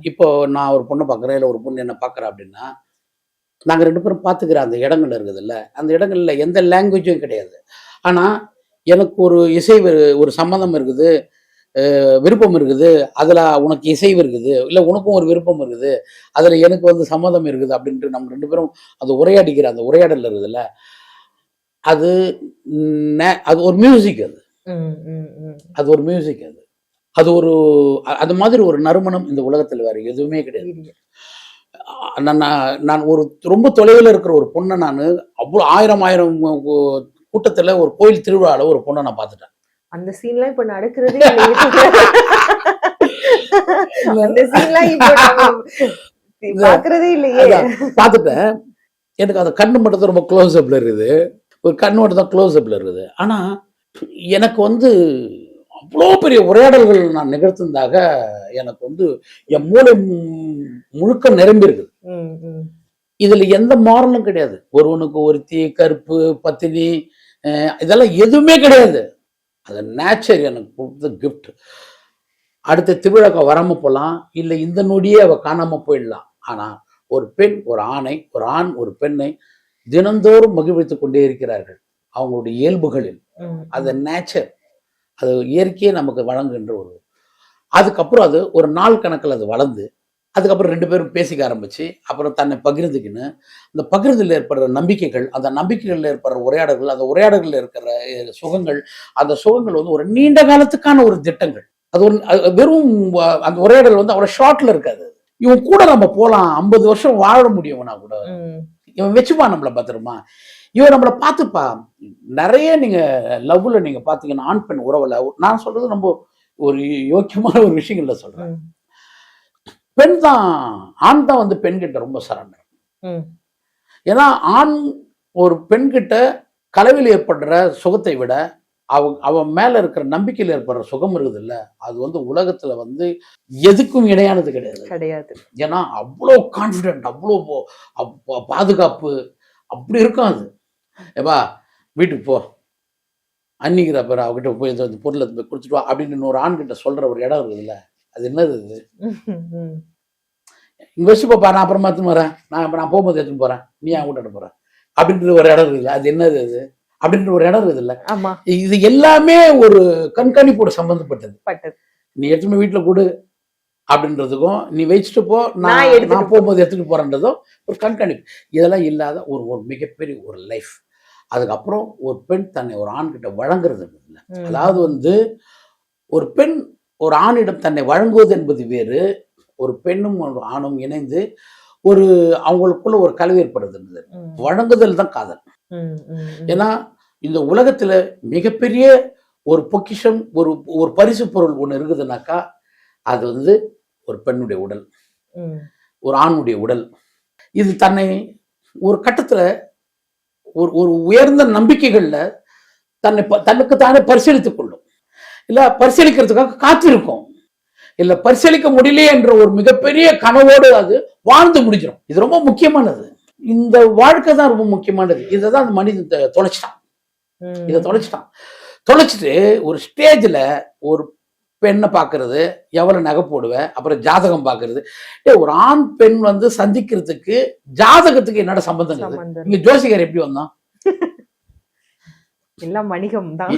இப்போ நான் ஒரு பொண்ணை பார்க்குறேன், இல்லை ஒரு பொண்ணு என்ன பார்க்குறேன் அப்படின்னா, நாங்கள் 2 பேரும் பார்த்துக்கிற அந்த இடங்கள் இருக்குதுல்ல, அந்த இடங்கள்ல எந்த லாங்குவேஜும் கிடையாது. ஆனால் எனக்கு ஒரு இசை ஒரு சம்மந்தம் இருக்குது, விருப்பம் இருக்குது, அதில் உனக்கு இசைவு இருக்குது, இல்லை உனக்கும் ஒரு விருப்பம் இருக்குது, அதில் எனக்கு வந்து சம்மதம் இருக்குது அப்படின்ட்டு நம்ம 2 பேரும் அது உரையாடிக்கிற அந்த உரையாடல் இருக்குதுல்ல, அது அது ஒரு மியூசிக். அது ஒரு மியூசிக். அது ஒரு அது மாதிரி ஒரு நறுமணம் இந்த உலகத்தில் வேற எதுவுமே கிடையாது. நான் ஒரு ரொம்ப தொலைவில் இருக்கிற ஒரு பொண்ணை நான் அவ்வளோ ஆயிரம் கூட்டத்தில் ஒரு கோயில் திருவிழாவில் ஒரு பொண்ணை நான் பார்த்துட்டேன். அந்த சீன்லாம் இப்ப நடக்கிறதே அந்த சீன்லாம் இப்ப பார்க்கறதே இல்லையே. பார்த்துட்டேன். எனக்கு அந்த கண்ணு மட்டும் தான் ரொம்ப க்ளோஸ் அப்ல இருக்குது, ஒரு கண்ணு மட்டும் தான் க்ளோஸ் அப்ல இருக்குது. ஆனா எனக்கு வந்து அவ்வளோ பெரிய உரையாடல்கள் நான் நிகழ்த்தினதாக எனக்கு வந்து என் மூளை முழுக்க நிரம்பி இருக்குது. இதுல எந்த மாறலும் கிடையாது. ஒருவனுக்கு ஒருத்தி, கருப்பு, பத்தினி, இதெல்லாம் எதுவுமே கிடையாது. அது நேச்சர் எனக்கு கொடுத்த கிஃப்ட். அடுத்த திருவிழாக்க வராம போகலாம், இல்லை இந்த நொடியே அவ காணாம போயிடலாம். ஆனா ஒரு பெண் ஒரு ஆணை, ஒரு ஆண் ஒரு பெண்ணை தினந்தோறும் மகிழ்வித்துக் கொண்டே இருக்கிறார்கள் அவங்களுடைய இயல்புகளில். அது நேச்சர், அது இயற்கையே நமக்கு வழங்குகின்ற ஒரு. அதுக்கப்புறம் அது ஒரு நாள் கணக்கில் அது வளர்ந்து, அதுக்கப்புறம் 2 பேரும் பேசிக்க ஆரம்பிச்சு, அப்புறம் தன்னை பகிர்ந்துக்கின்னு, அந்த பகிர்ந்தில் ஏற்படுற நம்பிக்கைகள், அந்த நம்பிக்கைகளில் ஏற்படுற உரையாடல்கள், அந்த உரையாடல்களில் இருக்கிற சுகங்கள், அந்த சுகங்கள் வந்து ஒரு நீண்ட காலத்துக்கான ஒரு திட்டங்கள். அது ஒரு வெறும் அந்த உரையாடல் வந்து அவ்வளோ ஷார்ட்ல இருக்காது. இவன் கூட நம்ம போகலாம், 50 வருஷம் வாழ முடியும்னா கூட இவன் வச்சுப்பான் நம்மளை பத்திரமா, இவன் நம்மளை பார்த்துப்பா. நிறைய நீங்க லவ்ல நீங்க பாத்தீங்கன்னா ஆண் பெண் உறவுல, நான் சொல்றது நம்ம ஒரு யோக்கியமான ஒரு விஷயங்கள்ல சொல்றேன். பெண் தான், ஆண் தான் வந்து பெண்கிட்ட ரொம்ப சரண்டர். ஏன்னா ஆண் ஒரு பெண்கிட்ட கலவையில் ஏற்படுற சுகத்தை விட அவன் மேல இருக்கிற நம்பிக்கையில் ஏற்படுற சுகம் இருக்குது இல்ல, அது வந்து உலகத்துல வந்து எதுக்கும் இணையானது கிடையாது. ஏன்னா அவ்வளோ கான்ஃபிடென்ட், அவ்வளோ பாதுகாப்பு, அப்படி இருக்கும். அது ஏப்பா வீட்டுக்கு போ, அன்னிக்கிற பேர் அவகிட்ட போய் இந்த பொருளை போய் கொடுத்துட்டு வா அப்படின்னு ஒரு ஆண்கிட்ட சொல்ற ஒரு இடம் இருக்குதுல்ல, அது என்னது? இது இங்க வச்சு பாப்பா, நான் அப்புறமா எடுத்துன்னு வரேன், நான் போகும்போது எடுத்துன்னு போறேன், நீ என் கூட்ட போறேன் அப்படின்ற ஒரு இடம் இருக்குல்ல, அது என்னது அது அப்படின்ற ஒரு இடம் இருக்குது இல்ல. இது எல்லாமே ஒரு கண்காணிப்போட சம்பந்தப்பட்டது. நீ எடுத்துன்னு வீட்டுல கூடு அப்படின்றதுக்கும், நீ வச்சுட்டு போ நான் போகும்போது எடுத்துட்டு போறேன்றதும் ஒரு கண்காணிப்பு. இதெல்லாம் இல்லாத ஒரு மிகப்பெரிய ஒரு லைஃப். அதுக்கப்புறம் ஒரு பெண் தன்னை ஒரு ஆண்கிட்ட வழங்குறது இல்லை. அதாவது வந்து ஒரு பெண் ஒரு ஆணிடம் தன்னை வழங்குவது என்பது வேறு, ஒரு பெண்ணும் ஒரு ஆணும் இணைந்து ஒரு அவங்களுக்குள்ள ஒரு கலவை ஏற்படுது. வழங்குதல் தான் காதல். ஏன்னா இந்த உலகத்துல மிகப்பெரிய ஒரு பொக்கிஷம், ஒரு பரிசு பொருள் ஒண்ணு இருக்குதுனாக்கா அது வந்து ஒரு பெண்ணுடைய உடல், ஒரு ஆணுடைய உடல். இது தன்னை ஒரு கட்டத்துல ஒரு உயர்ந்த நம்பிக்கைகள்ல தன்னுக்கு தானே பரிசீலித்துக் கொள்ளும். இல்ல பரிசீலிக்கிறதுக்காக காத்திருக்கும், இல்ல பரிசீலிக்க முடியலையே என்ற ஒரு மிகப்பெரிய கனவோடு அது வாழ்ந்து முடிஞ்சிடும். இது ரொம்ப முக்கியமானது. இந்த வாழ்க்கை தான் ரொம்ப முக்கியமானது. இதைதான் அந்த மனிதன் தொலைச்சிட்டான். இதை தொலைச்சிட்டு ஒரு ஸ்டேஜ்ல ஒரு பெண்ணை பாக்குறது, எவ்வளவு நகை போடுவேன், அப்புறம் ஜாதகம் பாக்குறது. ஒரு ஆண் பெண் வந்து சந்திக்கிறதுக்கு ஜாதகத்துக்கு என்னோட சம்பந்தம்? இங்க ஜோசிகர் எப்படி வந்தான்? எல்லாம் வணிகம் தான்.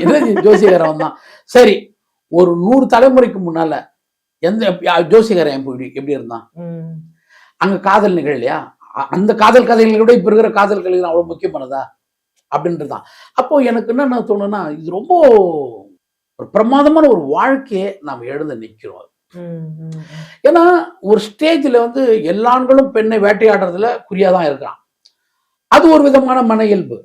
ஜோசிகர் வந்தான். சரி, ஒரு 100 தலைமுறைக்கு முன்னால எந்த ஜோசிகர் எப்படி இருந்தான்? அங்க காதல் நிகழலையா? அந்த காதல் கதைகளை விட இப்ப இருக்கிற காதல் கதைகள் அவ்வளவு முக்கியமானதா அப்படின்றதுதான். அப்போ எனக்கு என்ன தோணுன்னா, இது ரொம்ப ஒரு பிரமாதமான ஒரு வாழ்க்கையை நாம் எழுந்து நிற்கிறோம். ஏன்னா ஒரு ஸ்டேஜ்ல வந்து எல்லா ஆண்களும் பெண்ணை வேட்டையாடுறதுல குறியாதான் இருக்கிறான். அது ஒரு விதமான மன இயல்பு.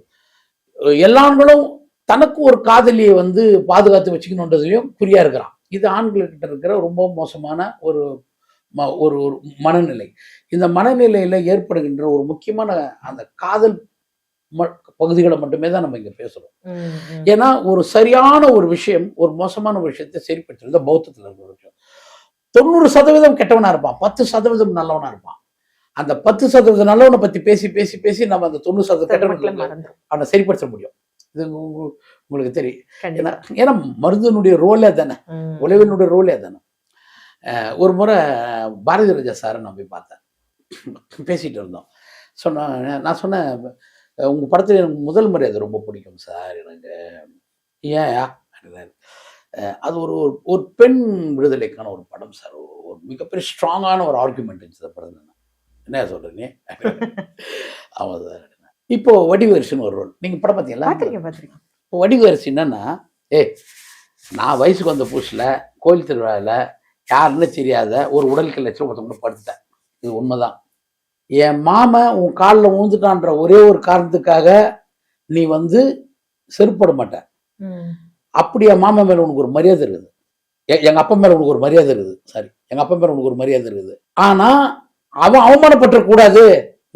எல்லா ஆண்களும் தனக்கு ஒரு காதலியை வந்து பாதுகாத்து வச்சுக்கணுன்றதுலயும் குறியா இருக்கிறான். இது ஆண்கள்கிட்ட இருக்கிற ரொம்ப மோசமான ஒரு ஒரு மனநிலை. இந்த மனநிலையில ஏற்படுகின்ற ஒரு முக்கியமான அந்த காதல் பகுதிகளை மட்டுமே தான் நம்ம இங்க பேசுறோம். ஏன்னா ஒரு சரியான ஒரு விஷயம், ஒரு மோசமான விஷயத்தை சரிப்படுத்துறது பௌத்தத்துல இருக்கிற ஒரு விஷயம். 90% கெட்டவனா இருப்பான், 10% நல்லவனா இருப்பான். அந்த 10% நல்லவனை பத்தி பேசி பேசி பேசி நம்ம அந்த 90% கெட்டவனுக்கு அவனை சரிப்படுத்த முடியும். இது உங்களுக்கு தெரியும். ஏன்னா மருந்தினுடைய ரோலே தானே, உழவினுடைய ரோலே தானே. ஒரு முறை பாரதி ராஜா சாரை நான் போய் பார்த்தேன், பேசிட்டு இருந்தோம். நான் சொன்னேன், உங்க படத்துல எனக்கு முதல் மரியாதை ரொம்ப பிடிக்கும் சார் எனக்கு. ஏன்? அது ஒரு ஒரு பெண் விடுதலைக்கான ஒரு படம் சார். ஒரு மிகப்பெரிய ஸ்ட்ராங்கான ஒரு ஆர்குமெண்ட் இருந்துச்சு படம். என்ன சொல்றீங்க? ஆமாம் சார். இப்போ வடிவரிசின்னு ஒரு ரோல் நீங்க படம் பார்த்தீங்களா? இப்போ வடிவரிசி என்னன்னா, நான் வயசுக்கு வந்த புதுசுல கோயில் திருவிழாவில் யாருன்னு தெரியாத ஒரு உடல் கிளச்சில் ஒருத்தவங்க படுத்துட்டேன். இது உண்மைதான். என் மாமன் உன் காலில் ஊந்துட்டான்ற ஒரே ஒரு காரணத்துக்காக நீ வந்து செருப்பட மாட்ட. அப்படி என் மாமன் மேல உனக்கு ஒரு மரியாதை இருக்குது, எங்க அப்பா மேல உனக்கு ஒரு மரியாதை இருக்குது. சாரி, எங்க அப்பா மேல உனக்கு ஒரு மரியாதை இருக்குது. ஆனா அவன் அவமானப்பட்ட கூடாது,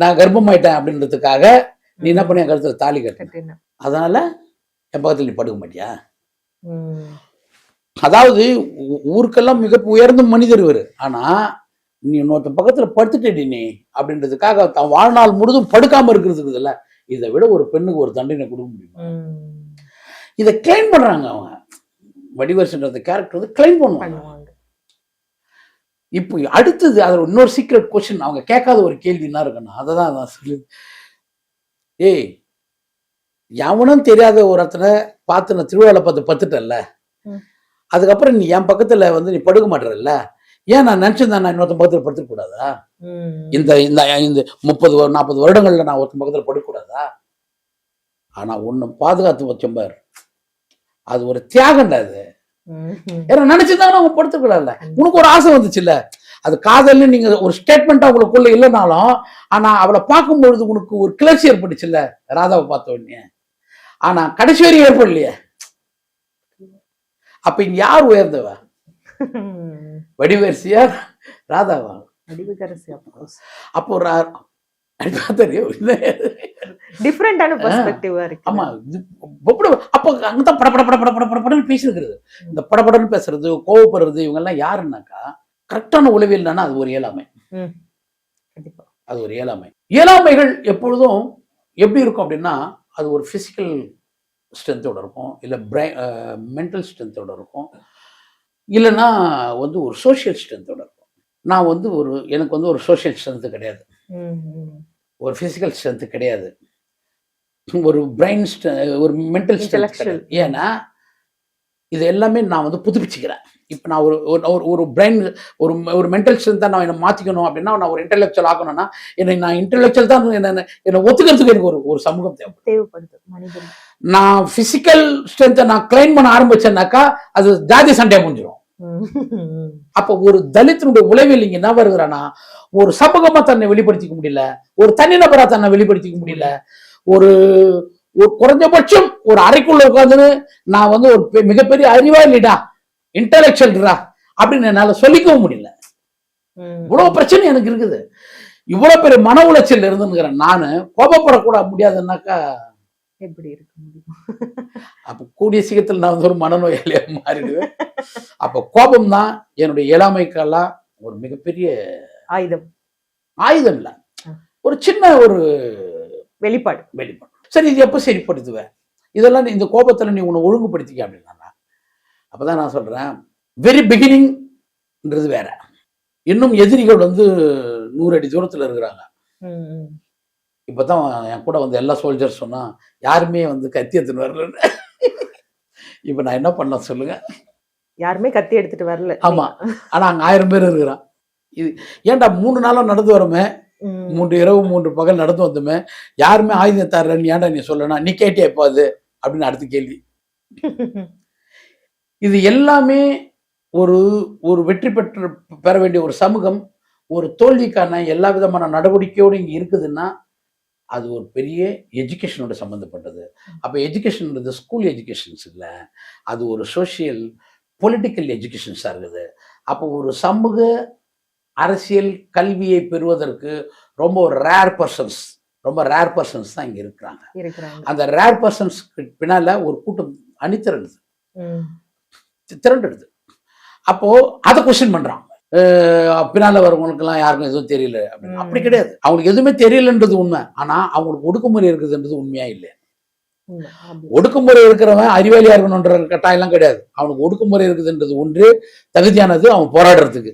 நான் கர்ப்பமாயிட்டேன் அப்படின்றதுக்காக நீ என்ன பண்ணி என் கருத்துல தாலி கட்டின. அதனால என் பக்கத்துல நீ படுக்க மாட்டியா? அதாவது ஊருக்கெல்லாம் மிக உயர்ந்த மனிதர் இவரு. ஆனா நீ இன்னொருத்த பக்கத்துல படுத்துட்டே நீ அப்படின்றதுக்காக தான் வாழ்நாள் முழுதும் படுக்காம இருக்கிறது இல்ல. இதை விட ஒரு பெண்ணுக்கு ஒரு தண்டனை கொடுக்க முடியுமா? இதை கிளைம் பண்றாங்க அவங்க. வடிவரிசின்ற கேரக்டர் வந்து கிளைம் பண்ணுவாங்க. இப்போ அடுத்தது அதுல இன்னொரு சீக்ரெட் கொஸ்டின் அவங்க கேட்காத ஒரு கேள்வி என்ன இருக்குன்னா, அததான் நான் சொல்லு, எவனும் தெரியாத ஒருத்தனை பார்த்து நான் திருவிழாவில் பார்த்து பத்துட்டேன்ல, அதுக்கப்புறம் நீ என் பக்கத்துல வந்து நீ படுக்க மாட்டேறல்ல, ஏன் நான் நினைச்சிருந்தேன் நான் இன்னொருத்த பக்கத்துல படுத்துக்க கூடாதா? இந்த இந்த 30-40 வருடங்கள்ல நான் ஒருத்தன் பக்கத்துல படுக்க கூடாதா? ஆனா ஒண்ணு பாதுகாத்து வச்சோம் பாரு, அது ஒரு தியாகம்டா. அது ஏன்னா நினைச்சிருந்தாங்க அவங்க படுத்துக்கூடாதுல்ல. உனக்கு ஒரு ஆசை வந்துச்சு இல்ல, அது காதல்னு நீங்க ஒரு ஸ்டேட்மெண்டா உங்களுக்குள்ள இல்லைனாலும், ஆனா அவளை பார்க்கும் பொழுது உனக்கு ஒரு கிளர்ச்சி ஏற்பட்டுச்சு இல்ல, ராதாவை பார்த்த உடனே. ஆனா கடைசி வரையும் ஏற்படலையே. அப்ப இங்க யார் உயர்ந்தவ? வடிவரிசியா ராதாவா? அப்போ டிஃபரண்டான பெர்ஸ்பெக்டிவா இருக்கு. ஆமா, அப்போ அங்கதான் படபடன்னு பேசிருக்கிறது. இந்த படபடன்னு பேசுறது, கோவப்படுறது, இவங்க எல்லாம் யாருன்னாக்கா கரெக்டான உளவியல் தானே. அது ஒரு இயலாமை. அது ஒரு இயலாமை. இயலாமைகள் எப்பொழுதும் எப்படி இருக்கும் அப்படின்னா, அது ஒரு பிசிக்கல் ஸ்ட்ரென்த்தோட இருக்கும், இல்ல மென்டல் ஸ்ட்ரென்த்தோட இருக்கும், இல்லைன்னா வந்து ஒரு சோசியல் ஸ்ட்ரென்த்தோட இருக்கும். நான் வந்து எனக்கு வந்து ஒரு சோசியல் ஸ்ட்ரென்த் கிடையாது, ஒரு பிசிக்கல் ஸ்ட்ரென்த் கிடையாது, ஒரு பிரெயின் ஒரு மென்டல் ஸ்ட்ரென்த் கிடையாது. ஏன்னா இது எல்லாமே நான் வந்து புதுப்பிச்சுக்கிறேன். இப்போ நான் ஒரு பிரெயின் ஒரு மென்டல் ஸ்ட்ரென்த்தை நான் என்ன மாற்றிக்கணும் அப்படின்னா, நான் ஒரு இன்டெலெக்சுவல் ஆகணும்னா நான் இன்டெலெக்சுவல் தான் என்னை ஒத்துக்கிறதுக்கு எனக்கு ஒரு சமூகம் தேவைப்படுது. நான் பிசிக்கல் ஸ்ட்ரென்த்தை நான் கிளைம் பண்ண ஆரம்பிச்சேன்னாக்கா அது ஜாதி சண்டையா முடிஞ்சிடும். அப்ப ஒரு தலித்தினுடைய உளவியல் இங்க என்ன வருகிறான்னா, ஒரு சமூகமா தன்னை வெளிப்படுத்திக்க முடியல, ஒரு தனிநபரா தன்னை வெளிப்படுத்திக்க முடியல, ஒரு குறைஞ்சபட்சம் ஒரு அறைக்குள்ள உட்காந்து நான் வந்து ஒரு மிகப்பெரிய அறிவாளிடா, இன்டெலெக்சுவல்டா அப்படின்னு என்னால சொல்லிக்கவும் முடியல. இவ்வளவு பிரச்சனை எனக்கு இருக்குது. இவ்வளவு பெரிய மன உளைச்சல் இருந்துங்கிறேன். நானு கோபப்படக்கூட முடியாதுன்னாக்கா எப்படி இருக்க முடியும்? அப்ப கூடிய சீக்கிரத்தில் நான் வந்து ஒரு மனநோயாளியா மாறிடுவேன். அப்ப கோபம் தான் என்னுடைய இயலாமைக்கெல்லாம் ஒரு மிகப்பெரிய ஆயுதம். ஆயுதம் இல்ல, ஒரு சின்ன ஒரு வெளிப்பாடு. சரி, இது எப்ப சரிப்படுத்துவேன்? இதெல்லாம் இந்த கோபத்துல நீ உன்னை ஒழுங்குபடுத்திக்க அப்படின்னா, அப்பதான் நான் சொல்றேன், வெரி பிகினிங்ன்றது வேற. இன்னும் எதிரிகள் வந்து 100 அடி தூரத்துல இருக்கிறாங்க. இப்பதான் என் கூட வந்து எல்லா சோல்ஜர்ஸ் சொன்னா யாருமே வந்து கத்தி எடுத்துன்னு வரலன்னு. இப்ப நான் என்ன பண்ண சொல்லுங்க? யாருமே கத்தி எடுத்துட்டு வரல. ஆமா, ஆனா அங்க 1000 பேர் இருக்கிறான். இது ஏன்டா 3 நாளா நடந்து வரமே, 3 இரவு 3 பகல் நடந்து வந்தோமே, யாருமே ஆயுதம் தரலன்னு ஏன்டா நீ சொல்லணும்? நீ கேட்டியா எப்போ அது அப்படின்னு அடுத்த கேள்வி. இது எல்லாமே ஒரு ஒரு வெற்றி பெற வேண்டிய ஒரு சமூகம் ஒரு தோல்விக்கான எல்லா விதமான நடவடிக்கையோடு இங்க இருக்குதுன்னா அது ஒரு பெரிய எஜுகேஷனோட சம்மந்தப்பட்டது. அப்போ எஜுகேஷன்ன்றது ஸ்கூல் எஜுகேஷன்ஸ் இல்லை, அது ஒரு சோஷியல் பொலிட்டிக்கல் எஜுகேஷன்ஸாக இருக்குது. அப்போ ஒரு சமூக அரசியல் கல்வியை பெறுவதற்கு ரொம்ப ஒரு ரேர் பர்சன்ஸ் தான் இங்க இருக்கிறாங்க. அந்த ரேர் பர்சன்ஸ் பின்னால ஒரு கூட்டம் திரண்டுடுது. அப்போ அதை கொஸ்டின் பண்றாங்க. பின்னால வரவங்களுக்கு எல்லாம் யாருக்கும் எதுவும் தெரியல அப்படின்னு. அப்படி கிடையாது, அவங்களுக்கு எதுவுமே தெரியலன்றது உண்மை. ஆனா அவங்களுக்கு ஒடுக்குமுறை இருக்குதுன்றது உண்மையா இல்லை. ஒடுக்குமுறை இருக்கிறவன் அறிவாளியா இருக்கணும்ன்ற கட்டாயம் எல்லாம் கிடையாது. அவனுக்கு ஒடுக்குமுறை இருக்குதுன்றது ஒன்று தகுதியானது, அவன் போராடுறதுக்கு.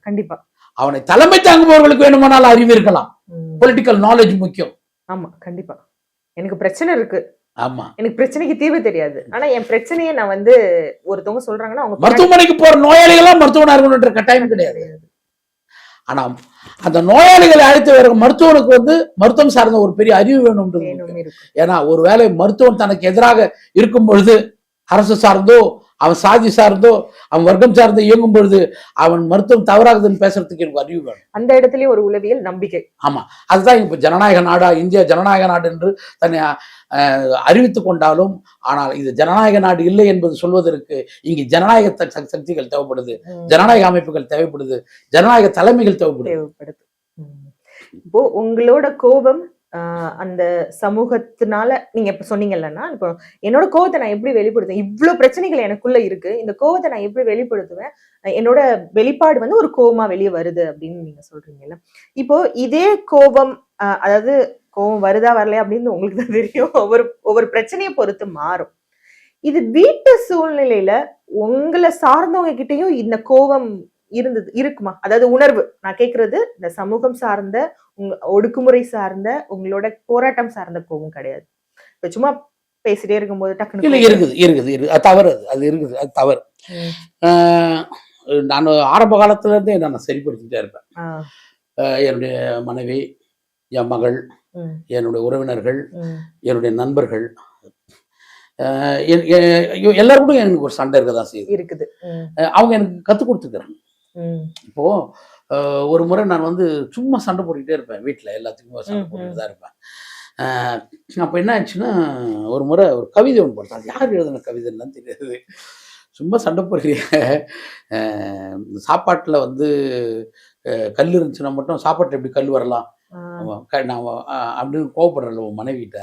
கண்டிப்பா அவனை தலைமை தாங்குபவர்களுக்கு வேணுமானாலும் அறிவு இருக்கலாம், பொலிட்டிக்கல் நாலேஜ் முக்கியம். ஆமா, கண்டிப்பா. எனக்கு பிரச்சனை இருக்கு, ஆமா, எனக்கு பிரச்சனைக்கு தீர்வு தெரியாது, ஆனா என் பிரச்சனையை நான் வந்து ஒருத்தவங்க சொல்றாங்கன்னா அவங்க மருத்துவமனைக்கு போற நோயாளிகள் மருத்துவனா இருக்கணும்ன்ற கட்டாயம் கிடையாது. ஆனா அந்த நோயாளிகளை அழைத்து வர மருத்துவனுக்கு வந்து மருத்துவம் சார்ந்த ஒரு பெரிய அறிவு வேணும்ன்றது. ஏன்னா ஒருவேளை மருத்துவம் தனக்கு எதிராக இருக்கும் பொழுது, அரசு சார்ந்தோ அவன் சாதி சார்ந்தோ அவன் வர்க்கம் சார்ந்தோ இயங்கும் பொழுது அவன் மருத்துவம் தவறாகுதுன்னு பேசுறதுக்கு எனக்கு அறிவு வேணும். அந்த இடத்துலயும் ஒரு உளவியல் நம்பிக்கை. ஆமா, அதுதான் இப்ப ஜனநாயக நாடா இந்தியா ஜனநாயக நாடு என்று தன்னை அறிவித்துக் கொண்டாலும், ஆனால் இது ஜனநாயக நாடு இல்லை என்பது சொல்வதற்கு இங்கு ஜனநாயக சக்திகள் தேவைப்படுது, ஜனநாயக அமைப்புகள் தேவைப்படுது, ஜனநாயக தலைமைகள் தேவைப்படுது. இப்போ உங்களோட கோபம் அந்த சமூகத்தினால நீங்க இப்ப சொன்னீங்கல்லன்னா, இப்போ என்னோட கோவத்தை நான் எப்படி வெளிப்படுத்துவேன்? இவ்வளவு பிரச்சனைகள் எனக்குள்ள இருக்கு, இந்த கோவத்தை நான் எப்படி வெளிப்படுத்துவேன்? என்னோட வெளிப்பாடு வந்து ஒரு கோவமா வெளியே வருது அப்படின்னு நீங்க சொல்றீங்கல்ல. இப்போ இதே கோபம், அதாவது கோவம் வருதா வரலையா அப்படின்னு உங்களுக்கு தான் தெரியும், ஒவ்வொரு பிரச்சனையை பொறுத்து மாறும். இது வீட்டு சூழ்நிலையில உங்களை சார்ந்தவங்க கிட்டயும் இந்த கோபம் இருக்குமா? அதாவது உணர்வு நான் கேக்குறது, இந்த சமூகம் சார்ந்த ஒடுக்குமுறை சார்ந்த உங்களோட போராட்டம் சார்ந்த கோபம் கிடையாது. இப்ப சும்மா பேசிட்டே இருக்கும்போது டக்குனு இருக்குது தவறு, அது இருக்குது, அது தவறு. நான் ஆரம்ப காலத்துல இருந்தே நான் சரிப்படுத்திட்டே இருப்பேன். என்னுடைய மனைவி, என் மகள், என்னுடைய உறவினர்கள், என்னுடைய நண்பர்கள், எல்லாரும் கூட எனக்கு ஒரு சண்டை இருக்கதான் இருக்குது. அவங்க எனக்கு கத்துக் கொடுத்துக்கிறாங்க. இப்போ ஒரு முறை நான் வந்து சும்மா சண்டை போட்டுக்கிட்டே இருப்பேன், வீட்டில் எல்லாத்துக்குமே சண்டை போட்டுட்டு தான் இருப்பேன். அப்போ என்ன ஆச்சுன்னா, ஒரு முறை ஒரு கவிதை ஒன்று போட்டேன். அது யார் எழுதின கவிதைன்னு தெரியாது. சும்மா சண்டை போடுற சாப்பாட்டில் வந்து கல் இருந்துச்சுன்னா மட்டும் சாப்பாட்டில் எப்படி கல் வரலாம் நான் அப்படின்னு கோவப்படுறல உன் மனைவிட்ட.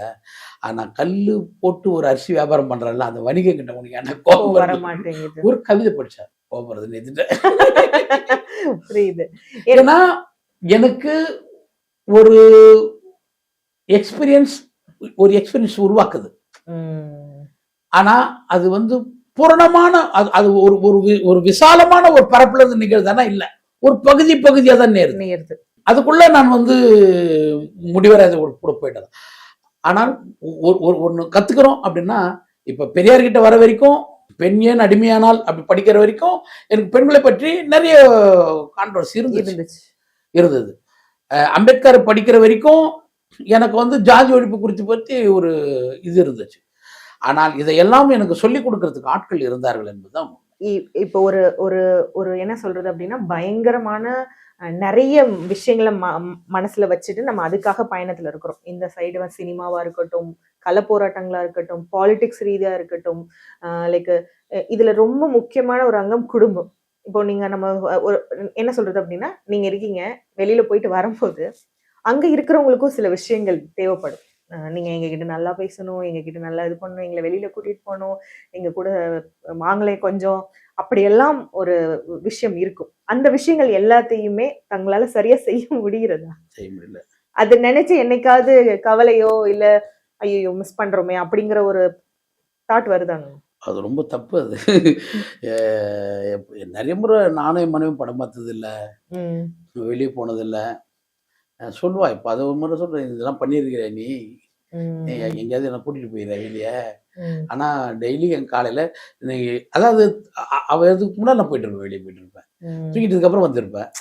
நான் கல் போட்டு ஒரு அரிசி வியாபாரம் பண்றேன்ல, அந்த வணிகம் கிட்ட உனக்கு என்ன கோபம் வர மாட்டேங்குது. ஒரு கவிதை படிச்சார், கோபப்படுறது நிறுத்திட்டேன். ஏன்னா எனக்கு ஒரு எக்ஸ்பீரியன்ஸ் உருவாக்குது. ஆனா அது வந்து பூரணமான அது ஒரு விசாலமான ஒரு பரப்புல இருந்து நிகழ்தானா இல்ல, ஒரு பகுதியா தான் நேருது. அதுக்குள்ள நான் வந்து முடிவராத கூட போயிட்டேன். ஆனால் ஒன்று கத்துக்கிறோம் அப்படின்னா, இப்ப பெரியார்கிட்ட வர வரைக்கும் பெண் ஏன் அடிமையானால் அப்படி படிக்கிற வரைக்கும் எனக்கு பெண்களை பற்றி நிறைய கான்ட்ரோவர்சி இருந்தது. அம்பேத்கர் படிக்கிற வரைக்கும் எனக்கு வந்து ஜாதி ஒழிப்பு குறித்து பற்றி ஒரு இது இருந்துச்சு. ஆனால் இதையெல்லாம் எனக்கு சொல்லிக் கொடுக்கறதுக்கு ஆட்கள் இருந்தார்கள் என்பதுதான். இப்போ ஒரு என்ன சொல்றது அப்படின்னா, பயங்கரமான நிறைய விஷயங்களை மனசுல வச்சுட்டு நம்ம அதுக்காக பயணத்துல இருக்கிறோம். இந்த சைடு சினிமாவா இருக்கட்டும், கள போராட்டங்களா இருக்கட்டும், பாலிடிக்ஸ் ரீதியா இருக்கட்டும், லைக் இதுல ரொம்ப முக்கியமான ஒரு அங்கம் குடும்பம். இப்போ நீங்க நம்ம ஒரு என்ன சொல்றது அப்படின்னா, நீங்க இருக்கீங்க, வெளியில போயிட்டு வரும்போது அங்க இருக்கிறவங்களுக்கும் சில விஷயங்கள் தேவைப்படும். நீங்க எங்ககிட்ட நல்லா பேசணும், எங்ககிட்ட நல்லா இது பண்ணணும், எங்களை வெளியில கூட்டிட்டு போகணும், எங்க கூட வாங்களே கொஞ்சம், அப்படியெல்லாம் ஒரு விஷயம் இருக்கும். அந்த விஷயங்கள் எல்லாத்தையுமே தங்களால சரியா செய்ய முடிகிறதா? செய்ய முடியல. அது நினைச்சு என்னைக்காவது கவலையோ இல்ல ஐயோ மிஸ் பண்றோமே அப்படிங்கிற ஒரு தாட் வருதாங்க? அது ரொம்ப தப்பு அது. நிறைய முறை நானும் என் மனைவி படம் பார்த்தது இல்லை, வெளியே போனதில்லை. சொல்லுவா இப்போ அதை ஒரு முறை சொல்கிறேன், இதெல்லாம் பண்ணியிருக்கிற நீ எங்கேயாவது என்ன கூட்டிகிட்டு போயிடுற வெளியே. ஆனால் டெய்லி என் காலையில் அதாவது அவள் இதுக்கு முன்னாடி நான் போயிட்டு இருப்பேன், வெளியே போயிட்டு இருப்பேன், தூக்கிட்டதுக்கப்புறம் வந்திருப்பேன்.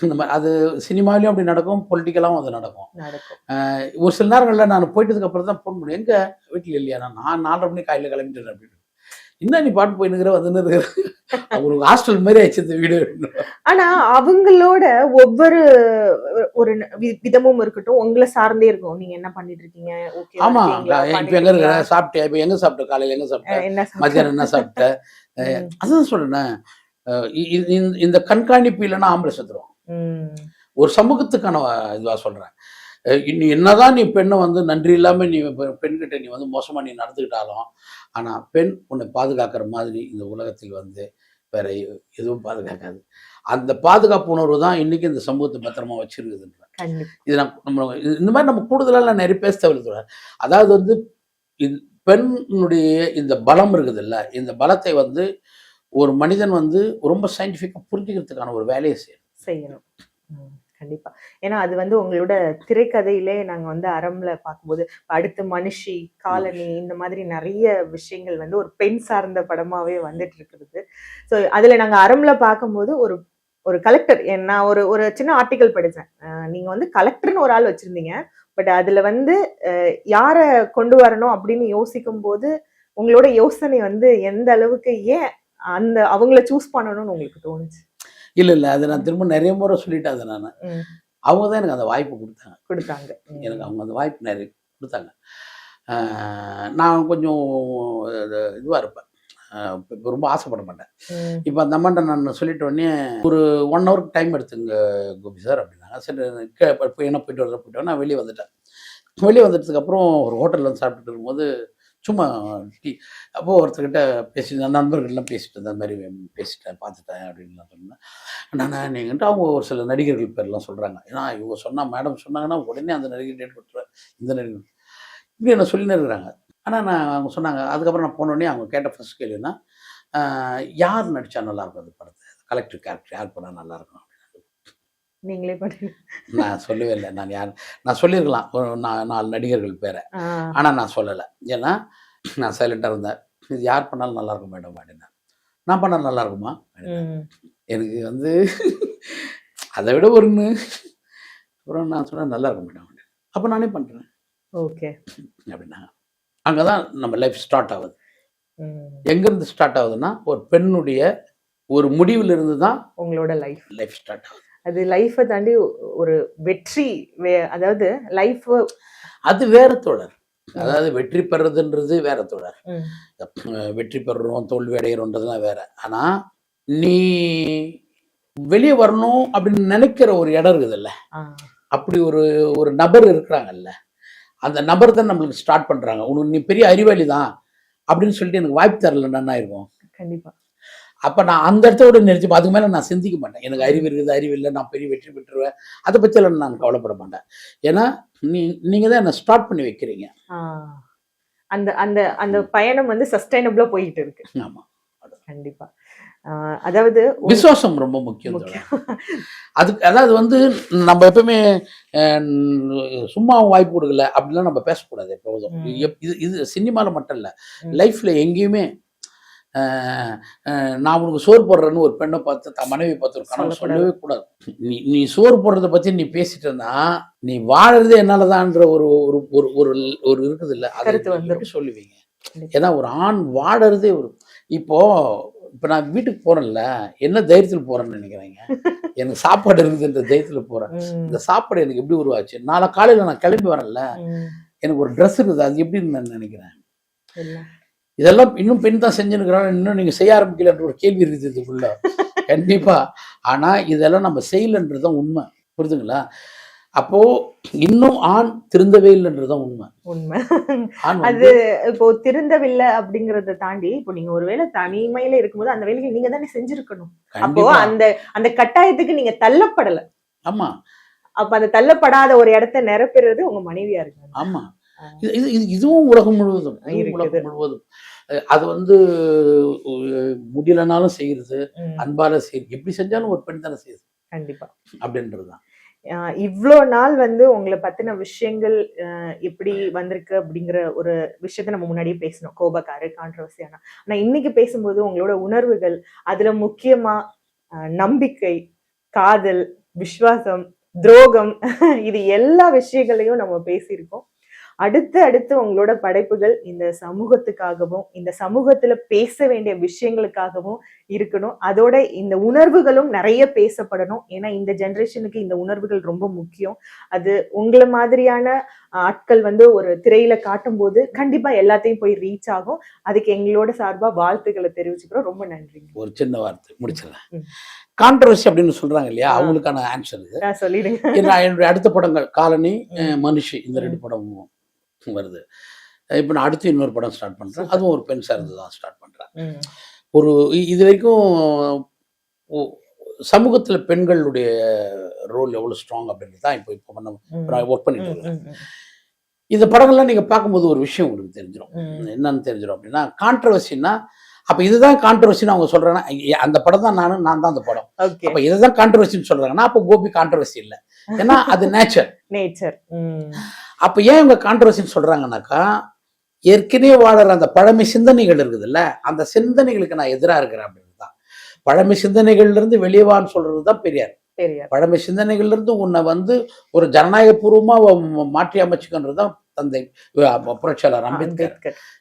இந்த மாதிரி அது சினிமாலையும் அப்படி நடக்கும், பொலிட்டிக்கலாகவும் அது நடக்கும். ஒரு சில நேரங்களில் நான் போயிட்டதுக்கு அப்புறம் தான் ஃபோன் பண்ணுவேன், எங்கே வீட்டில் இல்லையா, நான் 4:30 மணி காலையில் கிளம்பிட்டேன் அப்படின்னு. என்ன நீ பாட்டு போயினுக்கிற வந்துன்னு இருக்கிற, அவங்களுக்கு ஹாஸ்டல் மாதிரி ஆயிடுச்சு இந்த வீடு. ஆனா அவங்களோட ஒவ்வொரு ஒரு விதமும் இருக்கட்டும், உங்களை சார்ந்தே இருக்கும். நீங்க என்ன பண்ணிட்டு இருக்கீங்க, ஆமா இப்ப எங்க இருக்கிற, சாப்பிட்டியா, இப்ப எங்க சாப்பிட்ட, காலையில எங்க சாப்பிட்ட, மத்தியானம் என்ன சாப்பிட்ட, அதான் சொல்றேன். இந்த கண்காணிப்பு இல்லைன்னா ஆம்பளை செத்துரும். ஒரு சமூகத்துக்கான இதுவா சொல்றேன். நீ என்னதான் நீ பெண்ணை வந்து நன்றி இல்லாம நீ பெண்கிட்ட நீ வந்து மோசமா நீ நடந்துக்கிட்டாலும், ஆனா பெண் உன்னை பாதுகாக்கிற மாதிரி இந்த உலகத்தில் வந்து வேற எதுவும் பாதுகாக்காது. அந்த பாதுகாப்பு உணர்வு தான் இன்னைக்கு இந்த சமூகத்தை பத்திரமா வச்சிருக்குதுன்ற. இது நம்ம இந்த மாதிரி நம்ம கூடுதலாக நிறைய பேச தேவையில்லை. அதாவது வந்து பெண்ணுடைய இந்த பலம் இருக்குது இல்ல, இந்த பலத்தை வந்து ஒரு மனிதன் வந்து ரொம்ப சயின்டிஃபிக்கா புரிஞ்சுக்கிறதுக்கான ஒரு வேலையை செய்யணும். கண்டிப்பா. ஏன்னா அது வந்து உங்களோட திரைக்கதையிலே நாங்க வந்து அறம்ல பார்க்கும்போது அடுத்து மனுஷி, காலனி, இந்த மாதிரி நிறைய விஷயங்கள் வந்து ஒரு பெண் சார்ந்த படமாவே வந்துட்டு இருக்குது. ஸோ அதுல நாங்க அறம்ல பார்க்கும்போது ஒரு ஒரு கலெக்டர், நான் ஒரு சின்ன ஆர்டிக்கல் படித்தேன். நீங்க வந்து கலெக்டர்னு ஒரு ஆள் வச்சிருந்தீங்க, பட் அதுல வந்து யாரை கொண்டு வரணும் அப்படின்னு யோசிக்கும் போது உங்களோட யோசனை வந்து எந்த அளவுக்கு ஏன் அந்த அவங்கள சூஸ் பண்ணணும்னு உங்களுக்கு தோணுச்சு? இல்ல அதை நான் திரும்ப நிறைய முறை சொல்லிட்டேன். அதை நான் அவங்க தான் எனக்கு அந்த வாய்ப்பு கொடுத்தாங்க. எனக்கு அவங்க அந்த வாய்ப்பு நிறைய கொடுத்தாங்க. நான் கொஞ்சம் இதுவாக இருப்பேன், இப்போ ரொம்ப ஆசைப்பட மாட்டேன். இப்போ அந்த அம்மாண்ட நான் சொல்லிட்டு உடனே ஒரு 1 ஹவருக்கு டைம் எடுத்துங்க கோபி சார் அப்படின்னாங்க. சரி என்ன போயிட்டு வரதான் நான் வெளியே வந்துட்டேன். வெளியே வந்துட்டதுக்கப்புறம் ஒரு ஹோட்டலில் வந்து சாப்பிட்டுட்டு இருக்கும்போது சும்மா டீ அப்போது ஒருத்தர்கிட்ட பேசிட்டு நண்பர்கள்லாம் பேசிட்டு இருந்தேன், அந்த மாதிரி பேசிட்டேன் பார்த்துட்டேன் அப்படின்னு சொன்னேன். நீங்கள்கிட்ட அவங்க ஒரு சில நடிகர்கள் பேர்லாம் சொல்கிறாங்க. ஏன்னா இவங்க சொன்னால் மேடம் சொன்னாங்கன்னா உடனே அந்த நடிகர் டேட் கொடுத்துருவேன், இந்த நடிகர் இப்படி என்ன சொல்லின்னு இருக்கிறாங்க. ஆனால் அவங்க சொன்னாங்க. அதுக்கப்புறம் நான் போனோடனே அவங்க கேட்ட ஃபர்ஸ்ட் கேள்வின்னா, யார் நடித்தா நல்லாயிருக்கும் அந்த படத்தை, கலெக்டர் கேரக்டர் யார் பண்ணால் நல்லாயிருக்கும் அப்படின்னு. நீங்களே பண்ணி நான் சொல்லவே இல்லை. நான் சொல்லியிருக்கலாம் ஒரு 4 நடிகர்கள் பேரை, ஆனால் நான் சொல்லலை. ஏன்னா நான் சைலண்டாக இருந்தேன். இது யார் பண்ணாலும் நல்லாயிருக்கும் மேடம் அப்படின்னா. நான் பண்ணால் நல்லா இருக்குமா? எனக்கு வந்து அதை விட ஒன்று. அப்புறம் நான் சொன்னேன் நல்லா இருக்கும் மேடம் அப்படின்னு. அப்போ நானே பண்ணுறேன் ஓகே அப்படின்னாங்க. அங்கே தான் நம்ம லைஃப் ஸ்டார்ட் ஆகுது. எங்கேருந்து ஸ்டார்ட் ஆகுதுன்னா ஒரு பெண்ணுடைய ஒரு முடிவிலிருந்து தான் உங்களோட லைஃப் ஸ்டார்ட் ஆகுது. அது லைஃபை தாண்டி ஒரு வெற்றி, அதாவது லைஃப் அது வேற தொடர். அதாவது வெற்றி பெறதுன்றது வேற தொடர். வெற்றி பெறணும் தோல்வி அடைகிறோன்றதுலாம் வேற. ஆனா நீ வெளியே வரணும் அப்படின்னு நினைக்கிற ஒரு இடம் இருக்குதுல்ல, அப்படி ஒரு நபர் இருக்கிறாங்கல்ல, அந்த நபர் தான் நம்மளுக்கு ஸ்டார்ட் பண்றாங்க. உனக்கு நீ பெரிய அறிவாளி தான் அப்படின்னு சொல்லிட்டு எனக்கு வாய்ப்பு தரல என்ன ஆயிருக்கும். கண்டிப்பா. அப்போ நான் அந்த இடத்தோட நிறுத்தி அதுக்கு மேலே நான் சிந்திக்க மாட்டேன். எனக்கு அறிவு இருக்குது, அறிவு இல்லை, நான் பெரிய வெற்றி பெற்றுருவேன், அதை பற்றியெல்லாம் நான் கவலைப்பட மாட்டேன். ஏன்னா நீங்கள் தான் என்னை ஸ்டார்ட் பண்ணி வைக்கிறீங்க. அந்த அந்த அந்த பயணம் வந்து சஸ்டைனபிளாக போயிட்டு இருக்கு. ஆமாம், கண்டிப்பாக. அதாவது விசுவாசம் ரொம்ப முக்கியம். அதுக்கு அதாவது வந்து நம்ம எப்பவுமே சும்மா வாய்ப்பு கொடுக்கல அப்படிலாம் நம்ம பேசக்கூடாது எப்போதும். இது சினிமாவில் மட்டும் இல்லை, லைஃப்பில் எங்கேயுமே நான் உனக்கு சோறு போடுறேன்னு ஒரு பெண்ணை பார்த்து மனைவி பார்த்து ஒரு கணவன் சொல்லவே கூடாது. நீ சோறு போடுறத பத்தி நீ பேசிட்டேன்னா நீ வாழறதே என்னாலதான்ற ஒரு இருக்குது இல்ல, அதை சொல்லுவீங்க. ஏன்னா ஒரு ஆண் வாழறதே இப்போ நான் வீட்டுக்கு போறேன்ல, என்ன தைரியத்தில் போறேன்னு நினைக்கிறீங்க? எனக்கு சாப்பாடு இருக்குதுன்ற தைரியத்தில் போறேன். இந்த சாப்பாடு எனக்கு எப்படி உருவாச்சு? நாளை காலையில நான் கிளம்பி வரேன்ல, எனக்கு ஒரு ட்ரெஸ் இருக்குது, அது எப்படின்னு நான் நினைக்கிறேன். இதெல்லாம் இன்னும் பெண் தான் செஞ்சுருக்கிறாங்க, இன்னும் நீங்கள் செய்ய ஆரம்பிக்கலன்ற ஒரு கேள்வி இருக்குது இதுக்குள்ள. கண்டிப்பாக. ஆனால் இதெல்லாம் நம்ம செய்யலைன்றது தான் உண்மை, புரிதுங்களா? அப்போ இன்னும் ஆண் திருந்தவே இல்லைன்றதுதான் உண்மை. உண்மை. ஆண் அது இப்போ திருந்தவில்லை அப்படிங்கறத தாண்டி இப்போ நீங்க ஒருவேளை தனிமையில இருக்கும்போது அந்த வேலையை நீங்க தானே செஞ்சிருக்கணும். அப்போ அந்த அந்த கட்டாயத்துக்கு நீங்க தள்ளப்படல. ஆமா. அப்ப அந்த தள்ளப்படாத ஒரு இடத்தை நிரப்புறது உங்க மனைவியா இருக்கு. ஆமா. இதுவும் உலகம் முழுவதும் அது முடியலனாலும் செய்யறது, அன்பால செய்யுது, எப்படி செஞ்சாலும் ஒரு பெண் தானே செய்யுது. கண்டிப்பா. அப்படின்றதுதான். இவ்வளோ நாள் உங்களை பத்தின விஷயங்கள் எப்படி வந்திருக்கு அப்படிங்கிற ஒரு விஷயத்த நம்ம முன்னாடியே பேசணும். கோபக்காரு, கான்ட்ரவர்சியான. ஆனா இன்னைக்கு பேசும்போது உங்களோட உணர்வுகள், அதுல முக்கியமா நம்பிக்கை, காதல், விசுவாசம், துரோகம், இது எல்லா விஷயங்களையும் நம்ம பேசியிருக்கோம். அடுத்து உங்களோட படைப்புகள் இந்த சமூகத்துக்காகவும் இந்த சமூகத்துல பேச வேண்டிய விஷயங்களுக்காகவும் இருக்கணும். அதோட இந்த உணர்வுகளும் நிறைய பேசப்படணும். ஏன்னா இந்த ஜெனரேஷனுக்கு இந்த உணர்வுகள் ரொம்ப முக்கியம். அது உங்களை மாதிரியான ஆட்கள் ஒரு திரையில காட்டும் போது கண்டிப்பா எல்லாத்தையும் போய் ரீச் ஆகும். அதுக்கு எங்களோட சார்பா வாழ்த்துக்களை தெரிவிச்சுக்கிறோம். ரொம்ப நன்றி. ஒரு சின்ன வார்த்தை முடிச்சிடலாம். கான்ட்ரவர்சி அப்படின்னு சொல்றாங்க இல்லையா, அவங்களுக்கான ஆன்சர் இது சொல்லிடுங்க. என்னுடைய அடுத்த படங்கள் காலனி, மனுஷி, இந்த 2 படமும் வருது. இப்போ நான் அடுத்து இன்னொரு படம் ஸ்டார்ட் பண்றேன். அதுவும் ஒரு பெண் சார்ந்து தான் ஸ்டார்ட் பண்றேன். இது வரைக்கும் சமூகத்துல பெண்களுடைய ரோல் எவ்வளவு ஸ்ட்ராங் அப்படின்றது தான் இப்போ நான் ஒர்க் பண்ணிட்டு இருக்கேன். இந்த படங்கள்லாம் நீங்க பார்க்கும்போது ஒரு விஷயம் உங்களுக்கு தெரிஞ்சிடும். என்னன்னு தெரிஞ்சிடும் அப்படின்னா, கான்ட்ரவர்சின்னா அப்ப இதுதான் கான்ட்ரவர்சின்னு அவங்க சொல்றாங்கன்னா, அந்த படம் தான் நான் தான் அந்த படம். அப்ப இதுதான் கான்ட்ரவர்சின்னு சொல்றாங்கன்னா அப்ப கோபி கான்ட்ரவர்சி இல்லை. ஏன்னா அது நேச்சர். அப்ப ஏன் இவங்க கான்ட்ரவர்சின்னு சொல்றாங்கன்னாக்கா, ஏற்கனவே வாழற அந்த பழமை சிந்தனைகள் இருக்குதுல்ல, அந்த சிந்தனைகளுக்கு நான் எதிராக இருக்கிறேன் அப்படின்னு தான். பழமை சிந்தனைகள்ல இருந்து வெளியவான்னு சொல்றதுதான் பெரியார். பழமை சிந்தனைகள்ல இருந்து உன்னை ஒரு ஜனநாயக பூர்வமா மாற்றி அமைச்சுக்கன்றதுதான் தந்தை புரட்சியாளர் அம்பேத்கர்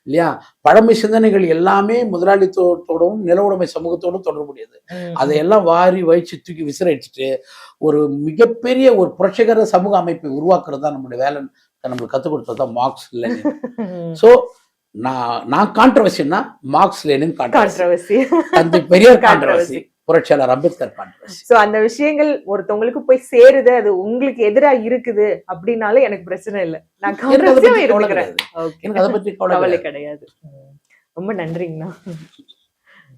இல்லையா. பழமை சிந்தனைகள் எல்லாமே முதலாளித்துவத்தோடவும் நில உடைமை சமூகத்தோடும் தொடர்புடையது. அதையெல்லாம் வாரி வயிற்று தூக்கி விசிறடிச்சுட்டு ஒரு மிகப்பெரிய ஒரு புரட்சிகர சமூக அமைப்பை உருவாக்குறது தான் நம்மளுடைய வேலை. நம்மளுக்கு கற்றுக் கொடுத்ததுதான் மார்க்ஸ் லெனின். ஸோ நான் கான்ட்ரவர்சின்னா மார்க்ஸ் லெனின் கான்ட்ரவர்சி, தந்தை பெரியார் கான்ட்ரவர்சி, புரட்சியாளர் அம்பேத்கர் கான்ட்ரவர்சி. சோ அந்த விஷயங்கள் ஒருத்தவங்களுக்கு போய் சேருது, அது உங்களுக்கு எதிராக இருக்குது அப்படின்னாலே எனக்கு பிரச்சனை இல்லை. நான் எனக்கு அதை பத்தி கவலை கிடையாது. ரொம்ப நன்றிங்கண்ணா.